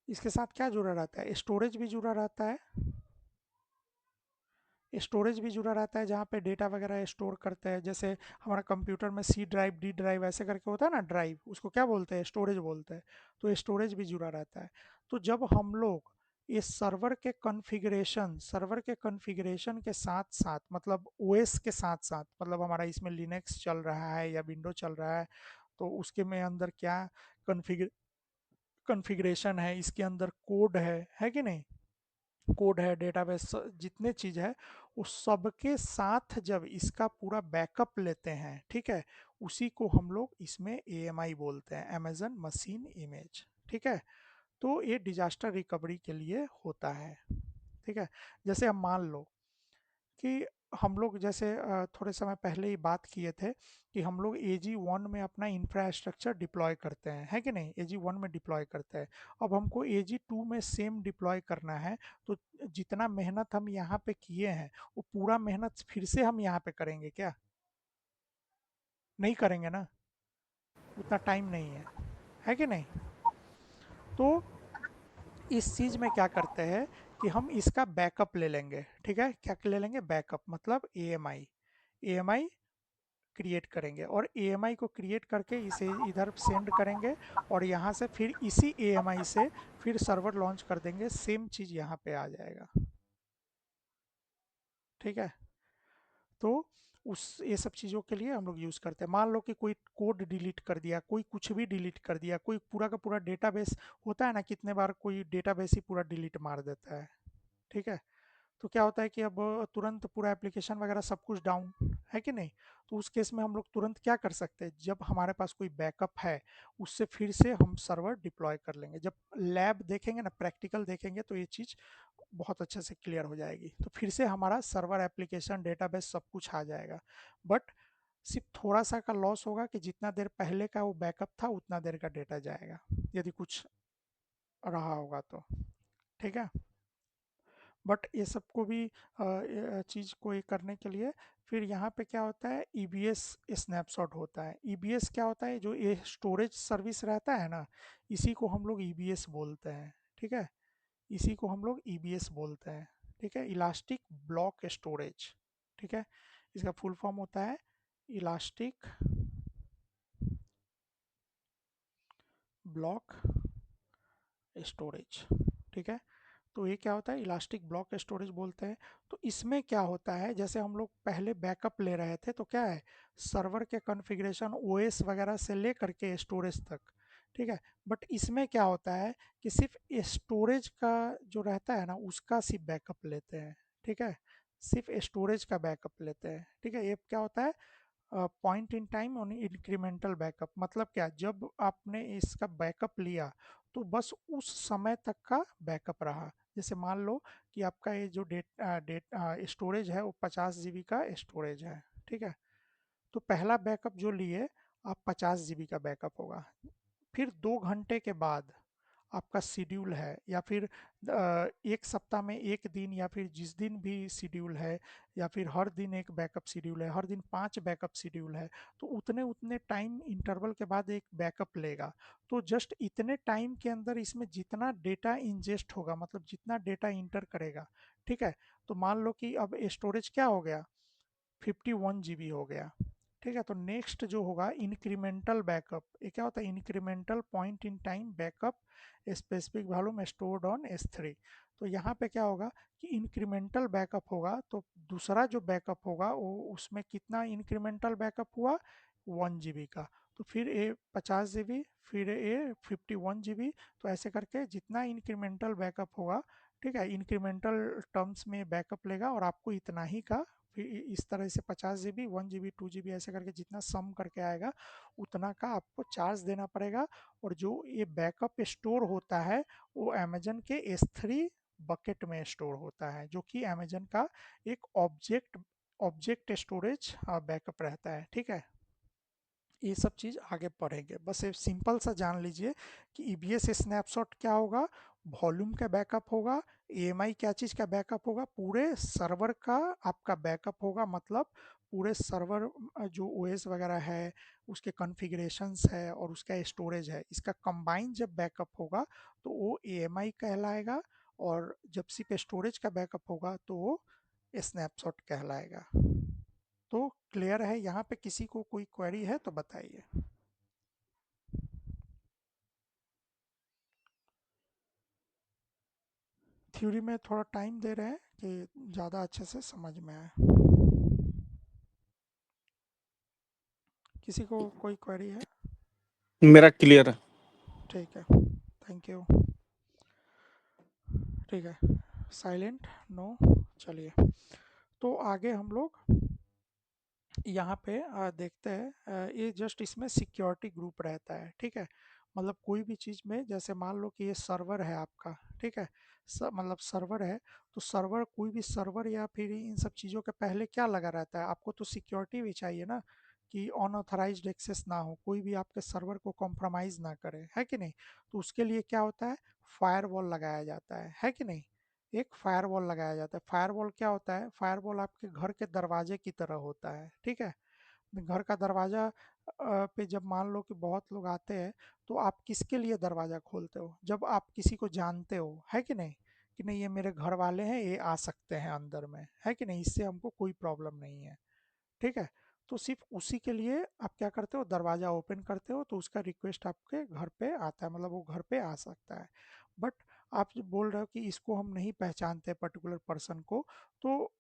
इसके साथ क्या जुड़ा रहता है, स्टोरेज भी जुड़ा रहता है, स्टोरेज भी जुड़ा रहता है, जहाँ पे डेटा वगैरह स्टोर करते हैं, जैसे हमारा कंप्यूटर में C ड्राइव, D ड्राइव ऐसे करके होता है ना ड्राइव, उसको क्या बोलते हैं, स्टोरेज बोलते हैं। तो स्टोरेज भी जुड़ा रहता है। तो जब हम लोग इस सर्वर के कॉन्फ़िगरेशन के साथ साथ, मतलब OS के साथ साथ, मतलब हमारा इसमें लिनक्स चल रहा है या विंडो चल रहा है, तो उसके में अंदर क्या कॉन्फ़िगर कॉन्फ़िगरेशन है, इसके अंदर कोड है कि नहीं, कोड है, डेटाबेस, जितने चीज़ है, उस सब के साथ जब इसका पूरा बैकअप लेते हैं, ठीक है, उसी को हम लोग इसमें AMI बोलते हैं, अमेजन मशीन इमेज, ठीक है। तो ये डिजास्टर रिकवरी के लिए होता है। ठीक है, जैसे अब मान लो कि हम लोग जैसे थोड़े समय पहले ही बात किए थे कि हम लोग AG1 में अपना इंफ्रास्ट्रक्चर डिप्लॉय करते हैं, है कि नहीं? AG1 में डिप्लॉय करते हैं। अब हमको AG2 में सेम डिप्लॉय करना है, तो जितना मेहनत हम यहाँ पे किए हैं वो पूरा मेहनत फिर से हम यहाँ पे करेंगे क्या? नहीं करेंगे ना, उतना टाइम नहीं है कि नहीं? तो इस चीज़ में क्या करते हैं कि हम इसका बैकअप ले लेंगे। ठीक है, क्या ले लेंगे? बैकअप मतलब AMI क्रिएट करेंगे और AMI को क्रिएट करके इसे इधर सेंड करेंगे और यहाँ से फिर इसी AMI से फिर सर्वर लॉन्च कर देंगे, सेम चीज़ यहाँ पे आ जाएगा। ठीक है, तो उस ये सब चीज़ों के लिए हम लोग यूज़ करते हैं। मान लो कि कोई कोड डिलीट कर दिया, कोई कुछ भी डिलीट कर दिया, कोई पूरा का पूरा डेटाबेस, होता है ना कितने बार कोई डेटाबेस ही पूरा डिलीट मार देता है। ठीक है, तो क्या होता है कि अब तुरंत पूरा एप्लीकेशन वगैरह सब कुछ डाउन, है कि नहीं? तो उस केस में हम लोग तुरंत क्या कर सकते हैं, जब हमारे पास कोई बैकअप है उससे फिर से हम सर्वर डिप्लॉय कर लेंगे। जब लैब देखेंगे ना, प्रैक्टिकल देखेंगे, तो ये चीज़ बहुत अच्छे से क्लियर हो जाएगी। तो फिर से हमारा सर्वर एप्लीकेशन डेटाबेस सब कुछ आ जाएगा, बट सिर्फ थोड़ा सा का लॉस होगा कि जितना देर पहले का वो बैकअप था उतना देर का डेटा जाएगा, यदि कुछ रहा होगा तो। ठीक है, बट ये सबको भी चीज़ को ये करने के लिए फिर यहाँ पे क्या होता है, EBS स्नैपशॉट होता है। EBS क्या होता है, जो ये स्टोरेज सर्विस रहता है ना, इसी को हम लोग EBS बोलते हैं। ठीक है, इसी को हम लोग EBS बोलते हैं। ठीक है, इलास्टिक ब्लॉक स्टोरेज। ठीक है, इसका फुल फॉर्म होता है इलास्टिक ब्लॉक स्टोरेज। ठीक है, तो ये क्या होता है, इलास्टिक ब्लॉक स्टोरेज बोलते हैं। तो इसमें क्या होता है, जैसे हम लोग पहले बैकअप ले रहे थे तो क्या है, सर्वर के कॉन्फ़िगरेशन OS वगैरह से ले करके स्टोरेज तक। ठीक है, बट इसमें क्या होता है कि सिर्फ स्टोरेज का जो रहता है ना उसका सिर्फ बैकअप लेते हैं। ठीक है, सिर्फ स्टोरेज का बैकअप लेते हैं। ठीक है, ये क्या होता है, पॉइंट इन टाइम और इंक्रीमेंटल बैकअप। मतलब क्या, जब आपने इसका बैकअप लिया तो बस उस समय तक का बैकअप रहा। जैसे मान लो कि आपका ये जो स्टोरेज है वो 50 GB का स्टोरेज है। ठीक है, तो पहला बैकअप जो लिए आप 50 GB का बैकअप होगा। फिर 2 घंटे के बाद आपका शेड्यूल है, या फिर 1 सप्ताह में 1 दिन, या फिर जिस दिन भी शेड्यूल है, या फिर हर दिन एक बैकअप शेड्यूल है, हर दिन 5 बैकअप शेड्यूल है, तो उतने उतने टाइम इंटरवल के बाद एक बैकअप लेगा। तो जस्ट इतने टाइम के अंदर इसमें जितना डेटा इंजेस्ट होगा, मतलब जितना डेटा इंटर करेगा, ठीक है, तो मान लो कि अब स्टोरेज क्या हो गया, 51 GB हो गया। ठीक है, तो नेक्स्ट जो होगा इंक्रीमेंटल बैकअप। ये क्या होता है, incremental point in time backup specific volume stored on S3। तो यहाँ पे क्या होगा कि इंक्रीमेंटल बैकअप होगा, तो दूसरा जो बैकअप होगा वो उसमें कितना इंक्रीमेंटल बैकअप हुआ, 1 GB का। तो फिर ये 50 GB, फिर ये 51 GB। तो ऐसे करके जितना इंक्रीमेंटल बैकअप होगा, ठीक है, इंक्रीमेंटल टर्म्स में बैकअप लेगा और आपको इतना ही का, फिर इस तरह से 50 GB, 1 GB, 2 GB ऐसे करके जितना सम करके आएगा उतना का आपको चार्ज देना पड़ेगा। और जो ये बैकअप स्टोर होता है वो अमेजन के S3 बकेट में स्टोर होता है, जो कि अमेजन का एक ऑब्जेक्ट ऑब्जेक्ट स्टोरेज बैकअप रहता है। ठीक है, ये सब चीज़ आगे पढ़ेंगे, बस ये सिंपल सा जान लीजिए कि EBS स्नैपशॉट क्या होगा, वॉल्यूम का बैकअप होगा, AMI क्या चीज़ का बैकअप होगा, पूरे सर्वर का आपका बैकअप होगा। मतलब पूरे सर्वर जो OS वगैरह है, उसके कॉन्फ़िगरेशंस है और उसका स्टोरेज है, इसका कंबाइन जब बैकअप होगा तो वो AMI कहलाएगा, और जब सिर्फ स्टोरेज का बैकअप होगा तो वो स्नैपशॉट कहलाएगा। तो क्लियर है, यहाँ पे किसी को कोई क्वेरी है तो बताइए। थ्योरी में थोड़ा टाइम दे रहे हैं कि ज़्यादा अच्छे से समझ में आए। किसी को कोई क्वेरी है? मेरा क्लियर है। ठीक है, थैंक यू। ठीक है, साइलेंट नो। चलिए, तो आगे हम लोग यहाँ पे देखते हैं, ये जस्ट इसमें सिक्योरिटी ग्रुप रहता है। ठीक है, मतलब कोई भी चीज़ में, जैसे मान लो कि ये सर्वर है आपका, ठीक है, मतलब सर्वर है, तो सर्वर, कोई भी सर्वर या फिर इन सब चीज़ों के पहले क्या लगा रहता है, आपको तो सिक्योरिटी भी चाहिए ना, कि अनऑथराइज्ड एक्सेस ना हो, कोई भी आपके सर्वर को कॉम्प्रोमाइज़ ना करे, है कि नहीं। तो उसके लिए क्या होता है, फायरवॉल लगाया जाता है कि नहीं। एक फायरवॉल लगाया जाता है। फायरवॉल क्या होता है, फायरवॉल आपके घर के दरवाजे की तरह होता है, ठीक है। घर का दरवाजा पे जब मान लो कि बहुत लोग आते हैं, तो आप किसके लिए दरवाजा खोलते हो, जब आप किसी को जानते हो, है कि नहीं, कि नहीं ये मेरे घर वाले हैं, ये आ सकते हैं अंदर में, है कि नहीं, इससे हमको कोई प्रॉब्लम नहीं है, ठीक है। तो सिर्फ उसी के लिए आप क्या करते हो, दरवाज़ा ओपन करते हो, तो उसका रिक्वेस्ट आपके घर पे आता है, मतलब वो घर पे आ सकता है। बट आप जो बोल रहे हो कि इसको हम नहीं पहचानते पर्टिकुलर पर्सन को, तो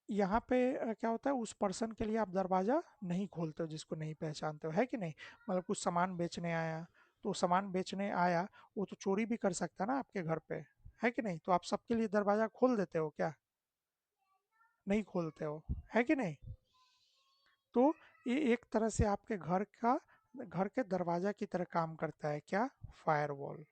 यहाँ पे क्या होता है, उस पर्सन के लिए आप दरवाज़ा नहीं खोलते हो जिसको नहीं पहचानते हो, है कि नहीं। मतलब कुछ सामान बेचने आया, तो सामान बेचने आया, वो तो चोरी भी कर सकता है ना आपके घर पे, है कि नहीं। तो आप सबके लिए दरवाज़ा खोल देते हो क्या, नहीं खोलते हो, है कि नहीं। तो ये एक तरह से आपके घर के दरवाजा की तरह काम करता है क्या, फायरवॉल।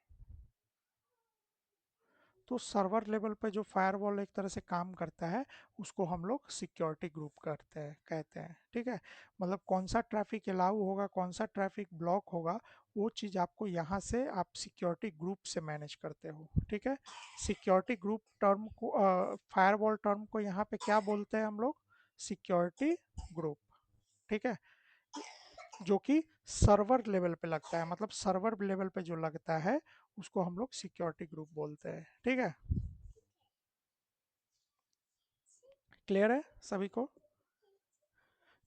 तो सर्वर लेवल पे जो फायरवॉल एक तरह से काम करता है, उसको हम लोग सिक्योरिटी ग्रुप करते हैं, कहते हैं, ठीक है। मतलब कौन सा ट्रैफिक अलाउ होगा, कौन सा ट्रैफिक ब्लॉक होगा, वो चीज़ आपको यहाँ से आप सिक्योरिटी ग्रुप से मैनेज करते हो, ठीक है। सिक्योरिटी ग्रुप टर्म को, फायरवॉल टर्म को यहाँ पे क्या बोलते हैं हम लोग, सिक्योरिटी ग्रुप, ठीक है। जो कि सर्वर लेवल पे लगता है, मतलब सर्वर लेवल पे जो लगता है, उसको हम लोग सिक्योरिटी ग्रुप बोलते हैं, ठीक है। क्लियर है सभी को।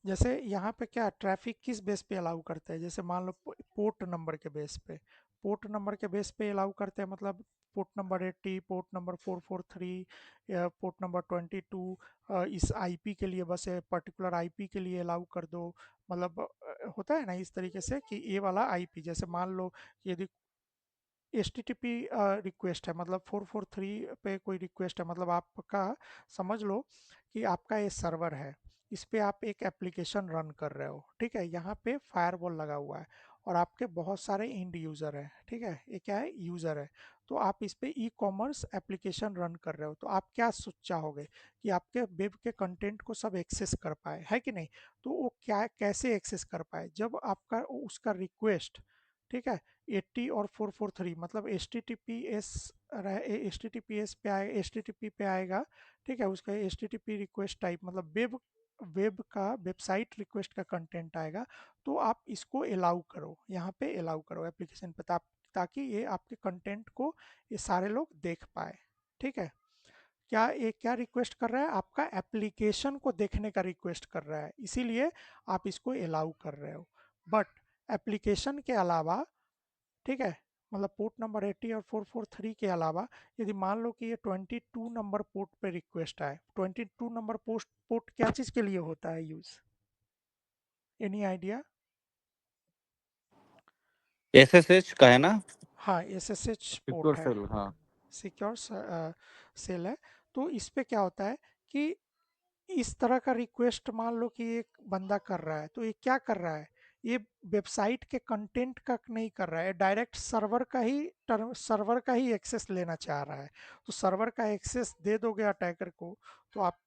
जैसे यहाँ पे क्या ट्रैफिक किस बेस पे अलाउ करते हैं, जैसे मान लो पोर्ट नंबर के बेस पे, पोर्ट नंबर के बेस पे अलाउ करते हैं, मतलब पोर्ट नंबर 80, पोर्ट नंबर 443 या पोर्ट नंबर 22, इस आईपी के लिए बस पर्टिकुलर आईपी के लिए अलाउ कर दो। मतलब होता है ना इस तरीके से कि ये वाला आईपी, जैसे मान लो कि यदि H T T P request है, मतलब 443 पे कोई रिक्वेस्ट है, मतलब आपका समझ लो कि आपका ये सर्वर है, इस पे आप एक एप्लीकेशन रन कर रहे हो, ठीक है। यहाँ पे फायरवॉल लगा हुआ है, और आपके बहुत सारे इंड यूज़र हैं, ठीक है, ये क्या है, यूज़र है। तो आप इस पे ई कॉमर्स एप्लीकेशन रन कर रहे हो, तो आप क्या सोच चाहोगे कि आपके वेब के कंटेंट को सब एक्सेस कर पाए, है कि नहीं। तो वो क्या कैसे एक्सेस कर पाए, जब आपका उसका रिक्वेस्ट, ठीक है, 80 और 443, मतलब H T T P S H T T P S पे आए, एच टी टी पी पे आएगा, ठीक है। उसका H T T P request type, मतलब वेब का वेबसाइट रिक्वेस्ट का कंटेंट आएगा, तो आप इसको अलाउ करो, यहाँ पे अलाउ करो एप्लीकेशन पे, ताकि ये आपके कंटेंट को ये सारे लोग देख पाए, ठीक है। क्या ये क्या रिक्वेस्ट कर रहा है, आपका एप्लीकेशन को देखने का रिक्वेस्ट कर रहा है, इसीलिए आप इसको अलाउ कर रहे हो। बट एप्लीकेशन के अलावा, ठीक है, मतलब पोर्ट नंबर 80 और 443 के अलावा, यदि मान लो कि ये 22 नंबर पोर्ट पे रिक्वेस्ट आए, 22 नंबर पोस्ट पोर्ट क्या चीज़ के लिए होता है यूज़, एनी आइडिया। एसएसएच का है ना, हाँ, एसएसएच सिक्योर पोर्ट है, सेल, हाँ। सिक्योर सेल है। तो इस पे क्या होता है कि इस तरह का रिक्वेस्ट मान लो कि एक बंदा कर रहा है, तो ये क्या कर रहा है, ये वेबसाइट के कंटेंट का नहीं कर रहा है, डायरेक्ट सर्वर का ही एक्सेस लेना चाह रहा है। तो सर्वर का एक्सेस दे दोगे अटैकर को, तो आप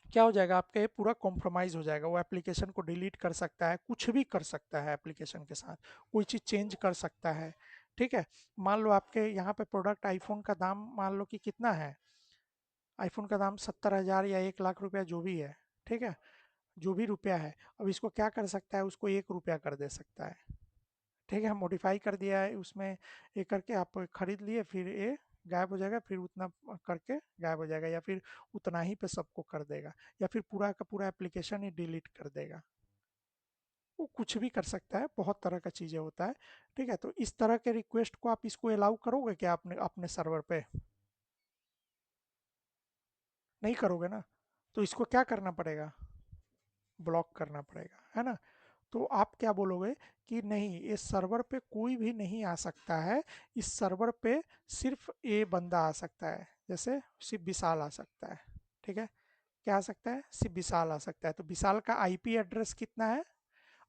क्या हो जाएगा, आपका ये पूरा कॉम्प्रोमाइज़ हो जाएगा, वो एप्लीकेशन को डिलीट कर सकता है, कुछ भी कर सकता है एप्लीकेशन के साथ, कोई चीज़ चेंज कर सकता है, ठीक है। मान लो आपके यहाँ पे प्रोडक्ट आईफोन का दाम मान लो कि कितना है, आईफोन का दाम 70,000 या 1 लाख रुपया जो भी है, ठीक है, जो भी रुपया है। अब इसको क्या कर सकता है, उसको 1 रुपया कर दे सकता है, ठीक है, मॉडिफाई कर दिया है उसमें, ये करके आप खरीद लिए, फिर ये गायब हो जाएगा, फिर उतना करके गायब हो जाएगा, या फिर उतना ही पे सबको कर देगा, या फिर पूरा का पूरा एप्लीकेशन ही डिलीट कर देगा। वो कुछ भी कर सकता है, बहुत तरह का चीज़ें होता है, ठीक है। तो इस तरह के रिक्वेस्ट को आप इसको अलाउ करोगे क्या अपने अपने सर्वर पे, नहीं करोगे ना। तो इसको क्या करना पड़ेगा, ब्लॉक करना पड़ेगा, है ना। तो आप क्या बोलोगे कि नहीं, इस सर्वर पे कोई भी नहीं आ सकता है, इस सर्वर पे सिर्फ ए बंदा आ सकता है, जैसे सिर्फ विशाल आ सकता है, ठीक है। क्या आ सकता है, सिर्फ विशाल आ सकता है। तो विशाल का आईपी एड्रेस कितना है,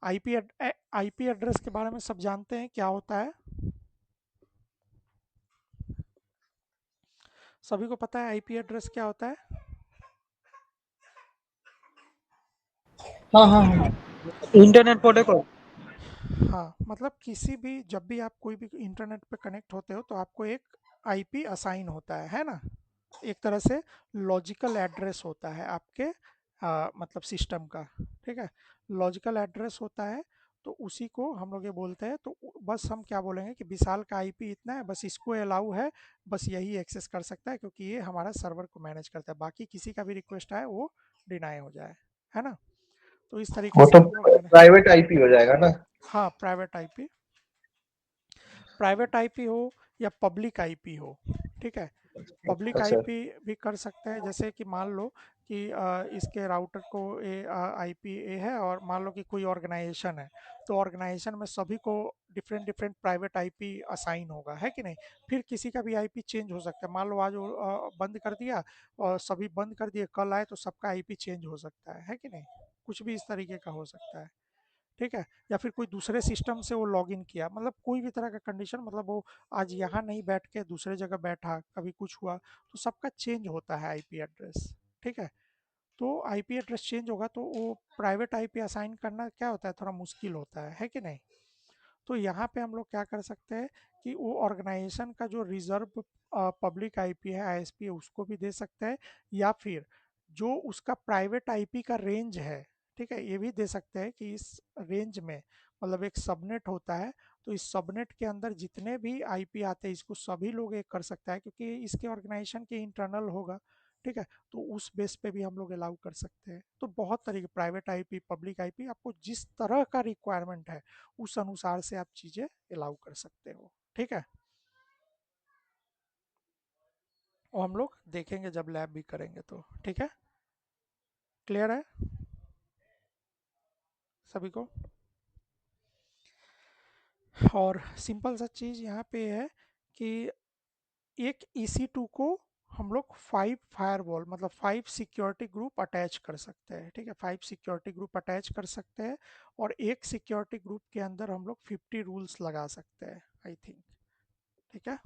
आईपी एड्रेस के बारे में सब जानते हैं क्या होता है? सभी को पता है आईपी एड्रेस क्या होता है? हाँ हाँ हाँ इंटरनेट प्रोटोकॉल। हाँ, मतलब किसी भी जब भी आप कोई भी इंटरनेट पे कनेक्ट होते हो तो आपको एक आईपी असाइन होता है ना? एक तरह से लॉजिकल एड्रेस होता है आपके मतलब सिस्टम का, ठीक है? लॉजिकल एड्रेस होता है, तो उसी को हम लोग ये बोलते हैं। तो बस हम क्या बोलेंगे कि विशाल का आईपी इतना है, बस इसको अलाउ है, बस यही एक्सेस कर सकता है क्योंकि ये हमारा सर्वर को मैनेज करता है, बाकी किसी का भी रिक्वेस्ट आए वो डिनाई हो जाए, है ना? तो इस तरीके वो से तो हम लोग मैंने, प्राइवेट आईपी हो जाएगा ना। हाँ, प्राइवेट आईपी हो या पब्लिक आईपी हो, ठीक है? पब्लिक अच्छा। आईपी भी कर सकते हैं, जैसे कि मान लो कि इसके राउटर को ए आईपी ए है और मान लो कि कोई ऑर्गेनाइजेशन है, तो ऑर्गेनाइजेशन में सभी को different different private IP assign होगा, है कि नहीं? फिर किसी का भी आईपी चेंज हो सकता है, मान लो आज वो बंद कर दिया और सभी बंद कर दिए, कल आए तो सबका आईपी चेंज हो सकता है कि नहीं? कुछ भी इस तरीके का हो सकता है, ठीक है? या फिर कोई दूसरे सिस्टम से वो लॉगिन किया, मतलब कोई भी तरह का कंडीशन, मतलब वो आज यहाँ नहीं बैठ के दूसरे जगह बैठा, कभी कुछ हुआ, तो सबका चेंज होता है आईपी एड्रेस, ठीक है? तो आईपी एड्रेस चेंज होगा तो वो प्राइवेट आईपी असाइन करना क्या होता है, थोड़ा मुश्किल होता है कि नहीं? तो यहाँ पे हम लोग क्या कर सकते हैं कि वो ऑर्गेनाइजेशन का जो रिजर्व पब्लिक आईपी है, आईएसपी है, उसको भी दे सकते हैं, या फिर जो उसका प्राइवेट आईपी का रेंज है, ठीक है, ये भी दे सकते हैं कि इस रेंज में, मतलब एक सबनेट होता है, तो इस सबनेट के अंदर जितने भी आईपी आते हैं इसको सभी लोग एक कर सकता है क्योंकि इसके ऑर्गेनाइजेशन के इंटरनल होगा, ठीक है? तो उस बेस पे भी हम लोग अलाउ कर सकते हैं। तो बहुत तरीके, प्राइवेट आईपी, पब्लिक आईपी, आपको जिस तरह का रिक्वायरमेंट है उस अनुसार से आप चीज़ें अलाउ कर सकते हो, ठीक है? और हम लोग देखेंगे जब लैब भी करेंगे तो, ठीक है? क्लियर है सभी को? और सिंपल सा चीज़ यहाँ पे है कि एक EC2 को हम लोग 5 फायरवॉल, मतलब 5 सिक्योरिटी ग्रुप अटैच कर सकते हैं, ठीक है? 5 सिक्योरिटी ग्रुप अटैच कर सकते हैं और एक सिक्योरिटी ग्रुप के अंदर हम लोग 50 रूल्स लगा सकते हैं, आई थिंक, ठीक है?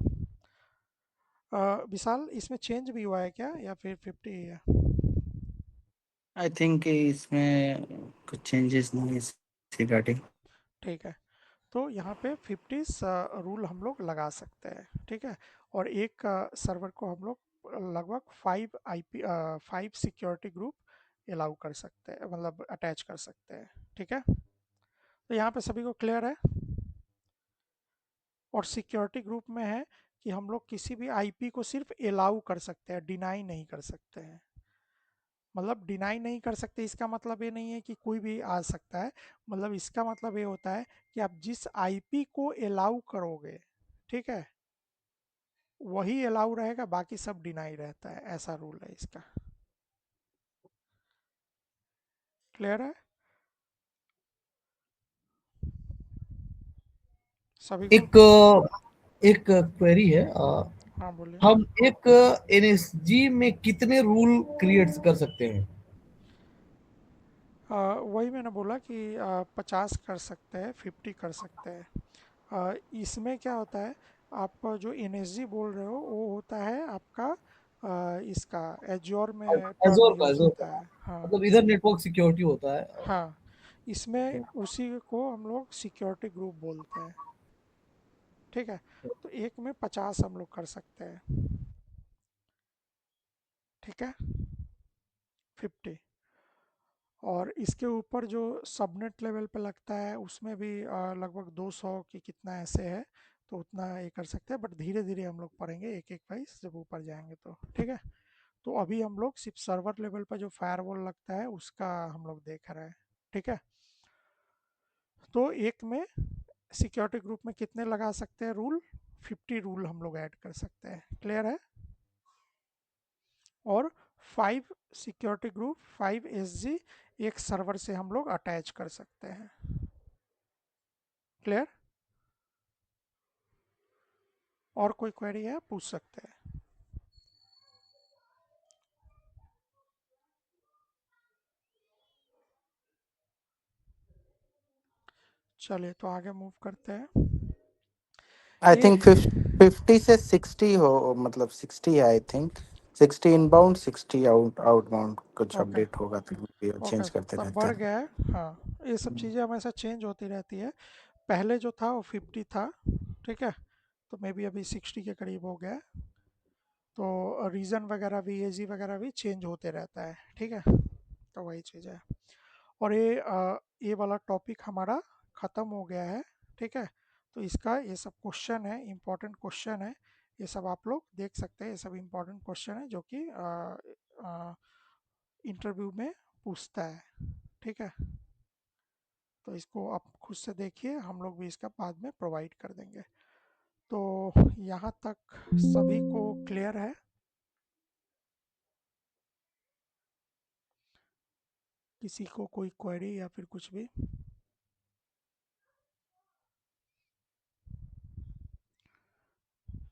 विशाल, इसमें चेंज भी हुआ है क्या या फिर 50 ही है? आई थिंक इसमें कुछ चेंजेस नहीं है इस रिगार्डिंग। ठीक है, तो यहाँ पे 50 रूल हम लोग लगा सकते हैं, ठीक है? और एक सर्वर को हम लोग लगभग 5 सिक्योरिटी ग्रुप अलाउ कर सकते हैं, मतलब अटैच कर सकते हैं, ठीक है? तो यहाँ पे सभी को क्लियर है? और सिक्योरिटी ग्रुप में है कि हम लोग किसी भी आईपी को सिर्फ अलाउ कर सकते हैं, डिनाई नहीं कर सकते हैं। मतलब डिनाई नहीं कर सकते इसका मतलब ये नहीं है कि कोई भी आ सकता है, मतलब इसका मतलब ये होता है कि आप जिस आईपी को अलाउ करोगे, ठीक है, वही अलाउ रहेगा, बाकी सब डिनाई रहता है, ऐसा रूल है इसका। क्लियर है सभी को? एक एक क्वेरी है। हाँ बोलिए। हम एक एनएसजी में कितने रूल क्रिएट कर सकते हैं? वही मैंने बोला कि 50 कर सकते हैं, 50 कर सकते हैं। इसमें क्या होता है, आप जो एनएसजी बोल रहे हो वो होता है आपका इसका एज्योर में टर्म यूज़ एजोर होता का है, हाँ। मतलब इधर नेटवर्क सिक्योरिटी होता है। हाँ, इसमें उसी को हम लोग सिक्योरिटी ग्रुप बोलते हैं, ठीक है? तो एक में 50 हम लोग कर सकते हैं, ठीक है? 50। और इसके ऊपर जो सबनेट लेवल पे लगता है उसमें भी लगभग 200 की कितना ऐसे है, तो उतना ये कर सकते हैं, बट धीरे धीरे हम लोग पढ़ेंगे एक एक वाइज जब ऊपर जाएंगे तो, ठीक है? तो अभी हम लोग सिर्फ सर्वर लेवल पर जो फायरवॉल लगता है उसका हम लोग देख रहे हैं, ठीक है? तो एक में सिक्योरिटी ग्रुप में कितने लगा सकते हैं रूल? 50 रूल हम लोग ऐड कर सकते हैं, क्लियर है? और 5 सिक्योरिटी ग्रुप, 5 एसजी एक सर्वर से हम लोग अटैच कर सकते हैं, क्लियर? और कोई क्वेरी है पूछ सकते हैं। चलिए तो आगे मूव करते हैं। आई ये थिंक 50 से 60 हो, मतलब 60 है आई थिंक। 60 इनबाउंड 60 आउटबाउंड कुछ ओके, अपडेट होगा तो ओके, चेंज करते तब रहते बढ़ हैं। गया है। हाँ, ये सब चीज़ें हमेशा चेंज होती रहती है। पहले जो था वो 50 था, ठीक है, तो मे बी अभी 60 के करीब हो गया है। तो रीज़न वगैरह भी, एजी वगैरह भी चेंज होते रहता है, ठीक है, तो वही चीज़ है। और ये वाला टॉपिक हमारा ख़त्म हो गया है, ठीक है। तो इसका ये सब क्वेश्चन है, इम्पोर्टेंट क्वेश्चन है, ये सब आप लोग देख सकते हैं। ये सब इम्पोर्टेंट क्वेश्चन है जो कि इंटरव्यू में पूछता है, ठीक है। तो इसको आप खुद से देखिए, हम लोग भी इसका बाद में प्रोवाइड कर देंगे। तो यहाँ तक सभी को क्लियर है? किसी को कोई क्वेरी या फिर कुछ भी?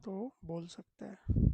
तो बोल सकते हैं।